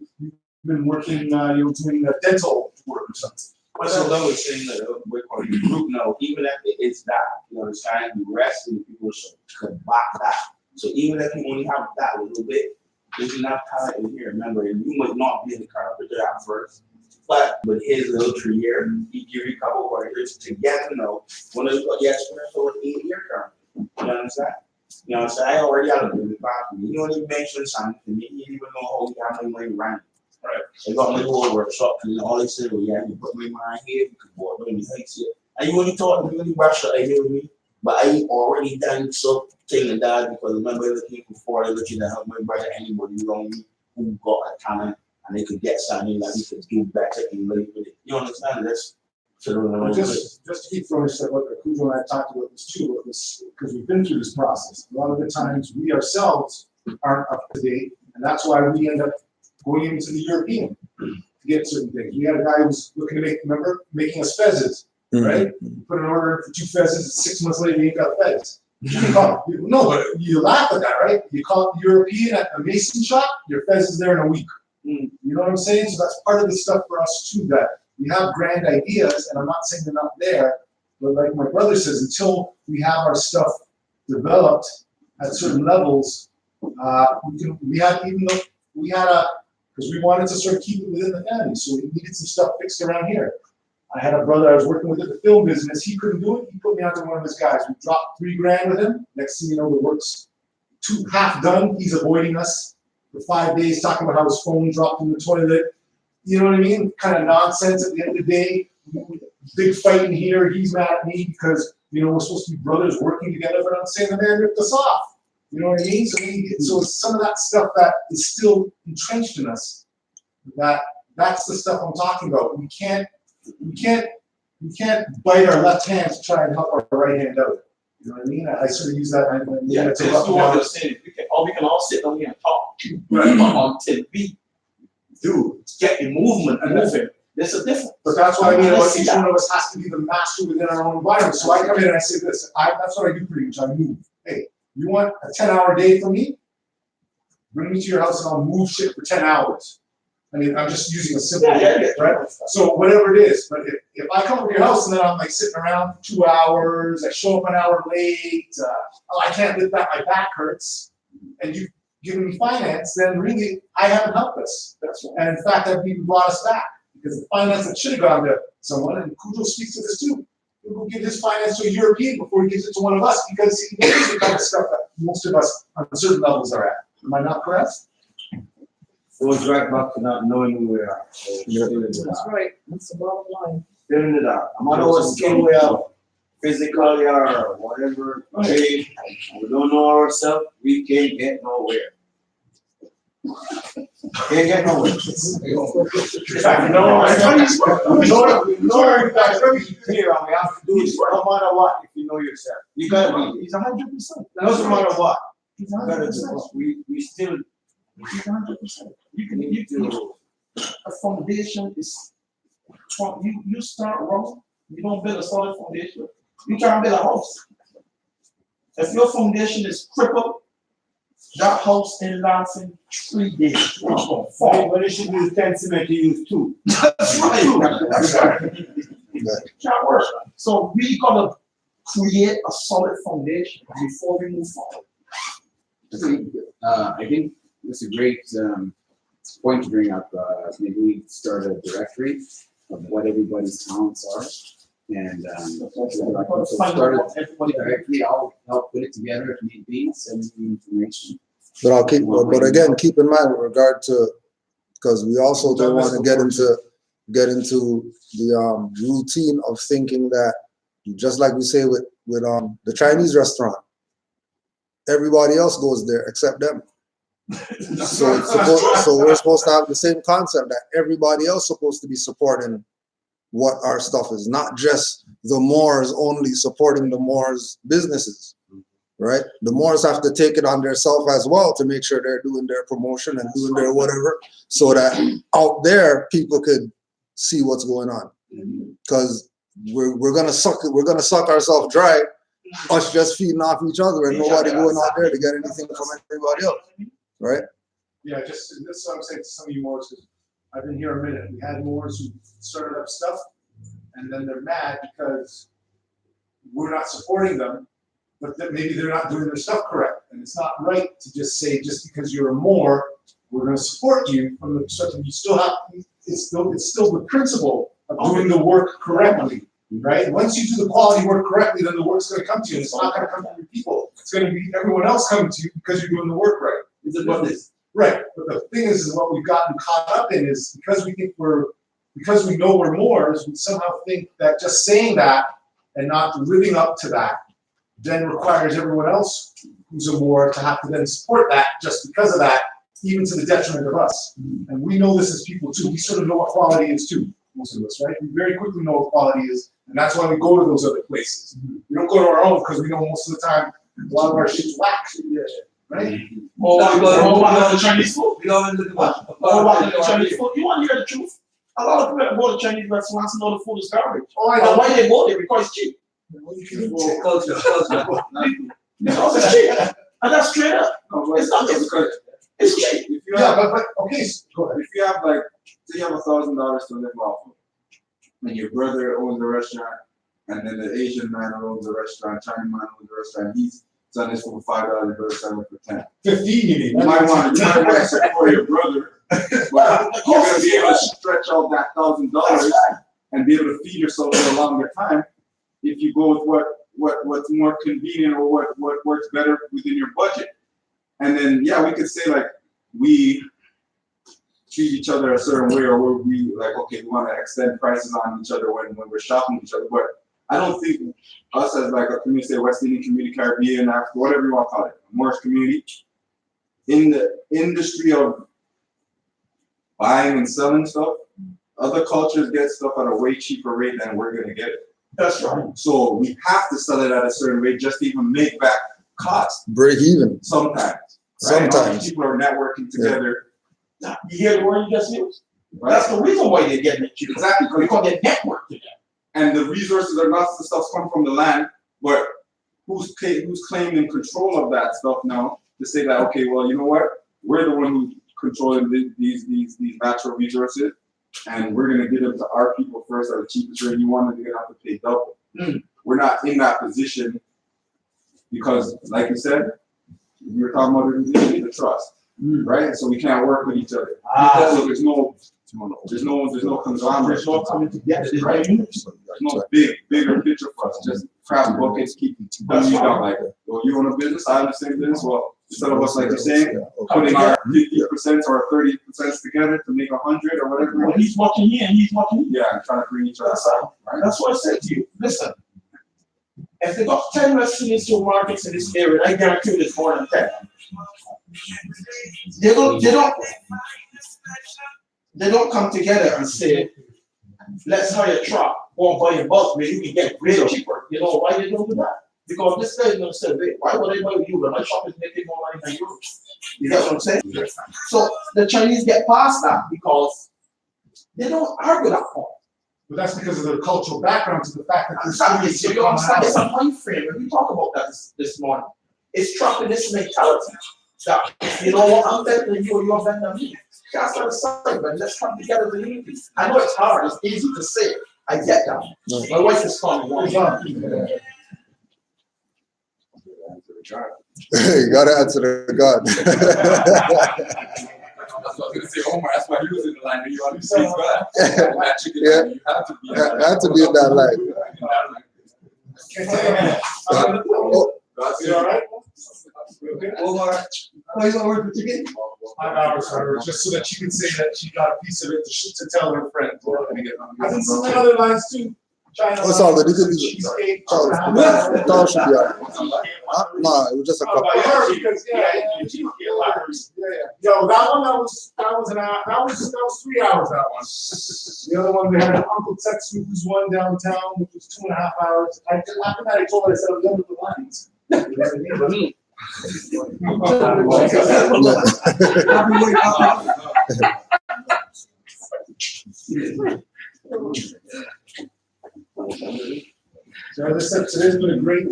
working, doing dental work or something.
But so that was saying that we're calling the group now, even if it is that, you understand, the rest of the people should back that. So even if you only have that a little bit, there's enough talent in here. Remember, you might not be in the carpenter at first, but with his little 3 year, he give you a couple of workers together now. One of the experience for an 8 year term. You understand? You know, so I already have a big property. You don't even mention something to me. You don't even know how you have my money running. Right. They got my whole workshop, and all they said, well, yeah, you put my mind here, you could board me, and you only taught me, really brush your idea with me, but I already done something like that because remember looking before I looking to help my brother, anybody around me who got a talent and they could get something that you could do better in life with it. You understand this? So
just to keep throwing stuff out there, Cujo and I talked about this too, because we've been through this process. A lot of the times we ourselves aren't up to date, and that's why we end up going into the European to get certain things. We had a guy who was looking to making us fezzes, right? You put an order in for 2 fezzes, 6 months later you ain't got fez. No, but you laugh at that, right? You call it European at a mason shop, your fez is there in a week. You know what I'm saying? So that's part of the stuff for us too, that we have grand ideas, and I'm not saying they're not there, but like my brother says, until we have our stuff developed at certain levels, because we wanted to sort of keep it within the family, so we needed some stuff fixed around here. I had a brother I was working with in the film business. He couldn't do it. He put me onto one of his guys. We dropped $3 grand with him. Next thing you know, the work's half done. He's avoiding us for 5 days, talking about how his phone dropped in the toilet. You know what I mean? Kind of nonsense at the end of the day. Big fight in here. He's mad at me because, we're supposed to be brothers working together, but I'm saying the man ripped us off. You know what I mean? So it's some of that stuff that is still entrenched in us. That's the stuff I'm talking about. We can't we can't bite our left hand to try and help our right hand out. You know what I mean? I sort of use that.
Yeah, that's what I understand. We can all sit down here and talk, right? Until we do get the movement and moving. There's a difference.
But that's what I mean about each one of us has to be the master within our own environment. So I come in and I say this. That's what I do pretty much. I move. Hey, you want a 10-hour day from me? Bring me to your house and I'll move shit for 10 hours. I mean, I'm just using a simple right? So whatever it is, but if I come to your house and then I'm like sitting around for 2 hours, I show up an hour late, I can't lift that, my back hurts, and you've given me finance, then really I haven't helped us. And in fact, I've even brought us back because the finance that should have gone to someone, and Cujo speaks to this too. He will give his finance to a European before he gives it to one of us because he knows the kind of stuff that most of us on certain levels are at. Am I not correct?
It goes right back to not knowing who we are.
That's right. That's the bottom line.
Still in the dark. No matter what skill we have, physically or whatever, we don't know ourselves, we can't get nowhere. Can't get nowhere. We have to do it no matter what if you know yourself. You gotta be. It's 100%. Doesn't matter what. We still.
It's 100%. You can a foundation is you start wrong. You don't build a solid foundation. You can't build a house. If your foundation is crippled, that house ain't lasting 3 days. It's gonna fall.
But it should use 10 cement, you use 2.
That's right. That's right. Can't work. So we gotta create a solid foundation before we move forward.
I think it's a great point to bring up. Maybe we start a directory of what everybody's talents are, and start a directory. I'll help put it together if need be, send the information.
But but again, keep in mind with regard to, because we also don't want to get into the routine of thinking that, just like we say with the Chinese restaurant, everybody else goes there except them. So we're supposed to have the same concept that everybody else supposed to be supporting what our stuff is, not just the Moors only supporting the Moors businesses, right? The Moors have to take it on themselves as well to make sure they're doing their promotion and doing their whatever, so that out there people could see what's going on. Because we're gonna suck ourselves dry, us just feeding off each other and nobody going out there to get anything from everybody else. Right?
Yeah, that's what I'm saying to some of you Moors, because I've been here a minute. We had Moors who started up stuff, and then they're mad because we're not supporting them, but that maybe they're not doing their stuff correct. And it's not right to just say, just because you're a Moor, we're going to support you from the perspective. You still have, it's still the principle of doing the work correctly, right? Once you do the quality work correctly, then the work's going to come to you. And it's not going to come from your people. It's going to be everyone else coming to you because you're doing the work right.
It's a business.
Right, but the thing is what we've gotten caught up in is because we know we're Moors, we somehow think that just saying that and not living up to that then requires everyone else who's a Moor to have to then support that just because of that, even to the detriment of us. And we know this as people too. We sort of know what quality is too, most of us, right? We very quickly know what quality is, and that's why we go to those other places. We don't go to our own because we know most of the time a lot of our shit's whack. Right?
Or about the Chinese food. We always look about the Chinese food. You want to hear the truth? A lot of people that go to Chinese restaurants know the food is garbage. Oh, I know. Why they go there? Because it's cheap.
Culture.
Because it's cheap. And that's straight up. It's not difficult. It's cheap.
If you have, but okay, go ahead.
If you have like, say you have $1,000 to live off of, and your brother owns a restaurant, and then the Asian man owns a restaurant, Chinese man owns a restaurant, he's selling this for $5, you better sell it for 10.
15, you mean?
You might want to support your brother, but you're going to be able to stretch out that $1,000 and be able to feed yourself for a longer time if you go with what's more convenient or what works better within your budget. And then, yeah, we could say like we treat each other a certain way, or we like, okay, we want to extend prices on each other when we're shopping each other, but I don't think us as like a community, say West Indian community, Caribbean, Africa, whatever you want to call it, Moorish community, in the industry of buying and selling stuff, Other cultures get stuff at a way cheaper rate than we're gonna get it.
That's right.
So we have to sell it at a certain rate just to even make back cost.
Break even.
Sometimes. Right?
Sometimes.
All these people are networking together.
You hear the word you just used? Right? That's the reason why they're getting it cheap.
Exactly.
Because they network together.
And the resources are not the stuff come from the land, but who's claiming control of that stuff now to say that, okay, well, you know what? We're the one who's controlling these natural resources, and we're gonna give them to our people first at the cheapest rate you want, and they're gonna have to pay double. We're not in that position because, like you said, you were talking about the trust, right? So we can't work with each other. So there's no conglomerate.
There's no coming together.
Right? There's no bigger picture for us. Just crab buckets keep you down like, well, you own a business, I own the same business. Well, instead of us, like you're saying, putting our 50% or 30% together to make 100 or whatever.
Well, he's watching here and he's watching you.
Yeah, and trying to bring each other out. Right?
That's what I said to you. Listen, if they got 10 restaurants or markets in this area, I guarantee you there's more than 10. They don't come together and say, let's hire a truck or buy a bus where you can get way cheaper. You know why they don't do that? Because this guy is going to say, wait, why would I buy with you when my shop is making more money than you? You get what I'm saying? So the Chinese get past that because they don't argue that point.
But that's because of their cultural background to the fact that
Exactly. So you understand, it's a mind frame, and we talk about that this morning. It's trapping this mentality that, you know what, I'm better than you or you're better than me. That's not a sign, but let's come together as a unity. I know it's hard, it's easy to say. I get that. My wife is calling me.
You gotta answer to God.
That's what I was gonna say, Omar. That's why he was in the line. You understand God.
Yeah,
you have to be.
I have to be in that line.
You all right?
Omar, how is our chicken?
5 hours for her, just so that she can say that she got a piece of it to tell her friend. I've been seeing the other lines too. China.
What's all good? You could do
cheesecake.
That should be alright. Nah, it was just a couple.
Because Yo, that was an hour. That was 3 hours. That one. The other one, we had an Uncle Tetsu's one downtown, which was 2.5 hours. After that, I told her I said I'm done with the lines. So as I said, today's been a great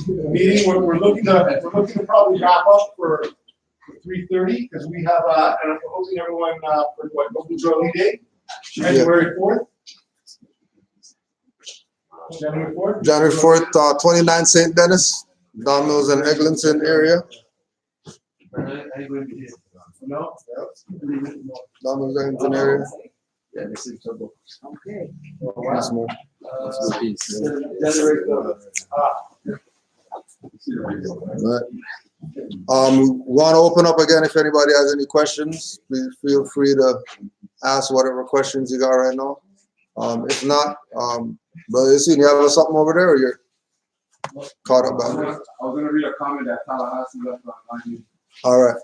meeting. We're looking to probably wrap up for 3:30 because we have and I'm hosting everyone for what Global Joy Day, January 4th. January 4th.
January 4th, 29 St. Dennis, Domino's and Eglinton area.
No.
Domino's Eglinton area.
Yeah, this is trouble. Okay.
Yes, man.
January 4th.
Right. We want to open up again. If anybody has any questions, please feel free to ask whatever questions you got right now. If not, Brother Yassine, you have something over there, or you're caught up by me?
I was gonna read a comment that Tallahassee left online.
All right.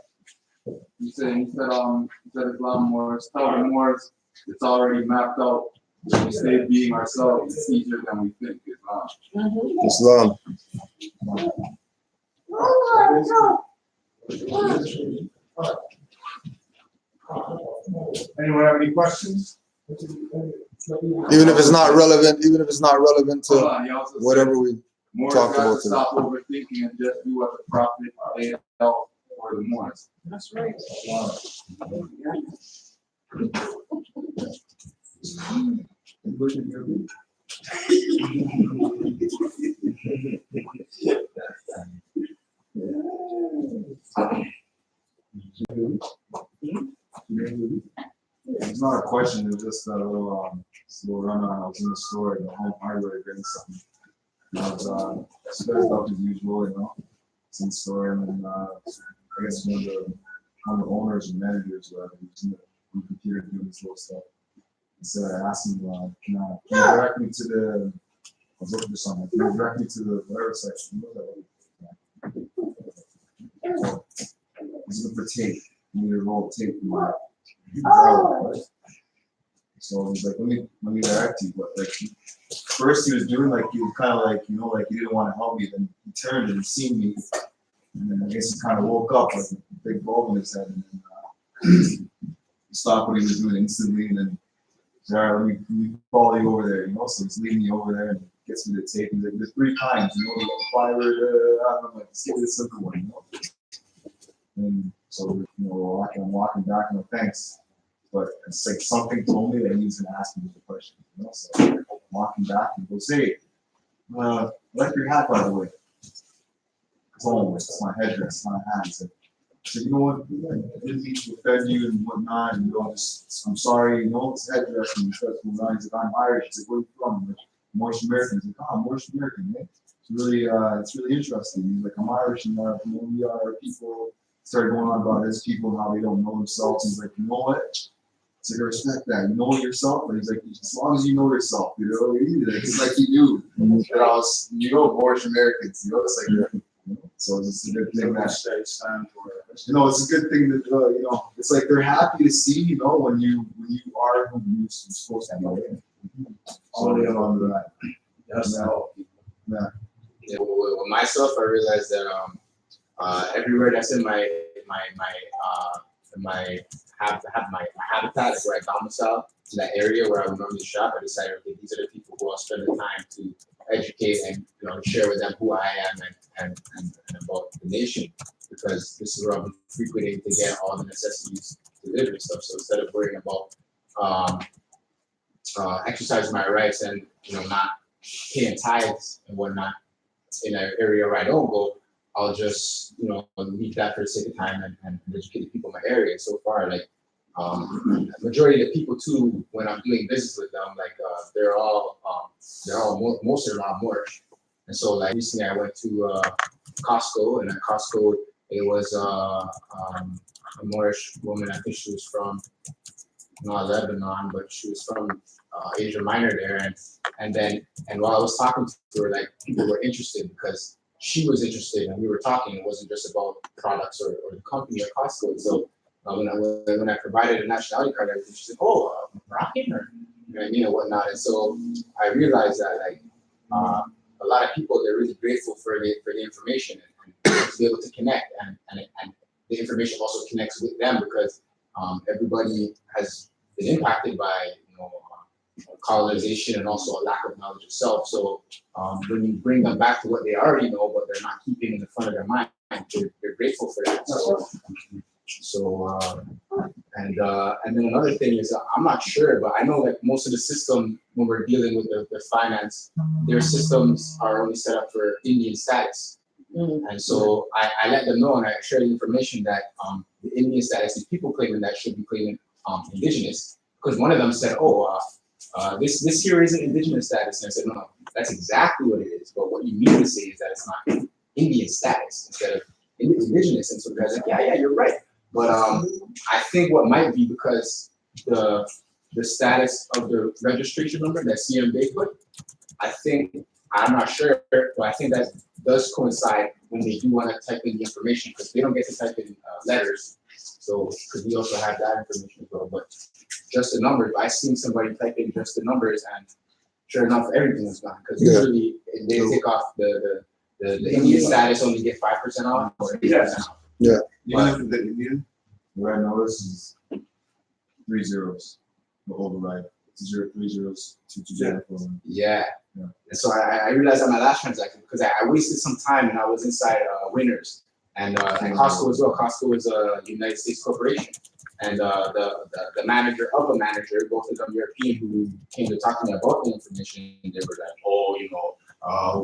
He said Islam Moors, tell the Moors it's already mapped out. If we stay being ourselves, it's easier than we think.
Islam.
Anyone have any questions?
Even if it's not relevant, to whatever we talked about today.
Stop overthinking and just do what the prophet laid out for the Moors.
That's right.
It's not a question, it's just a little run on. I was in the store at the home hardware getting something. I was sped up as usual, It's in the store, and then I guess one of the owners and managers were using the computer doing this little stuff. And so I asked him, can you direct me to the, I was looking for something, can you direct me to the whatever section? I was looking for tape. I need to roll tape from my
So he's like, let me direct you. But like, first he was doing like, he was kind of like, you know, like he didn't want to help me. Then he turned and seen me. And then I guess he kind of woke up with a big bulb in his head. And then he stopped what he was doing instantly. And then, all right, let me follow you over there, you know? So he's leading me over there and gets me the tape. He's like, there's 3 kinds, you know, the fiber, I'm like, just give me the simple one, you know? And so, you know, I'm walking back, and thanks. But it's like something told me that he needs to ask me the question, you know? So I'm walking back and he goes, hey, I like your hat, by the way. It's my headdress, my hat. So, you know what, I didn't mean to offend you and whatnot, and you know, I'm sorry, you know, it's headdress and stuff. He's like, I'm Irish. He's like, where are you from? I'm like, Moorish American. He's like, oh, I'm Moorish American, man. It's really interesting. He's like, I'm Irish, and when we are people started going on about his people and how they don't know themselves. He's like, you know what? It's like, I respect that. You know yourself, but he's like, as long as you know yourself, you know, it's like he knew that I was, you know, Moorish Americans, you know, it's like, you know, so it's a good thing that, you know, it's a good thing that, you know, it's like they're happy to see, you know, when you are who you're supposed to be. So they on that. Yes, yeah.
With myself, I realized that everywhere that's in my habitat, like where I domicile, to that area where I would normally shop, I decided, okay, these are the people who I'll spend the time to educate and, you know, share with them who I am and about the nation, because this is where I'm frequenting to get all the necessities to live and stuff. So instead of worrying about exercising my rights and, you know, not paying tithes and whatnot in an area where I don't go, I'll just, you know, leave that for the sake of time and educate the people in my area. So far, like, majority of the people too, when I'm doing business with them, like, most of them are Moorish. And so, like, recently I went to Costco, and at Costco, it was a Moorish woman. I think she was from not Lebanon, but she was from Asia Minor there. And while I was talking to her, like, people were interested because she was interested, and we were talking. It wasn't just about products or the company or Costco. And so when I provided a nationality card, everything, she said, "Oh, Moroccan," or, you know what I mean, or whatnot. And so I realized that, like, a lot of people, they're really grateful for the information and to be able to connect, and the information also connects with them because everybody has been impacted by, you know, colonization and also a lack of knowledge itself. So when you bring them back to what they already know, but they're not keeping in the front of their mind, they're grateful for that. And then another thing is, I'm not sure, but I know, like, most of the system, when we're dealing with the finance, their systems are only set up for Indian status. And so I let them know, and I share the information that the Indian status, these people claiming that should be claiming indigenous, because one of them said, "Oh, this here isn't indigenous status." And I said, "No, that's exactly what it is. But what you mean to say is that it's not Indian status instead of indigenous." And so the guy's like, "Yeah, you're right." But I think what might be because the status of the registration number that CMB put, I'm not sure, but I think that does coincide when they do want to type in the information, because they don't get to type in letters. So, because we also have that information as well. But just the numbers, I seen somebody type in just the numbers, and sure enough, everything was gone. Because usually they take off the Indian status, only get 5% off or 8% off.
Yeah.
Even if the Indian, what I noticed is 3 zeros, the override. 3 zeros, 2 together.
Yeah. And so I realized on my last transaction, because I wasted some time and I was inside Winners and Costco as well. Costco is a United States corporation. And the manager of a manager, both of them European, who came to talk to me about the information, they were like, "Oh, you know,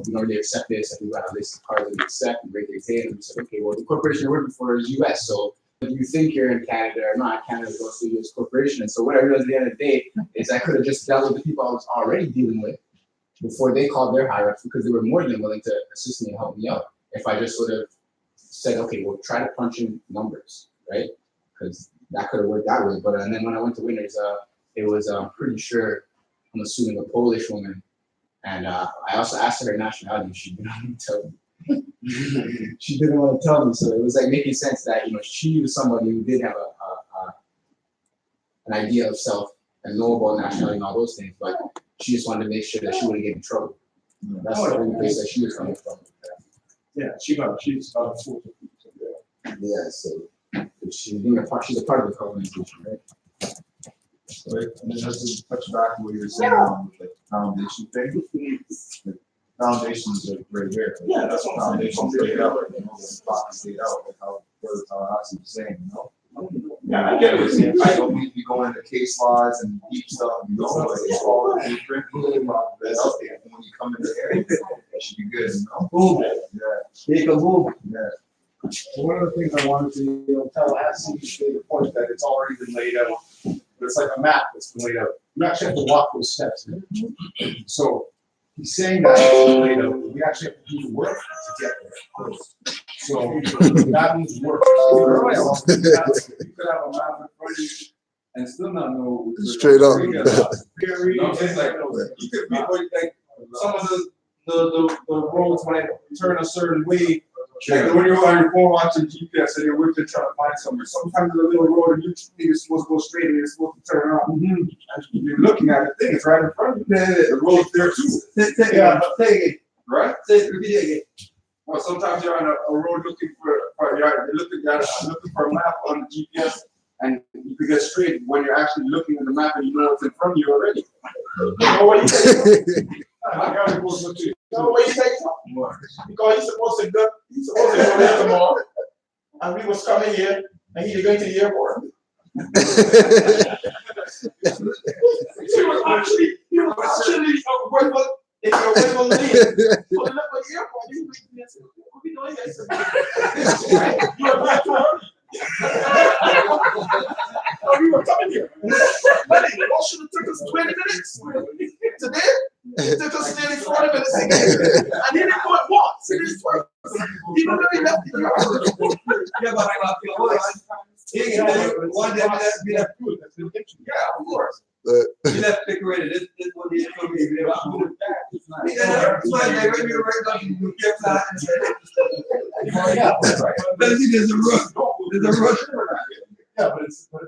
we don't really accept this, and we got a list of cards that we accept and rate they pay." And we said, "Okay, well, the corporation you're working for is US, so if you think you're in Canada or not, Canada goes to a US corporation." And so what I realized at the end of the day is I could have just dealt with the people I was already dealing with before they called their higher ups, because they were more than willing to assist me and help me out. If I just would have said, "Okay, well, try to punch in numbers," right? Because that could have worked that way. But and then when I went to Winners, it was pretty sure, I'm assuming, a Polish woman. And I also asked her nationality. She didn't want to tell me. She didn't want to tell me. So it was like making sense that, you know, she was somebody who did have an idea of self, and know about nationality and all those things, but she just wanted to make sure that she wouldn't get in trouble. That's the only place that she was coming from.
Yeah, she's got a fool.
Yeah, so she's a part of the colonization, right?
Right, and then just to touch back to what you were saying on like foundation thing. The foundations are right here.
Yeah, that's what I'm saying.
Foundations laid out, you know, the box laid out, like how Brother Tallahassee was saying, you know.
Yeah, I get what you're saying.
I don't need to be going into case laws and deep stuff, you know, like it's all different. That's out there. And when you come in the area, it should be good, you know.
Boom.
Yeah.
Make a move.
Yeah.
So one of the things I wanted to tell Tallahassee, made the point that it's already been laid out. But it's like a map that's been laid out. You actually have to walk those steps. So he's saying that it's laid out, but we actually have to do the work to get there. So that means work.
You could have a map in front of you and still not know.
Straight up.
It's like you could be like some of the roads when they turn a certain way. Like when you're on your phone watching GPS and you're with it trying to find somewhere. Sometimes there's a little road and you think it's supposed to go straight and you're supposed to turn around. And you're looking at the thing, it's right in front of you. The road's there too.
Yeah, say it.
Right?
Repeat it again.
Well, sometimes you're on a road looking you're looking for a map on the GPS, and you could get straight when you're actually looking at the map and you know what's in front of you already. You know what you say? You know what you say? Because he's supposed to go there tomorrow, and we was coming here, and he's going to the airport. He was actually if you're away from me, pulling up at the airport, you what we doing here? You were back to early. Oh, we were coming here. Buddy, it all should have took us 20 minutes. Today, it took us nearly 40 minutes to get here. And he didn't go at once. He did it twice. He literally left the yard.
Yeah, but I got your voice. One day we left food.
Yeah, of course.
We left decorated. This one is for me. We left food. Yeah, one day when we were right down, you kept that.
Yeah, right.
There's a rush. There's a rush.
Yeah, but that's what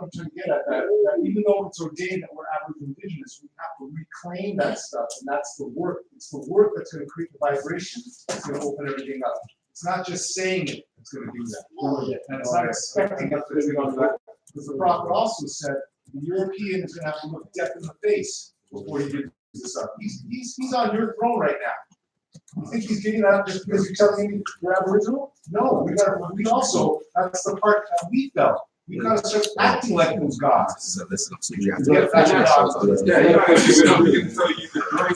I'm trying to get at. That even though it's ordained that we're Aboriginal indigenous, we have to reclaim that stuff, and that's the work. It's the work that's going to create the vibration that's going to open everything up. It's not just saying it that's going to do that. And it's not expecting us to do that. Because the prophet also said the European is going to have to look death in the face before he gives this up. He's on your throne right now. You think he's getting that just because you're telling me you're Aboriginal? No, we also, that's the part that we felt. We gotta start acting like those gods.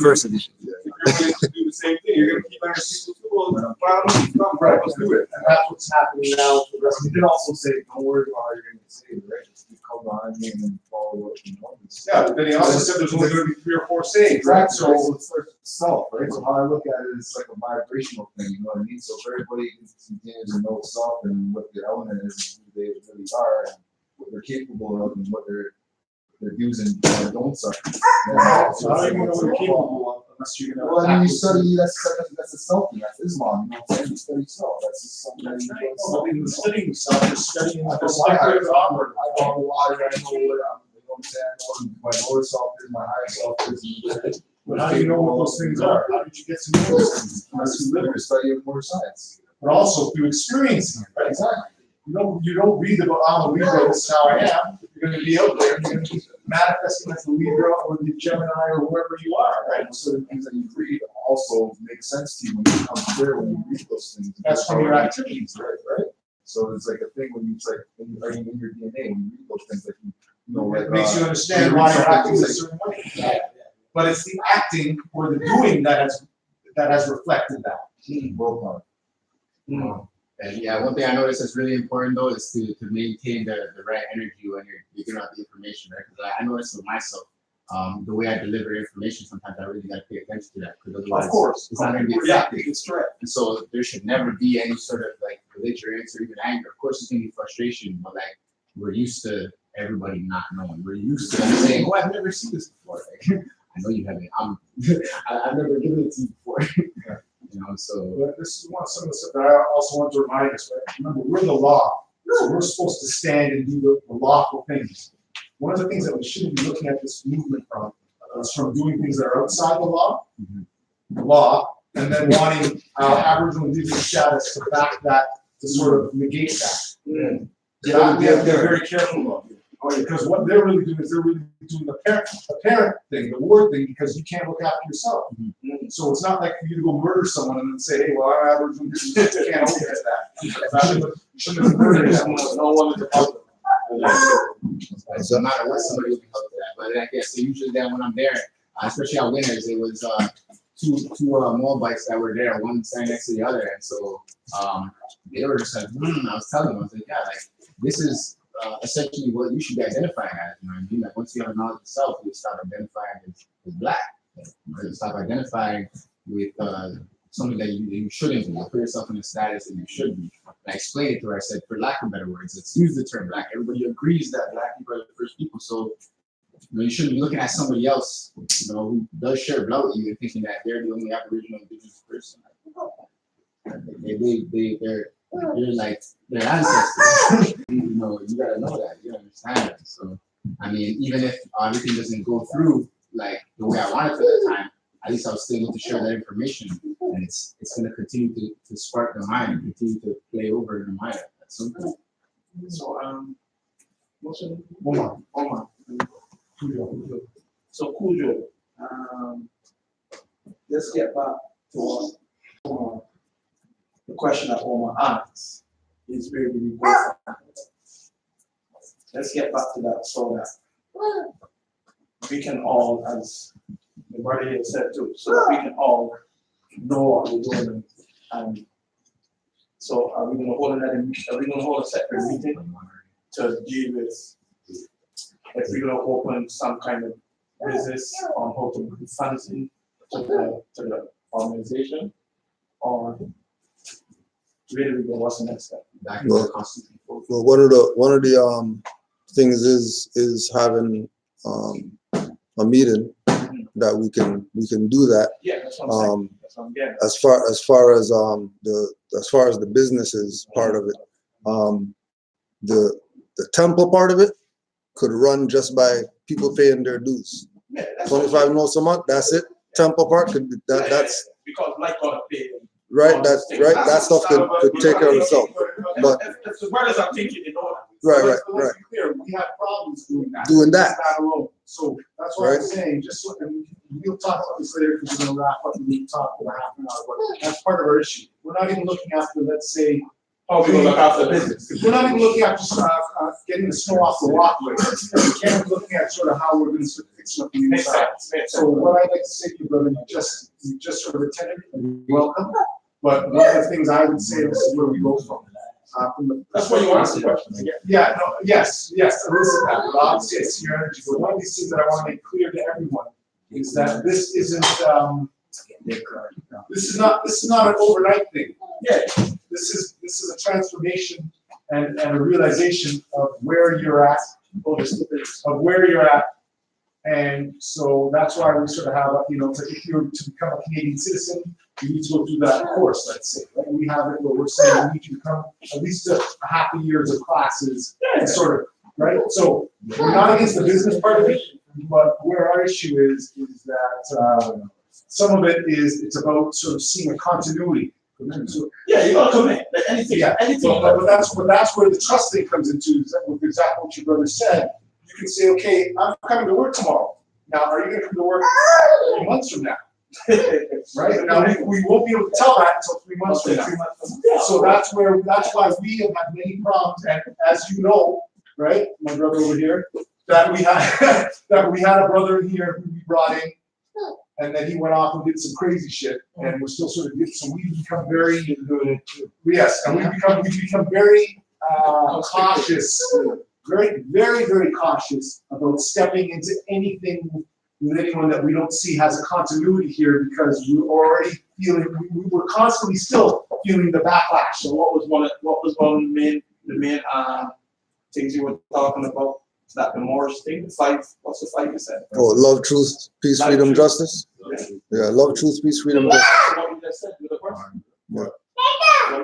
First edition.
You're going to do the same thing. You're going to keep other people too.
Right, let's do it. And that's what's happening now. The rest. We did also say, don't worry about how you're going to say it, right? Just come behind me and then follow what you know. Yeah, but then he also said there's only going to be 3 or 4 saves, right? So
it's like self, right? So how I look at it is like a vibrational thing, you know what I mean? So if everybody continues to know self and what their element is, who they really are, and what they're capable of, and what their do's and don'ts are.
So how do you know what you're capable of unless you're going to?
Well, I mean, you study, that's a self thing, that's Islam, you know what I'm saying? You study self, that's just something that you
Studying yourself, you're studying
I
the
know
psyche of the operator.
I know why, I know what I'm, you know what I'm saying? I know what my lower self is, my higher self is.
But how do you know what those things are? How did you get to know those things?
Unless you live or study of more science.
But also through experiencing it, right? Exactly. You don't read about, I'm a Libra, this is how I am. You're going to be out there, you're going to be manifesting as the Libra or the Gemini or whoever you are, right?
So the things that you read also make sense to you when you come clear when you read those things.
That's from your activities,
right? So it's like a thing when you, it's like, when you're writing in your DNA, when you read those things, like you know, like,
it makes you understand why you're acting a certain way. Yeah. But it's the acting or the doing that has reflected that.
Willpower.
And yeah, one thing I noticed that's really important though is to maintain the right energy when you're giving out the information, right? Because I noticed with myself, the way I deliver information, sometimes I really got to pay attention to that because otherwise,
of course,
it's not going to be effective.
It's correct.
And so there should never be any sort of like belligerence or even anger. Of course, it's going to be frustration, but like we're used to everybody not knowing. We're used to saying, "Oh, I've never seen this before." Like, I know you haven't. I've never given it to you before. You know, so.
But this is some of the stuff that I also want to remind us, right? Remember, we're the law. So we're supposed to stand and do the lawful things. one of the things that we shouldn't be looking at this movement from is from doing things that are outside the law, and then wanting our Aboriginal Indigenous status to back that, to sort of negate that. That we have to be very careful of. Because what they're really doing is they're really doing the parent thing, the war thing, because you can't look after yourself. So it's not like for you to go murder someone and then say, hey, well, our Aboriginal Indigenous can't look at that. You shouldn't have murdered someone. No one is about it.
So no matter what, somebody will be held to that. But I guess so usually then when I'm there, especially on winners, it was two Moabites that were there, one standing next to the other, and so they were just like, I was telling them, I was like, yeah, like this is essentially what you should be identifying as. You know what I mean? Like once you have knowledge of yourself, you start identifying as black. You stop identifying with something that you shouldn't be. You put yourself in a status that you should be. And I explained it to her. I said, for lack of better words, let's use the term black. Everybody agrees that black people are the first people. So you shouldn't be looking at somebody else, who does share blood with you and thinking that they're the only Aboriginal Indigenous person. They're like their ancestors. You gotta know that. You understand that. So I mean, even if everything doesn't go through like the way I wanted to at the time, at least I was still able to share that information, and it's gonna continue to spark the mind and continue to play over in the mind at some point.
So what's your name?
Omar.
So Cujo, let's get back to what the question that Omar asked is very important. Let's get back to that so that we can all, as the brother here said too, so that we can all know what we're doing. And so are we going to hold a separate meeting to deal with if we're going to open some kind of business on how to bring funds in to the organization, or really what's the next step?
Well, one of the things is having a meeting that we can do that.
Yeah, that's what I'm saying. That's what I'm getting.
As far as the businesses part of it, the temple part of it could run just by people paying their dues.
Yeah, that's
25 notes a month. That's it. Temple part could that's
because like gonna pay.
Right. That stuff could take care of itself. But
if the brothers are thinking, they know that.
Right.
Let's be clear, we have problems doing that. Alone. So that's why I'm saying, just so, and we'll talk about this later because we're going to wrap up and we can talk for half an hour, but that's part of our issue. We're not even looking after, let's say,
how we look after business.
We're not even looking at just getting the snow off the walkway. We can't be looking at sort of how we're going to fix up the inside. So what I'd like to say to you, brother, you just sort of attended and welcome. But one of the things I would say, this is where we go from.
That's what you asked the question.
Yes, there is that. But obviously, I see your energy. But one of these things that I want to make clear to everyone is that this isn't. This is not an overnight thing. Yeah, this is a transformation and a realization of where you're at, and so that's why we sort of have, if you're to become a Canadian citizen, you need to go through that course, let's say. Right? We have it where we're saying you need to become at least a half a years of classes, and sort of, right? So we're not against the business part of it, but where our issue is that some of it is, it's about sort of seeing a continuity.
Yeah, you gotta commit. Like anything.
Yeah,
anything.
But that's where the trust thing comes into, exactly what your brother said. You can say, okay, I'm coming to work tomorrow. Now, are you going to come to work 3 months from now? Right? Now, we won't be able to tell that until 3 months from now. So that's why we have had many problems. And as you know, right, my brother over here, that we had a brother in here who we brought in, and then he went off and did some crazy shit, and we're still sort of good. So we've become very we've become very cautious. Very, very, very cautious about stepping into anything with anyone that we don't see has a continuity here, because we were constantly still feeling the backlash.
So what was one of the main things you were talking about? That the Morris thing, the 5, what's the 5 you said?
Oh, love, truth, peace, freedom, justice. Yeah, love, truth, peace, freedom, justice.
What you just said with the person. What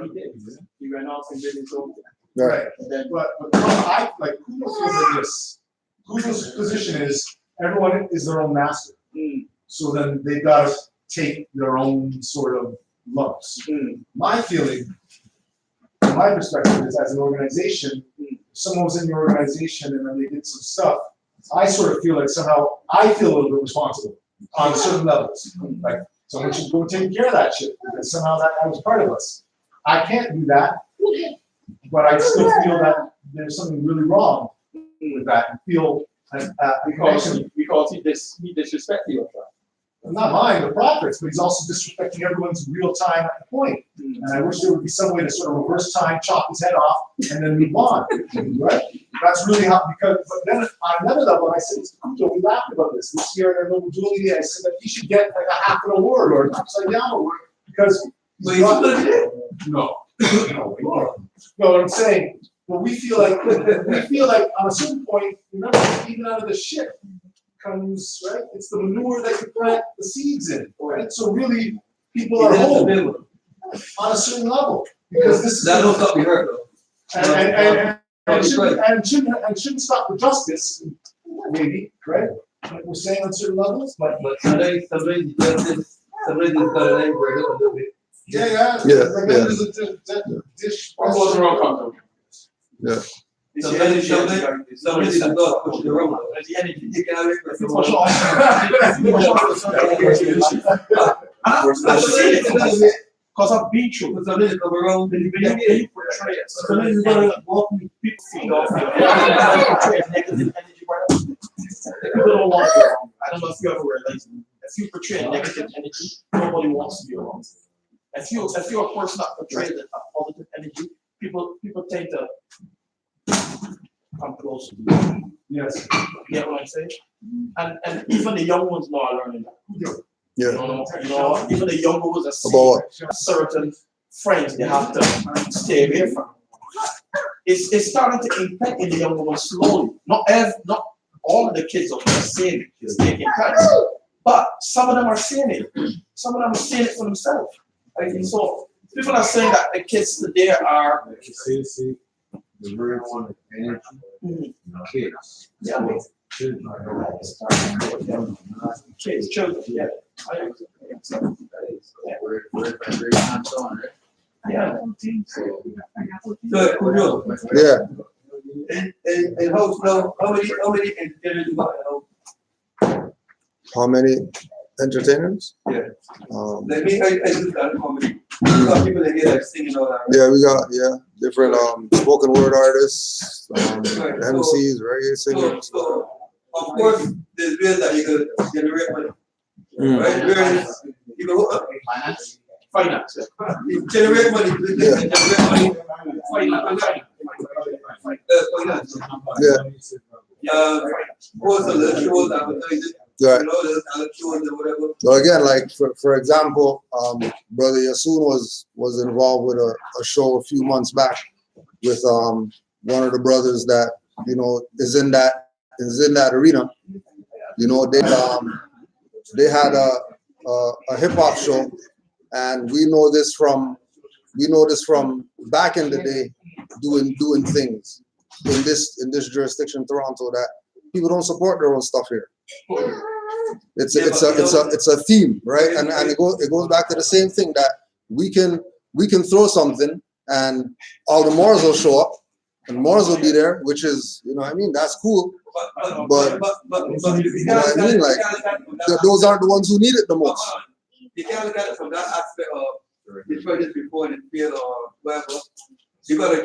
he did, he ran off and did his own thing.
Right.
But I like, who feels like this? Google's position is everyone is their own master. So then they gotta take their own sort of lumps. My feeling, from my perspective, is as an organization, if someone was in the organization and then they did some stuff, I sort of feel like somehow I feel a little bit responsible on certain levels. Like someone should go take care of that shit because somehow that was part of us. I can't do that, but I still feel that there's something really wrong with that and feel a connection.
Because he disrespected your tribe.
Not mine, the prophets, but he's also disrespecting everyone's real time point. And I wish there would be some way to sort of reverse time, chop his head off, and then move on. Right? That's really how, because, but then on another level, I said, we laughed about this year in our little Julie. I said that he should get like a half an award or an upside down award because he's not no. No, what I'm saying, but we feel like on a certain point, remember, even out of the shit comes, right? It's the manure that you plant the seeds in, right? So really, people are home on a certain level because this is
that don't stop me hurt though.
and shouldn't stop the justice, maybe, right? Like we're saying on certain levels, but
sometimes justice, sometimes it's got a name break up a little bit.
yeah. Dish.
What goes around comes around.
Yeah.
Sometimes it's not push the road. The energy you can have it.
Because I've been through.
Because sometimes you come around and
You portray it. Sometimes you gotta walk with people feed off you. Negative energy, right? People don't want to be around. I don't know if you ever realize if you portray negative energy, nobody wants to be around. If you're a person that portrays a positive energy, people tend to come close to you.
Yes.
You get what I'm saying? And even the young ones now are learning that.
Yeah.
You know, even the younger ones are certain friends they have to stay away from. It's starting to impact in the younger ones slowly. Not all of the kids are saying it's taking place, but some of them are saying it. Some of them are saying it for themselves. I think so. People are saying that the kids today are.
The very one of energy, kids.
Yeah.
Kids,
children, yeah.
We're very hands-on, right?
Yeah.
So, Kujo,
Yeah.
and how many entertainers you got?
How many entertainers?
Yeah.
Like
me, I do that comedy. You got people that get like singing all that. Right?
Yeah, we got different spoken word artists, MCs, reggae singers.
So of course, there's ways that you can generate money. Right? Whereas you go
Finance.
You generate money. You can generate money. Finance.
Yeah.
Also the shows, advertising.
Right.
You know, there's other shows and whatever.
So again, like for example, Brother Yasoon was involved with a show a few months back with one of the brothers that is in that arena. You know, they had a hip hop show, and we know this from back in the day, doing things in this jurisdiction, Toronto, that people don't support their own stuff here. It's a theme, right? And it goes back to the same thing that we can throw something and all the Moors will show up and Moors will be there, which is, that's cool. But you know what I mean? Like those aren't the ones who need it the most.
You can't look at it from that aspect of you tried this before and it failed or whatever. You gotta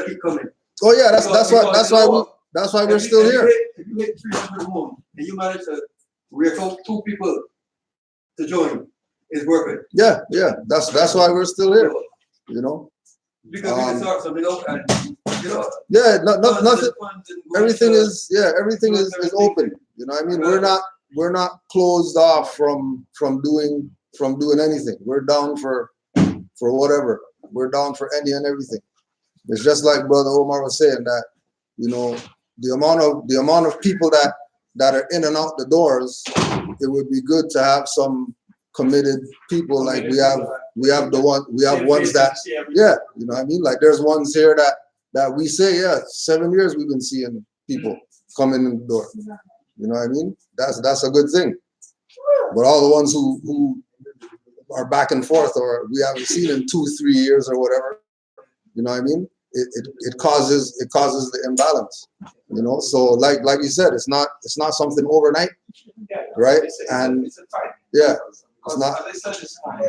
keep coming.
Oh yeah, that's why we're still here.
If you make 300 homes and you manage to recruit 2 people to join, it's worth it.
Yeah, that's why we're still here.
Because we can start something else and
nothing. Everything is open. You know what I mean? We're not closed off from doing anything. We're down for whatever. We're down for any and everything. It's just like Brother Omar was saying that, the amount of people that are in and out the doors, it would be good to have some committed people like we have ones that you know what I mean? Like there's ones here that we say, 7 years we've been seeing people. coming in the door. You know what I mean? That's a good thing. But all the ones who are back and forth, or we haven't seen in 2-3 years or whatever, you know what I mean? It causes the imbalance. You know, so like you said, it's not something overnight, right? And yeah, it's not.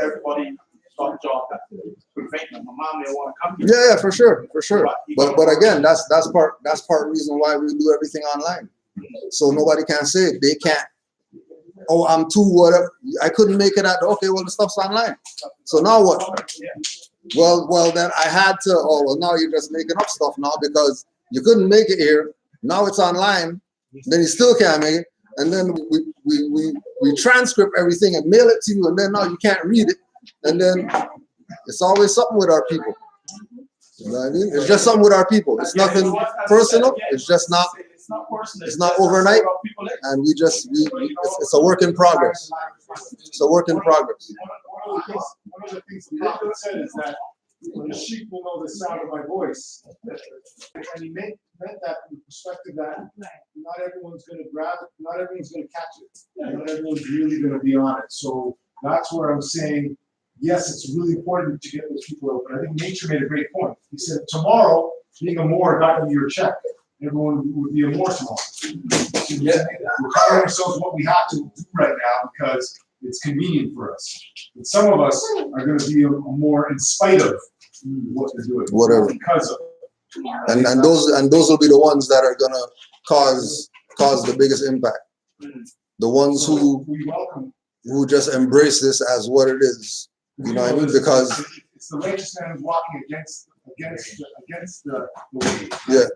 Everybody start job preventing my mom may want to come here.
Yeah, for sure. But again, that's part reason why we do everything online. So nobody can say they can't. Oh, I'm too whatever. I couldn't make it out. Okay, well the stuff's online. So now what? Well then I had to. Oh well, now you're just making up stuff now because you couldn't make it here. Now it's online. Then you still can't make it. And then we transcript everything and mail it to you. And then now you can't read it. And then it's always something with our people. You know what I mean? It's just something with our people. It's nothing personal. It's just not. It's not overnight. And it's a work in progress. It's a work in progress.
One of the things the prophet said is that the sheep will know the sound of my voice. And he meant that from the perspective that not everyone's going to grab it, not everyone's going to catch it, not everyone's really going to be on it. So that's where I'm saying, yes, it's really important to get those people out. But I think Nature made a great point. He said, tomorrow, being a Moor got you your check. Everyone would be a Moor tomorrow. So we're telling ourselves what we have to do right now because it's convenient for us. But some of us are going to be a Moor in spite of what they're doing.
Whatever.
Because of.
And those will be the ones that are gonna cause the biggest impact. The ones who just embrace this as what it is. You know what I mean? Because
it's the righteous man who's walking against the way.
Yeah.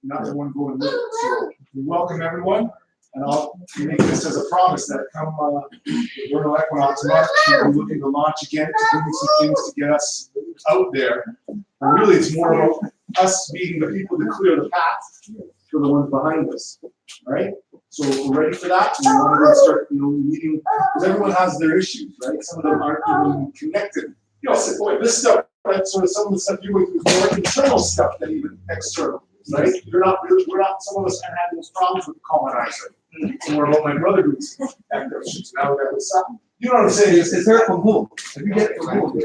Not the one going with it. So we welcome everyone, and I'll make this as a promise that come the vernal equinox March, we'll be looking to launch again to do some things to get us out there. But really, it's more about us being the people to clear the path for the ones behind us, right? So if we're ready for that, we want to start, meeting, because everyone has their issues, right? Some of them aren't even connected. Boy, this stuff, right? So some of the stuff you're going through is more internal stuff than even external, right? We're not, some of us are having those problems with the colonizer. It's more about my brother who's and those shit. Now that was something. You know what I'm saying?
It's hurt from home. If you get it from home,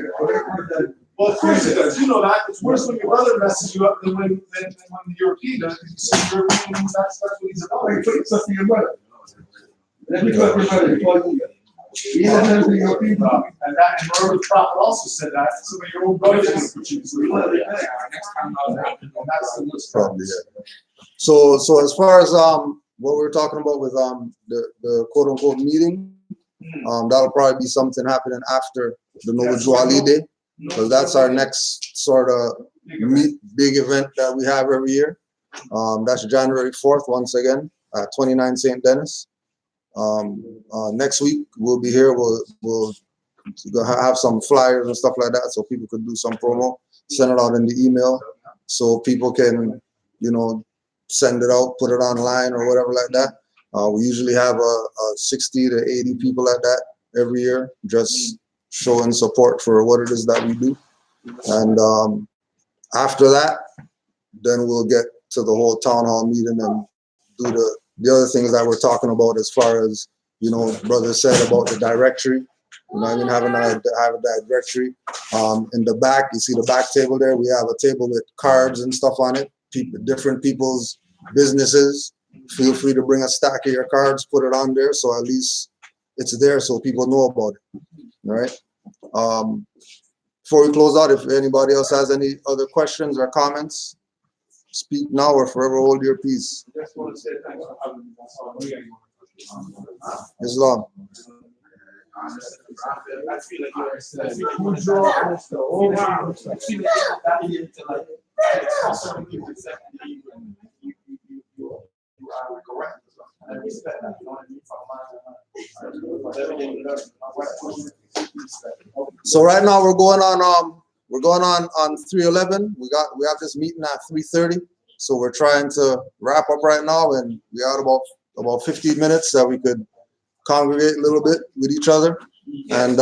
well, of course it does. You know that. It's worse when your brother messes you up than when the European does, because you see the European, that's what he's about. You put stuff to your brother. Let me talk to your brother before you get. He doesn't have the European problem. And remember the prophet also said that some of your own brothers put you through. Next time that's the worst problem.
So as far as what we're talking about with the quote unquote meeting, that'll probably be something happening after the Noble Juali Day. Because that's our next sort of big event that we have every year. That's January 4th, once again, at 29 St. Denis. Next week, we'll be here. We'll have some flyers and stuff like that so people could do some promo, send it out in the email so people can, send it out, put it online or whatever like that. We usually have 60 to 80 people at that every year, just showing support for what it is that we do. And after that, then we'll get to the whole town hall meeting and do the other things that we're talking about as far as, brother said about the directory. Having a directory. In the back, you see the back table there, we have a table with cards and stuff on it, different people's businesses. Feel free to bring a stack of your cards, put it on there, so at least it's there so people know about it. All right. Before we close out, if anybody else has any other questions or comments, speak now or forever hold your peace.
Just want to say thanks for having me. That's all.
Islam.
I feel like you're that into like you are correct. And I respect that. You know what I mean?
So right now we're going on 311. We have this meeting at 3:30. So we're trying to wrap up right now, and we got about 15 minutes that we could congregate a little bit with each other, and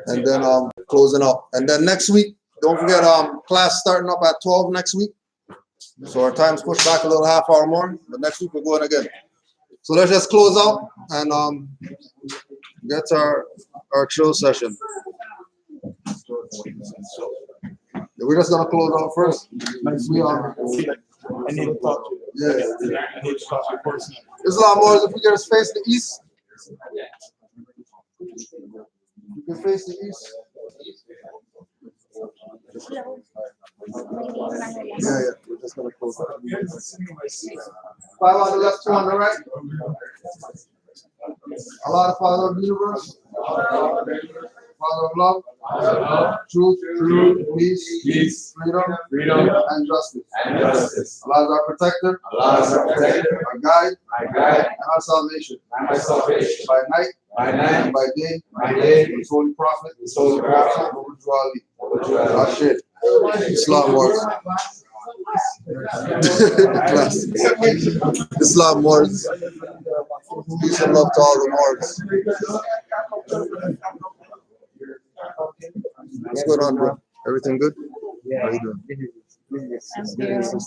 then closing up. And then next week, don't forget class starting up at 12 next week. So our time's pushed back a little half hour more, but next week we're going again. So let's just close out and get our chill session. We're just gonna close out first.
I need to talk to you.
Yeah.
I need to talk to you personally.
Islam Wars, if we get us face the east. You can face the east. Yeah, we're just gonna close out. 5 on the left, 2 on the right. Allah, the Father of the universe. Father of love, truth, peace, freedom, and justice. Allah is our protector, our guide, and our salvation. By night, and by day, His holy prophet, Rashid. Islam Wars. Islam Wars. Peace and love to all the Moors. What's going on, bro? Everything good? How you doing?